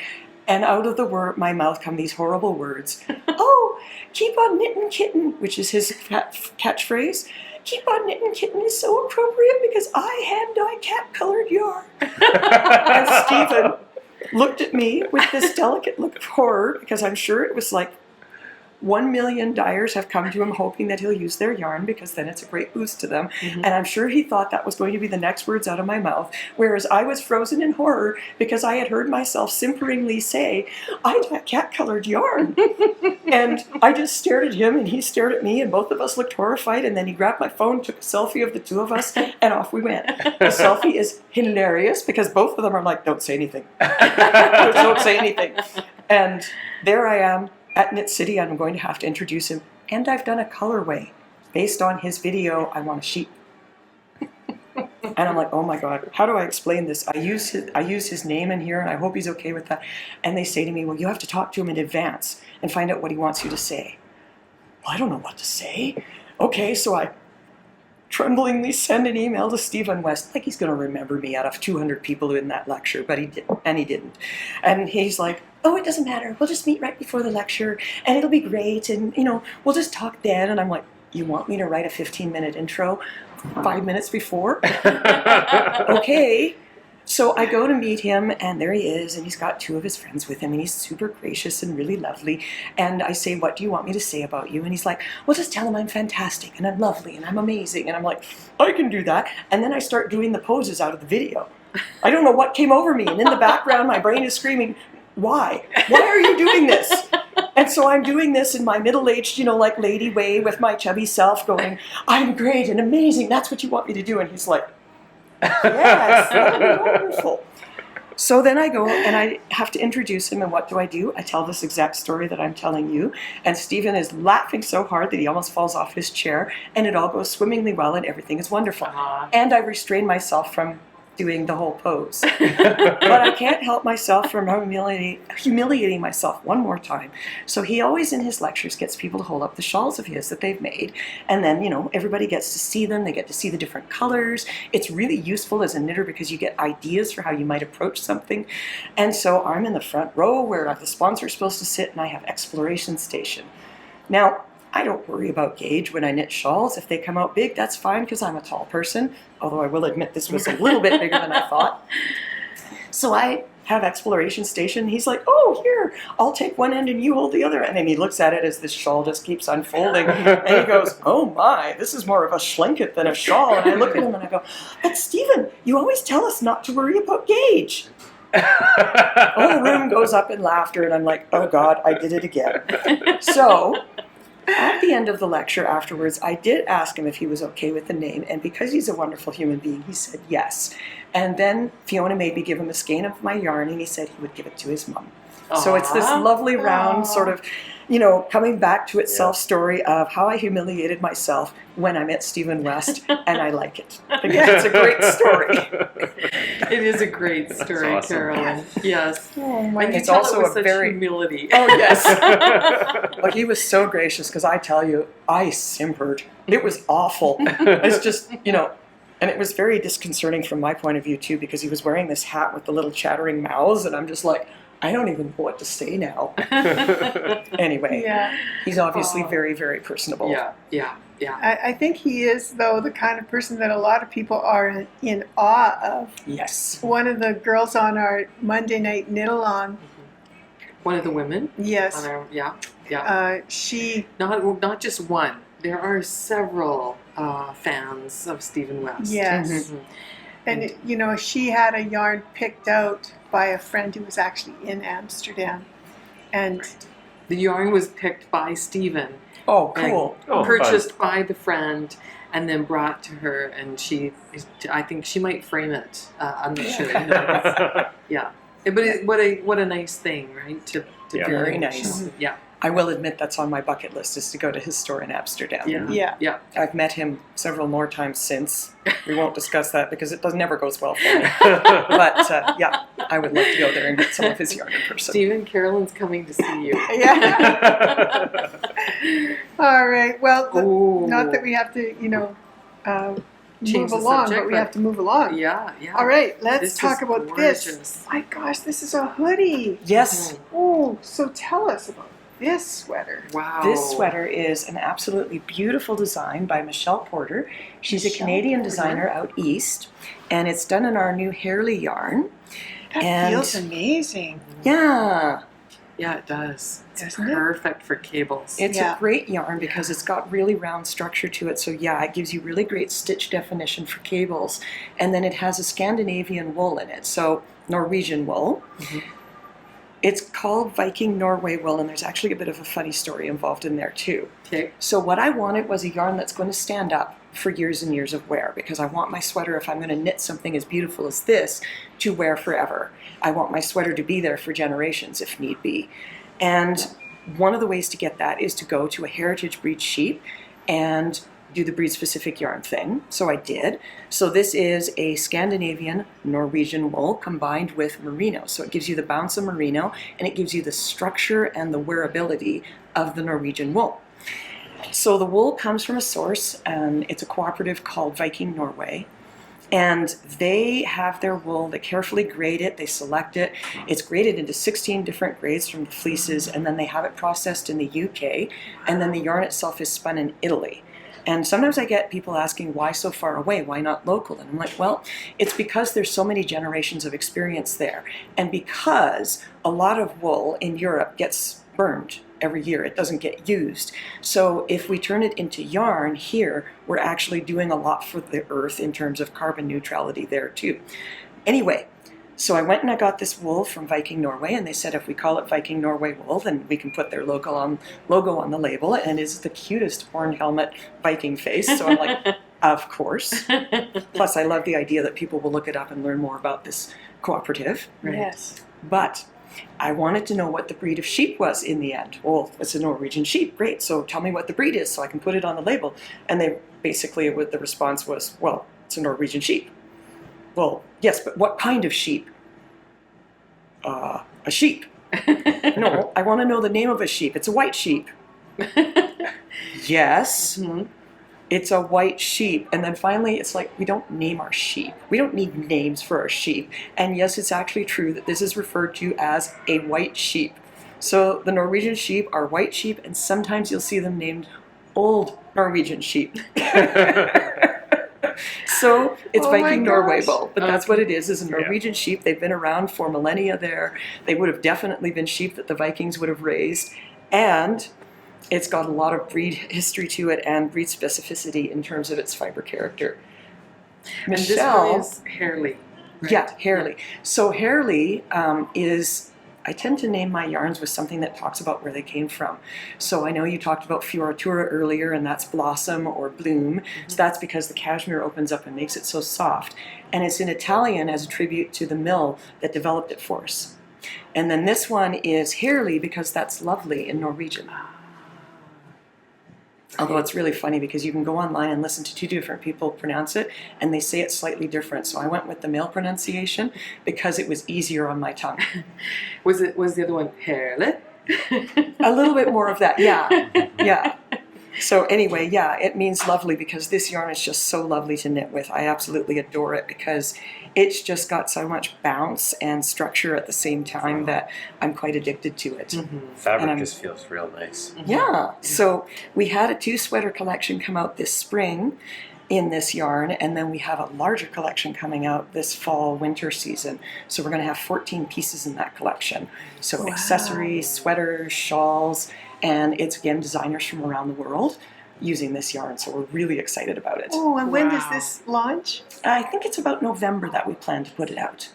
And out of my mouth come these horrible words. Oh, keep on knitting, kitten, which is his catchphrase. Keep on knitting, kitten is so appropriate because I hand-dyed cat-colored yarn. And Stephen looked at me with this delicate look of horror, because I'm sure it was like 1 million dyers have come to him hoping that he'll use their yarn, because then it's a great boost to them. And I'm sure he thought that was going to be the next words out of my mouth, whereas I was frozen in horror because I had heard myself simperingly say, I dye cat-colored yarn. And I just stared at him, and he stared at me, and both of us looked horrified, and then he grabbed my phone, took a selfie of the two of us, and off we went. The selfie is hilarious because both of them are like, don't say anything. Don't say anything. And there I am at Knit City. I'm going to have to introduce him. And I've done a colorway based on his video, I Want a Sheep. And I'm like, oh my God, how do I explain this? I use his name in here, and I hope he's okay with that. And they say to me, well, you have to talk to him in advance and find out what he wants you to say. Well, I don't know what to say. Okay, so I tremblingly send an email to Stephen West, like he's going to remember me out of 200 people in that lecture, but he didn't, and he didn't. And he's like, oh, it doesn't matter. We'll just meet right before the lecture, and it'll be great, and, you know, we'll just talk then. And I'm like, you want me to write a 15-minute intro 5 minutes before? Okay. So I go to meet him, and there he is, and he's got two of his friends with him, and he's super gracious and really lovely. And I say, what do you want me to say about you? And he's like, well, just tell him I'm fantastic, and I'm lovely, and I'm amazing. And I'm like, I can do that. And then I start doing the poses out of the video. I don't know what came over me. And in the background, my brain is screaming, why? Why are you doing this? And so I'm doing this in my middle-aged, you know, like lady way with my chubby self going, I'm great and amazing. That's what you want me to do. And he's like, yes, that'd be wonderful. So then I go and I have to introduce him, and what do? I tell this exact story that I'm telling you, and Stephen is laughing so hard that he almost falls off his chair, and it all goes swimmingly well, and everything is wonderful. And I restrain myself from doing the whole pose. But I can't help myself from humiliating myself one more time. So he always in his lectures gets people to hold up the shawls of his that they've made, and then, you know, everybody gets to see them. They get to see the different colors. It's really useful as a knitter because you get ideas for how you might approach something. And so I'm in the front row where the sponsor's supposed to sit, and I have exploration station. Now, I don't worry about gauge when I knit shawls. If they come out big, that's fine because I'm a tall person, although I will admit this was a little bit bigger than I thought. So I have exploration station. He's like, oh, here, I'll take one end and you hold the other end. And he looks at it as this shawl just keeps unfolding. And he goes, oh my, this is more of a schlenket than a shawl. And I look at him and I go, but Stephen, you always tell us not to worry about gauge. The whole room goes up in laughter, and I'm like, oh God, I did it again. So at the end of the lecture afterwards, I did ask him if he was okay with the name, and because he's a wonderful human being, he said yes. And then Fiona made me give him a skein of my yarn, and he said he would give it to his mum. So it's this lovely round sort of, you know, coming back to itself story of how I humiliated myself when I met Stephen West, and I like it. Because it's a great story. It is a great story, awesome. Caroline. Yes. Oh my, and you it's tell also it with a such very humility. Oh yes. Well, he was so gracious because I tell you, I simpered. It was awful. It's just, you know, and it was very disconcerting from my point of view too, because he was wearing this hat with the little chattering mouths, and I'm just like, I don't even know what to say now. Anyway, he's obviously very, very personable. Yeah. I think he is, though, the kind of person that a lot of people are in awe of. Yes. One of the girls on our Monday night knit-along. One of the women? Yes. On our, she... Not just one. There are several fans of Stephen West. Yes. Mm-hmm. And, you know, she had a yarn picked out by a friend who was actually in Amsterdam. And the yarn was picked by Stephen. Oh, cool. Purchased by the friend and then brought to her, and I think she might frame it. I'm not sure. Yeah. But what a nice thing, right? To very nice. Yeah. I will admit that's on my bucket list, is to go to his store in Amsterdam. Yeah. Yeah. I've met him several more times since. We won't discuss that because it never goes well for me. But yeah, I would love to go there and get some of his yarn in person. Stephen, Carolyn's coming to see you. Yeah. All right. Well, Ooh. not that we have to, Change move the along, subject, but we but- have to move along. Yeah. All right. Let's This talk is about gorgeous. this. My gosh, this is a hoodie. Yes, Oh, so tell us about this sweater. Wow. this sweater is an absolutely beautiful design by Michelle Porter. She's a Michelle Canadian Porter. designer out east, and it's done in our new Holli yarn. That And- feels amazing. Yeah, Yeah, it does. It's Doesn't it? perfect for cables. it's Yeah. a great yarn because it's got really round structure to it. So yeah, it gives you really great stitch definition for cables. And then it has a Scandinavian wool in it, so Norwegian wool. Mhm. It's called Viking Norway wool, and there's actually a bit of a funny story involved in there too. Okay. So what I wanted was a yarn that's going to stand up for years and years of wear, because I want my sweater, if I'm going to knit something as beautiful as this, to wear forever. I want my sweater to be there for generations if need be. And one of the ways to get that is to go to a heritage breed sheep and do the breed specific yarn thing. So I did. So this is a Scandinavian Norwegian wool combined with merino. So it gives you the bounce of merino, and it gives you the structure and the wearability of the Norwegian wool. So the wool comes from a source, and it's a cooperative called Viking Norway. And they have their wool, they carefully grade it, they select it. It's graded into 16 different grades from the fleeces, and then they have it processed in the UK, and then the yarn itself is spun in Italy. And sometimes I get people asking, why so far away? Why not local? And I'm like, well, it's because there's so many generations of experience there. And because a lot of wool in Europe gets burned every year, it doesn't get used. So if we turn it into yarn here, we're actually doing a lot for the earth in terms of carbon neutrality there too. Anyway, so I went and I got this wool from Viking Norway, and they said if we call it Viking Norway wool, then we can put their logo on the label, and it's the cutest horned helmet Viking face. So I'm like, of course. Plus, I love the idea that people will look it up and learn more about this cooperative. Right. Yes. But I wanted to know what the breed of sheep was in the end. Well, it's a Norwegian sheep. Great. So tell me what the breed is so I can put it on the label. And they basically, the response was, well, it's a Norwegian sheep. Well, yes, but what kind of sheep? A sheep. No, I want to know the name of a sheep. It's a white sheep. Yes, Mhm. it's a white sheep. And then finally, it's like, we don't name our sheep. We don't need names for our sheep. And yes, it's actually true that this is referred to as a white sheep. So the Norwegian sheep are white sheep, and sometimes you'll see them named Old Norwegian sheep. So it's Oh my Viking Norway gosh. wool, but that's what it is a Yeah. Norwegian sheep. They've been around for millennia there. They would have definitely been sheep that the Vikings would have raised. And it's got a lot of breed history to it and breed specificity in terms of its fiber character. And this Michelle, one is Holli. Right? yeah, Holli. So Holli is, I tend to name my yarns with something that talks about where they came from. So I know you talked about Fioritura earlier, and that's blossom or bloom. So that's because the cashmere opens up and makes it so soft. And it's in Italian as a tribute to the mill that developed it for us. And then this one is Holli because that's lovely in Norwegian. Although it's really funny because you can go online and listen to two different people pronounce it, and they say it slightly different. So I went with the male pronunciation because it was easier on my tongue. Was the other one Holli? A little bit more of that, yeah, yeah. So anyway, yeah, it means lovely because this yarn is just so lovely to knit with. I absolutely adore it because it's just got so much bounce and structure at the same time that I'm quite addicted to it. Fabric And just feels real nice. Yeah, so we had a 2-sweater collection come out this spring in this yarn, and then we have a larger collection coming out this fall winter season. So we're going to have 14 pieces in that collection. So Wow. accessories, sweaters, shawls, and it's again designers from around the world using this yarn. So we're really excited about it. Oh, and when does Wow. this launch? I think it's about November that we plan to put it out.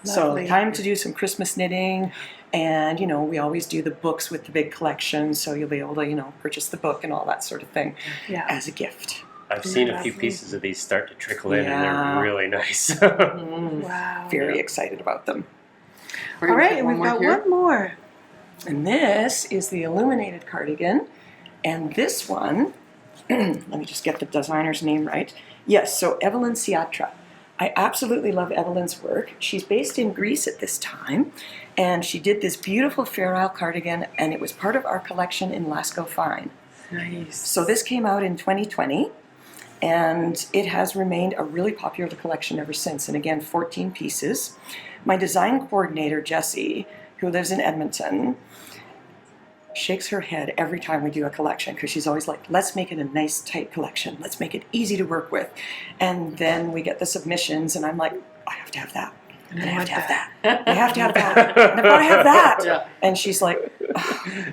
Lovely. So time to do some Christmas knitting, and we always do the books with the big collection, so you'll be able to purchase the book and all that sort of thing Yeah. as a gift. I've seen a few Lovely. pieces of these start to trickle in, and Yeah. they're really nice. Mm, Wow. very excited about them. All right, and we've got one more. And this is the illuminated cardigan. And this one, let me just get the designer's name right. Yes, so Evelyn Siatra. I absolutely love Evelyn's work. She's based in Greece at this time, and she did this beautiful Fair Isle cardigan, and it was part of our collection in Lascaux Fine. Nice. So this came out in 2020, and it has remained a really popular collection ever since. And again, 14 pieces. My design coordinator, Jessie, who lives in Edmonton, shakes her head every time we do a collection because she's always like, let's make it a nice, tight collection. Let's make it easy to work with. And then we get the submissions, and I'm like, I have to have that. And I have to have that. I have to have that. And I've got to have that. Yeah. And she's like,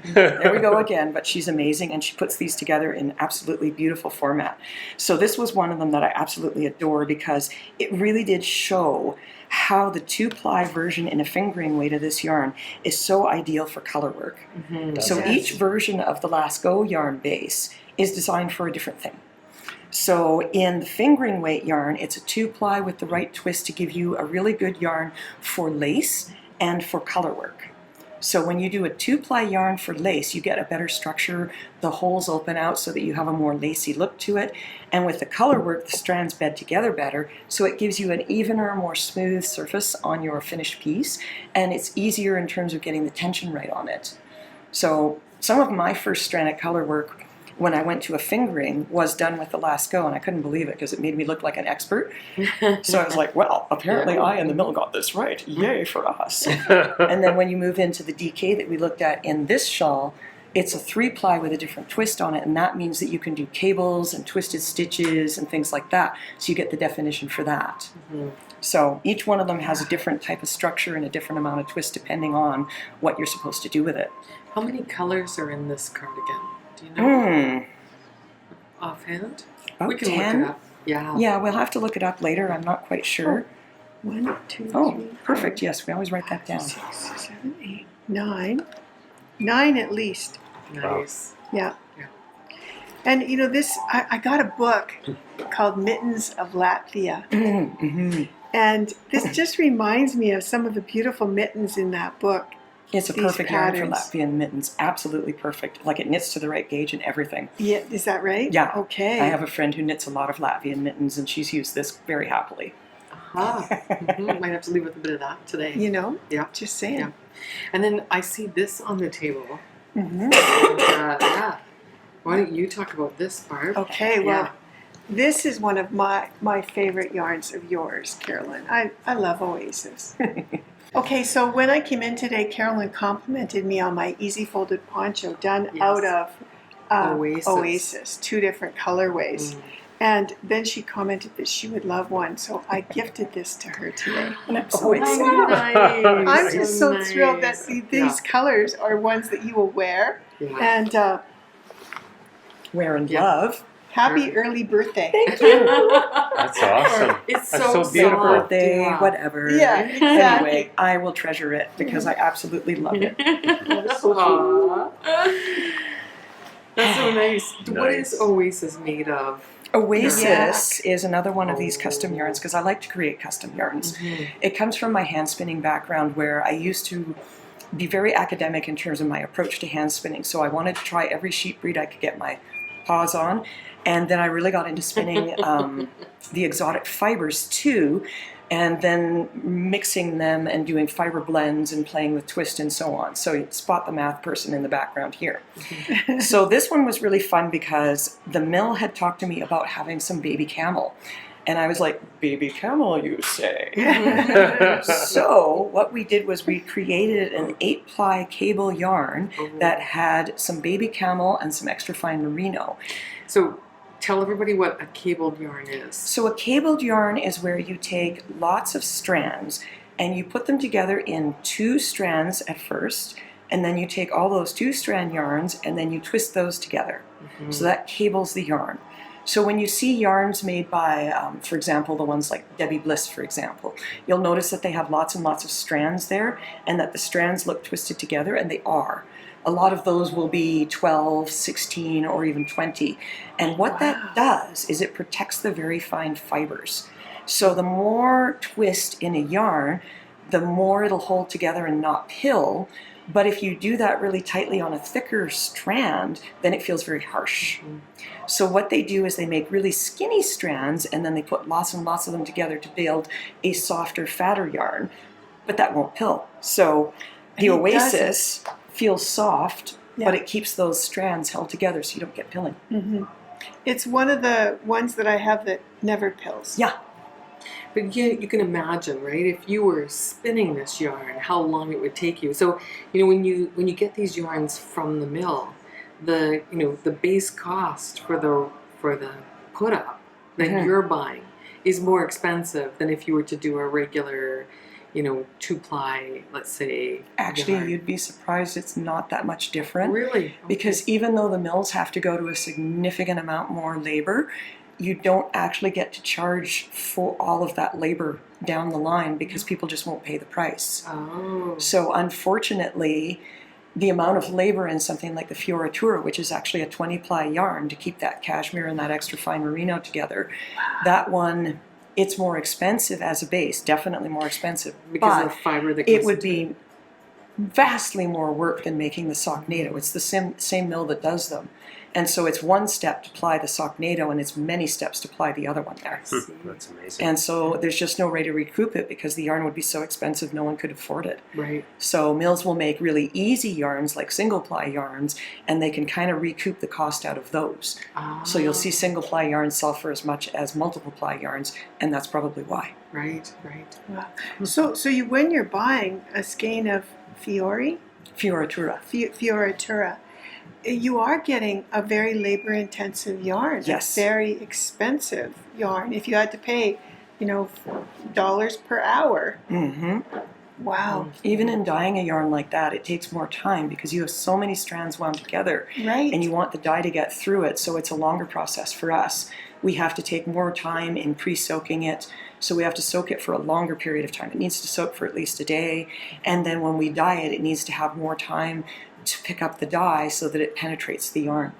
there we go again. But she's amazing, and she puts these together in absolutely beautiful format. So this was one of them that I absolutely adore because it really did show how the 2-ply version in a fingering weight of this yarn is so ideal for color work. So each version of the Lascaux yarn base is designed for a different thing. So in the fingering weight yarn, it's a 2-ply with the right twist to give you a really good yarn for lace and for color work. So when you do a 2-ply yarn for lace, you get a better structure. The holes open out so that you have a more lacy look to it. And with the color work, the strands bed together better, so it gives you an evener, more smooth surface on your finished piece. And it's easier in terms of getting the tension right on it. So some of my first stranded color work when I went to a fingering was done with the Lascaux, and I couldn't believe it because it made me look like an expert. So I was like, well, apparently I and the mill got this right. Yay for us. And then when you move into the DK that we looked at in this shawl, it's a 3-ply with a different twist on it, and that means that you can do cables and twisted stitches and things like that. So you get the definition for that. So each one of them has a different type of structure and a different amount of twist depending on what you're supposed to do with it. How many colors are in this cardigan? Do you know? Offhand? About We can 10? look it up. Yeah. Yeah, we'll have to look it up later. I'm not quite sure. 1, 2, Oh, 3, perfect. Yes, we always write that down. 6, 7, 8, 9. 9 at least. Nice. Yeah. Yeah. And you know, this, I got a book called Mittens of Latvia. And this just reminds me of some of the beautiful mittens in that book. It's a These perfect yarn for patterns. Latvian mittens. Absolutely perfect. Like it knits to the right gauge and everything. Yeah, is that right? Yeah. Okay. I have a friend who knits a lot of Latvian mittens, and she's used this very happily. Might have to leave with a bit of that today. You know? Yeah. Just saying. Yeah. And then I see this on the table. Mm-hmm. Yeah. Why don't you talk about this, Barb? Okay, well, Yeah. this is one of my favorite yarns of yours, Carolyn. I love Oasis. Okay, so when I came in today, Carolyn complimented me on my easy folded poncho done Yes. out of Oasis. Oasis, 2 different colorways. And then she commented that she would love one, so I gifted this to her today. And I'm so excited. Nice. I'm just so Nice. thrilled that these colors are ones that you will wear. Yeah. And Wear and Yeah. love. happy early birthday. Thank you. That's awesome. It's That's so so beautiful. soft. Birthday, Yeah. whatever. Yeah, exactly. Anyway, I will treasure it because I absolutely love it. Aw. That's so nice. What Nice. is Oasis made of? Oasis is another one of these custom yarns because I like to create custom yarns. It comes from my hand spinning background where I used to be very academic in terms of my approach to hand spinning. So I wanted to try every sheep breed I could get my paws on. And then I really got into spinning the exotic fibers too, and then mixing them and doing fiber blends and playing with twist and so on. So you spot the math person in the background here. So this one was really fun because the mill had talked to me about having some baby camel. And I was like, baby camel, you say? So what we did was we created an 8-ply cable yarn that had some baby camel and some extra fine merino. So tell everybody what a cabled yarn is. So a cabled yarn is where you take lots of strands and you put them together in 2 strands at first, and then you take all those 2-strand yarns and then you twist those together. So that cables the yarn. So when you see yarns made by, for example, the ones like Debbie Bliss, for example, you'll notice that they have lots and lots of strands there and that the strands look twisted together, and they are. A lot of those will be 12, 16, or even 20. And what that does is it protects the very fine fibers. So the more twist in a yarn, the more it'll hold together and not pill, But if you do that really tightly on a thicker strand, then it feels very harsh. So what they do is they make really skinny strands, and then they put lots and lots of them together to build a softer, fatter yarn. But that won't pill. So the Oasis feels soft, but it keeps those strands held together so you don't get pilling. It's one of the ones that I have that never pills. Yeah. But you can imagine, right? If you were spinning this yarn, how long it would take you. So, when you get these yarns from the mill, the base cost for the put up that you're buying is more expensive than if you were to do a regular, 2-ply, let's say. Actually, yarn. you'd be surprised it's not that much different. Really? Okay. Because even though the mills have to go to a significant amount more labor, you don't actually get to charge for all of that labor down the line because people just won't pay the price. Oh. So unfortunately, the amount of labor in something like the Fioratura, which is actually a 20-ply yarn to keep that cashmere and that extra fine merino together, that one, it's more expensive as a base, definitely more expensive. Because but of the fiber that goes it would into be vastly more work than making the sock NATO. It's the same mill that does them. And so it's one step to ply the sock NATO, and it's many steps to ply the other one there. That's amazing. And so there's just no way to recoup it because the yarn would be so expensive no one could afford it. Right. So mills will make really easy yarns like single-ply yarns, and they can kind of recoup the cost out of those. So you'll see single-ply yarns sell for as much as multiple-ply yarns, and that's probably why. Right. Wow. So when you're buying a skein of Fioratura. Fioratura, you are getting a very labor-intensive yarn. Yes. A very expensive yarn. If you had to pay, dollars per hour. Wow. Even in dyeing a yarn like that, it takes more time because you have so many strands wound together. Right. And you want the dye to get through it, so it's a longer process for us. We have to take more time in pre-soaking it, so we have to soak it for a longer period of time. It needs to soak for at least a day, and then when we dye it, it needs to have more time to pick up the dye so that it penetrates the yarn.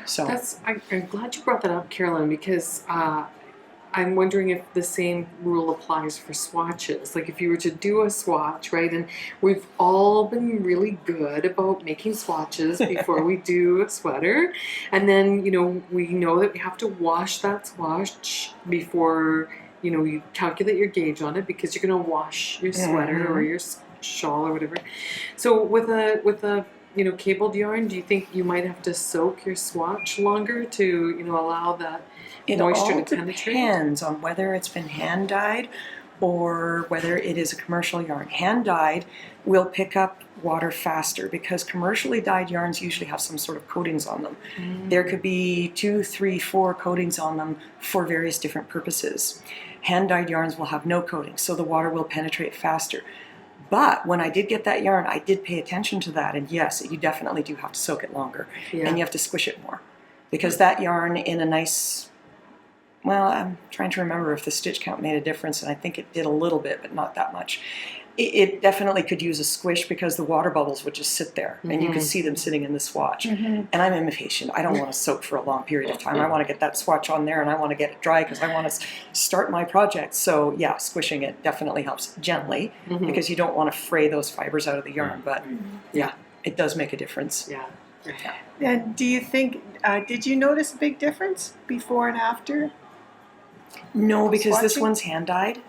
So I'm glad you brought that up, Carolyn, because I'm wondering if the same rule applies for swatches. Like if you were to do a swatch, right? And we've all been really good about making swatches before we do a sweater. And then, we know that we have to wash that swatch before, you calculate your gauge on it because you're going to wash your sweater or your shawl or whatever. So with a cabled yarn, do you think you might have to soak your swatch longer to, allow that moisture to penetrate? It all depends on whether it's been hand dyed or whether it is a commercial yarn. Hand dyed will pick up water faster because commercially dyed yarns usually have some sort of coatings on them. There could be 2, 3, 4 coatings on them for various different purposes. Hand dyed yarns will have no coating, so the water will penetrate faster. But when I did get that yarn, I did pay attention to that, and yes, you definitely do have to soak it longer, and you have to squish it more. Because that yarn in a nice, well, I'm trying to remember if the stitch count made a difference, and I think it did a little bit, but not that much. It definitely could use a squish because the water bubbles would just sit there, and you could see them sitting in the swatch. And I'm impatient. I don't want to soak for a long period of time. I want to get that swatch on there, and I want to get it dry because I want to start my project. So yeah, squishing it definitely helps gently because you don't want to fray those fibers out of the yarn. But yeah, it does make a difference. Yeah. And do you think, did you notice a big difference before and after? No, because this Swatching? one's hand dyed.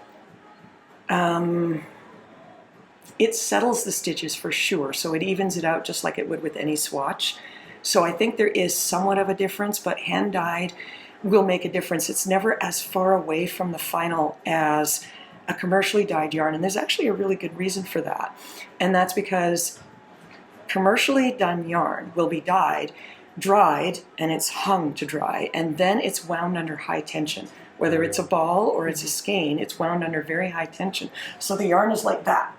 It settles the stitches for sure, so it evens it out just like it would with any swatch. So I think there is somewhat of a difference, but hand dyed will make a difference. It's never as far away from the final as a commercially dyed yarn, and there's actually a really good reason for that. And that's because commercially done yarn will be dyed, dried, and it's hung to dry, and then it's wound under high tension. Whether it's a ball or it's a skein, it's wound under very high tension. So the yarn is like that.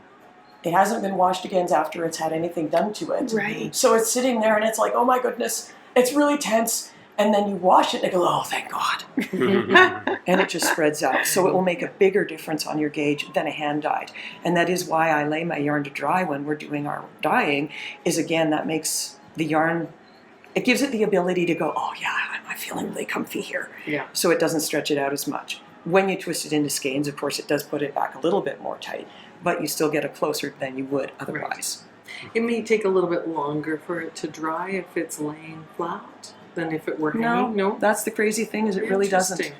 It hasn't been washed again after it's had anything done to it. Right. So it's sitting there and it's like, oh my goodness, it's really tense. And then you wash it and it goes, oh, thank God. And it just spreads out. So it will make a bigger difference on your gauge than a hand dyed. And that is why I lay my yarn to dry when we're doing our dyeing, is again, that makes the yarn, it gives it the ability to go, oh yeah, I'm feeling really comfy here. Yeah. So it doesn't stretch it out as much. When you twist it into skeins, of course, it does put it back a little bit more tight, but you still get it closer than you would otherwise. It may take a little bit longer for it to dry if it's laying flat than if it were hanging. No, that's the crazy thing is it really doesn't. Okay.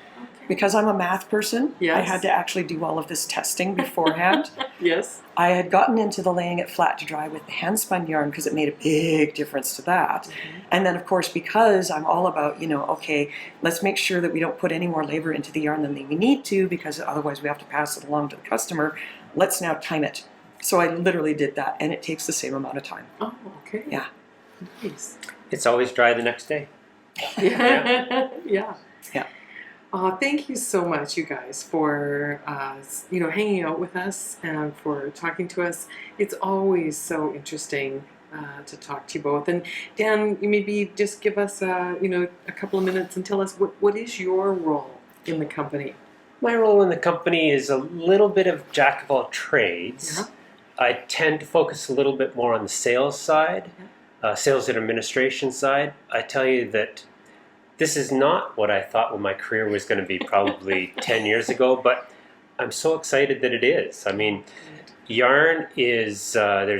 Because I'm a math person, Yes. I had to actually do all of this testing beforehand. Yes. I had gotten into the laying it flat to dry with the hand spun yarn because it made a big difference to that. And then of course, because I'm all about, okay, let's make sure that we don't put any more labor into the yarn than we need to, because otherwise we have to pass it along to the customer. Let's now time it. So I literally did that, and it takes the same amount of time. Oh, okay. Yeah. Nice. It's always dry the next day. Yeah. Yeah. Yeah. Thank you so much, you guys, for hanging out with us and for talking to us. It's always so interesting to talk to you both. And Dan, you maybe just give us a couple of minutes and tell us what is your role in the company. My role in the company is a little bit of jack of all trades. Yeah. I tend to focus a little bit more on the sales side, sales and administration side. I tell you that this is not what I thought my career was going to be probably 10 years ago, but I'm so excited that it is. I mean, yarn is, I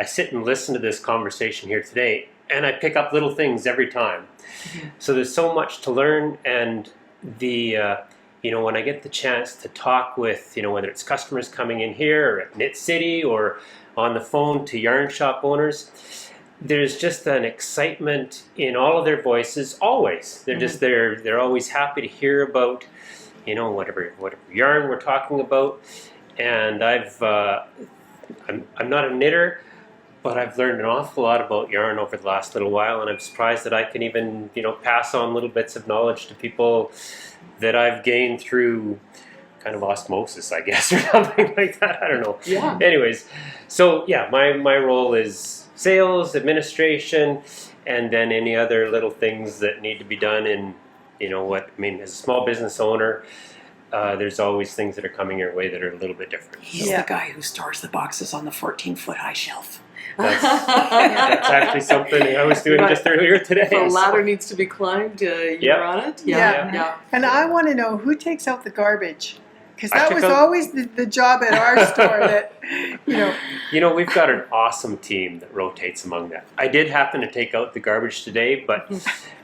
sit and listen to this conversation here today, and I pick up little things every time. So there's so much to learn, and when I get the chance to talk with, whether it's customers coming in here or at Knit City or on the phone to yarn shop owners, there's just an excitement in all of their voices always. They're just they're always happy to hear about whatever yarn we're talking about. And I'm not a knitter, but I've learned an awful lot about yarn over the last little while, and I'm surprised that I can even pass on little bits of knowledge to people that I've gained through kind of osmosis, I guess, or something like that. I don't know. Yeah. Anyways, so yeah, my role is sales, administration, and then any other little things that need to be done in, as a small business owner, there's always things that are coming your way that are a little bit different. He's the guy who stores the boxes on the 14-foot high shelf. That's actually something I was doing just earlier today. The ladder needs to be climbed. You're on it? Yeah. And I want to know who takes out the garbage. Because I that took was out- always the job at our store that, We've got an awesome team that rotates among that. I did happen to take out the garbage today, but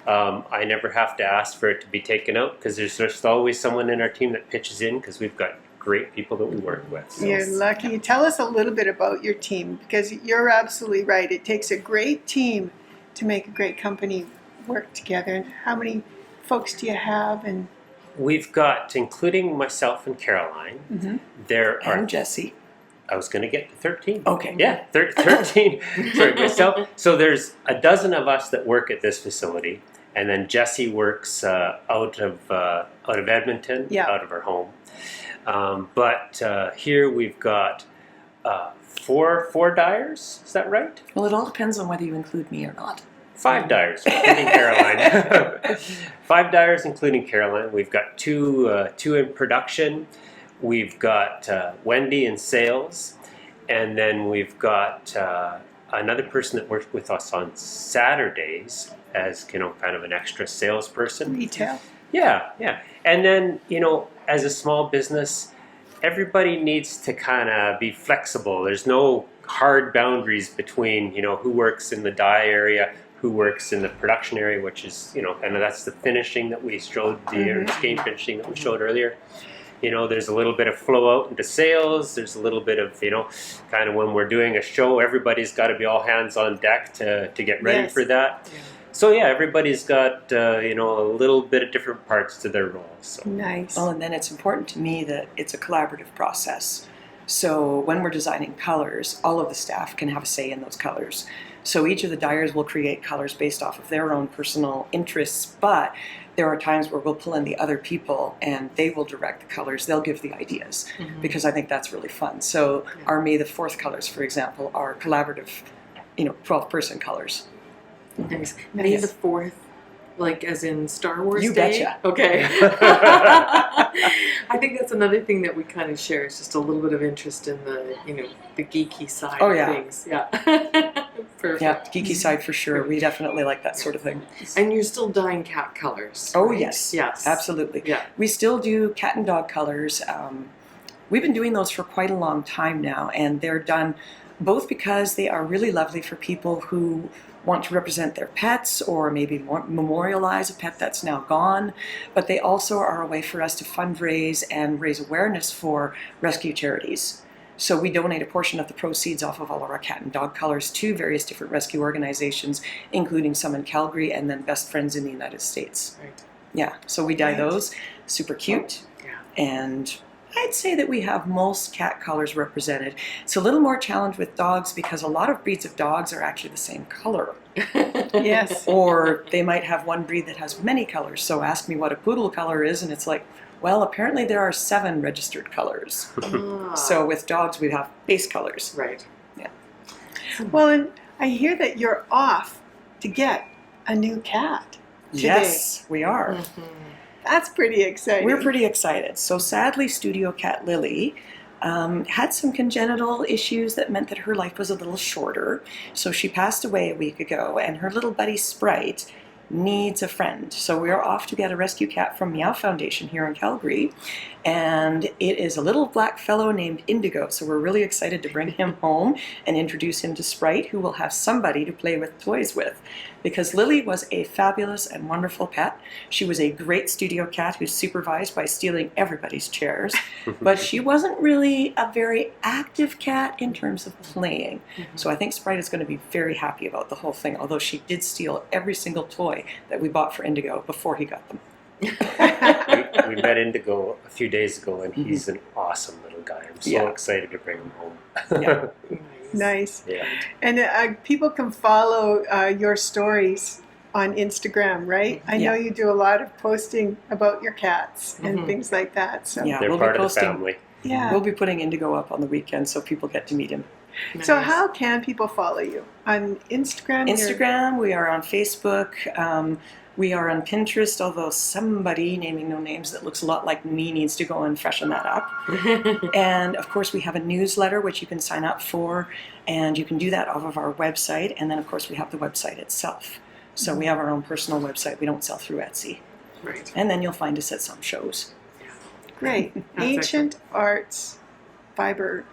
I never have to ask for it to be taken out because there's just always someone in our team that pitches in because we've got great people that we work with. So. You're lucky. Tell us a little bit about your team, because you're absolutely right. It takes a great team to make a great company work together. And how many folks do you have? And we've got, including myself and Caroline, there are... And Jesse. I was going to get to 13. Okay. Yeah, 13. Sorry, myself. So there's a dozen of us that work at this facility, and then Jessie works out of Edmonton, out of her home. But here we've got four dyers. Is that right? Well, it all depends on whether you include me or not. 5 dyers, including Caroline. 5 dyers, including Caroline. We've got two in production. We've got Wendy in sales, and then we've got another person that works with us on Saturdays as kind of an extra salesperson. retail. Yeah. And then as a small business, everybody needs to kind of be flexible. There's no hard boundaries between who works in the dye area, who works in the production area, which is and that's the finishing that we showed, the skein finishing that we showed earlier. There's a little bit of flow out into sales. There's a little bit of, kind of when we're doing a show, everybody's got to be all hands on deck to get ready for that. Yeah. So yeah, everybody's got, a little bit of different parts to their roles. So. Nice. Well, and then it's important to me that it's a collaborative process. So when we're designing colors, all of the staff can have a say in those colors. So each of the dyers will create colors based off of their own personal interests, but there are times where we'll pull in the other people and they will direct the colors. They'll give the ideas because I think that's really fun. So our May the 4th colors, for example, are collaborative, 12-person colors. Nice. May the 4th, like as in Star Wars You Day? betcha. Okay. I think that's another thing that we kind of share is just a little bit of interest in the, the geeky side of things. Yeah. Perfect. Yeah, geeky side for sure. We definitely like that sort of thing. And you're still dyeing cat colors. Oh, right? yes. Yes. Absolutely. Yeah. We still do cat and dog colors. We've been doing those for quite a long time now, and they're done both because they are really lovely for people who want to represent their pets or maybe memorialize a pet that's now gone, but they also are a way for us to fundraise and raise awareness for rescue charities. So we donate a portion of the proceeds off of all of our cat and dog colors to various different rescue organizations, including some in Calgary and then Best Friends in the United States. Right. Yeah, so we dye those, super cute. Yeah. And I'd say that we have most cat colors represented. It's a little more challenge with dogs because a lot of breeds of dogs are actually the same color. Yes. Or they might have one breed that has many colors. So ask me what a poodle color is and it's like, well, apparently there are 7 registered colors. Ah, So with dogs we have base colors. right. Yeah. Well, and I hear that you're off to get a new cat today. Yes, we are. Mhm. That's pretty exciting. We're pretty excited. So sadly, studio cat Lily had some congenital issues that meant that her life was a little shorter. So she passed away a week ago, and her little buddy Sprite needs a friend. So we are off to get a rescue cat from Meow Foundation here in Calgary. And it is a little black fellow named Indigo. So we're really excited to bring him home and introduce him to Sprite, who will have somebody to play with toys with. Because Lily was a fabulous and wonderful pet. She was a great studio cat who supervised by stealing everybody's chairs. But she wasn't really a very active cat in terms of playing. So I think Sprite is going to be very happy about the whole thing, although she did steal every single toy that we bought for Indigo before he got them. We met Indigo a few days ago, and he's an awesome little guy. I'm so Yeah. excited to bring him home. Yeah. Nice. Yeah. And people can follow your stories on Instagram, right? I know Yeah. you do a lot of posting about your cats and things like that. So Yeah, They're we'll part be of the posting. family. yeah. We'll be putting Indigo up on the weekend so people get to meet him. So Nice. how can people follow you? On Instagram? Instagram, we are on Facebook, we are on Pinterest, although somebody, naming no names, that looks a lot like me needs to go and freshen that up. And of course we have a newsletter which you can sign up for, and you can do that off of our website, and then of course we have the website itself. So we have our own personal website, we don't sell through Etsy. Right. And then you'll find us at some shows. Great. That's Ancient Arts Fiber.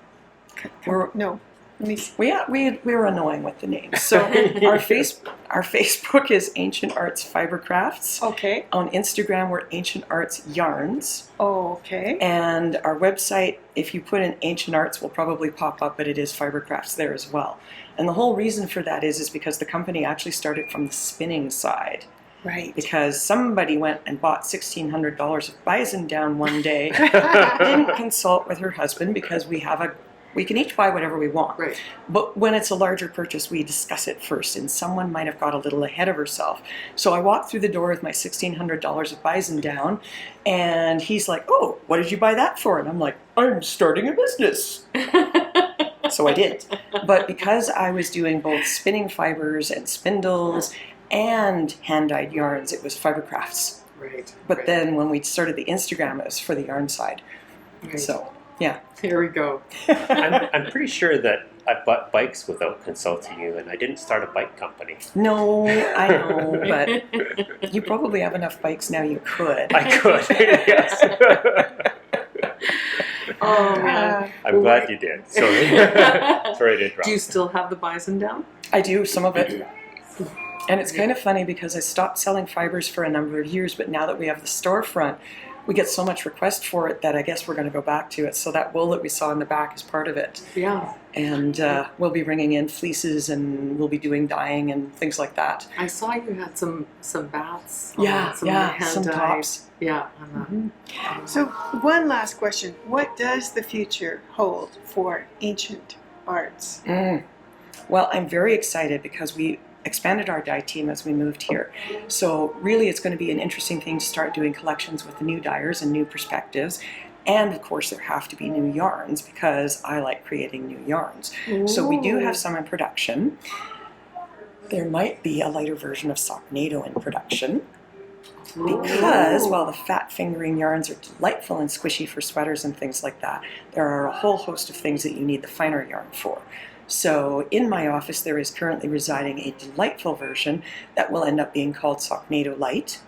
We're, No. Let me see. we're annoying with the names. So our Facebook is Ancient Arts Fiber Crafts. Okay. On Instagram, we're Ancient Arts Yarns. Okay. And our website, if you put in Ancient Arts, will probably pop up, but it is Fibercrafts there as well. And the whole reason for that is because the company actually started from the spinning side. Right. Because somebody went and bought $1,600 of bison down one day, didn't consult with her husband because we can each buy whatever we want. Right. But when it's a larger purchase, we discuss it first, and someone might have got a little ahead of herself. So I walked through the door with my $1,600 of bison down, and he's like, "Oh, what did you buy that for?" And I'm like, "I'm starting a business." So I did. But because I was doing both spinning fibers and spindles and hand-dyed yarns, it was Fibercrafts. Right. But right. then when we started the Instagram, it was for the yarn side. Right. So, yeah. Here we go. I'm pretty sure that I bought bikes without consulting you, and I didn't start a bike company. No, I know, but you probably have enough bikes now you could. I could, yes. Oh man. I'm glad you did. Sorry. Sorry to interrupt. Do you still have the bison down? I do, some of it. And it's kind of funny because I stopped selling fibers for a number of years, but now that we have the storefront, we get so much request for it that I guess we're going to go back to it. So that wool that we saw in the back is part of it. Yeah. And we'll be bringing in fleeces, and we'll be doing dyeing and things like that. I saw you had some bats. Yeah, some some hand-dyed. tops. Yeah. So one last question. What does the future hold for Ancient Arts? Well, I'm very excited because we expanded our dye team as we moved here. So really it's going to be an interesting thing to start doing collections with the new dyers and new perspectives. And of course there have to be new yarns because I like creating new yarns. So we do have some in production. There might be a lighter version of Socknado in production. Because while the fat fingering yarns are delightful and squishy for sweaters and things like that, there are a whole host of things that you need the finer yarn for. So in my office there is currently residing a delightful version that will end up being called Socknado Light.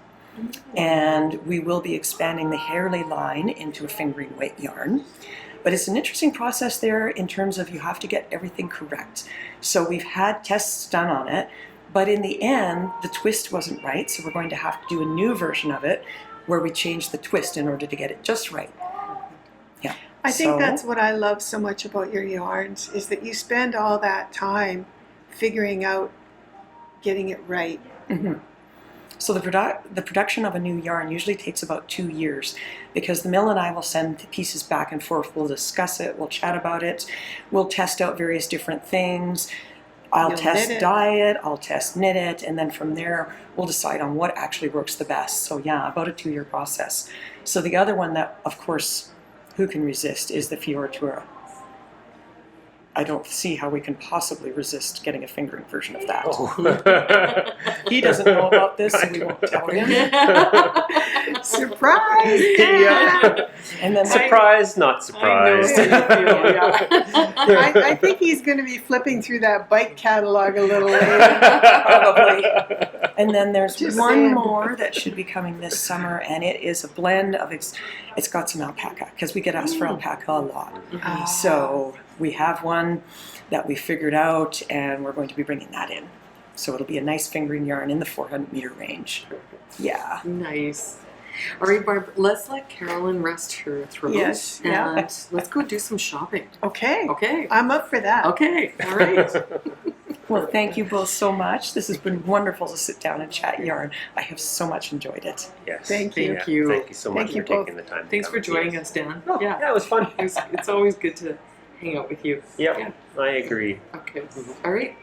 And we will be expanding the Hairley line into a fingering weight yarn. But it's an interesting process there in terms of you have to get everything correct. So we've had tests done on it, but in the end, the twist wasn't right. So we're going to have to do a new version of it where we change the twist in order to get it just right. Yeah. I think that's what I love so much about your yarns, is that you spend all that time figuring out getting it right. Mm-hmm. So the production of a new yarn usually takes about 2 years, because the mill and I will send pieces back and forth. We'll discuss it, we'll chat about it, we'll test out various different things. I'll test dye it, I'll test knit it, and then from there we'll decide on what actually works the best. So yeah, about a 2-year process. So the other one that, of course, who can resist is the Fioritura. I don't see how we can possibly resist getting a fingering version of that. Oh. He doesn't know about this, so we won't tell him. Surprise! Yeah. And then Surprised, not surprised. I think he's going to be flipping through that bike catalog a little later. probably. And then there's Just one saying. more that should be coming this summer, and it is a blend of, it's got some alpaca, because we get asked for alpaca a lot. So we have one that we figured out, and we're going to be bringing that in. So it'll be a nice fingering yarn in the 400-meter range. Yeah. Nice. All right, Barb, let's let Carolyn rest her throat. Yes, and yeah. let's go do some shopping. Okay. Okay. I'm up for that. Okay. All right. Well, thank you both so much. This has been wonderful to sit down and chat yarn. I have so much enjoyed it. Yes. Thank you. Thank you. Thank you so much Thank you for taking both. the time. Thanks to for come and see joining us, Dan. Oh, yeah, it was fun. It's always good to hang out with you. Yep, Yeah. I agree. Okay. All right.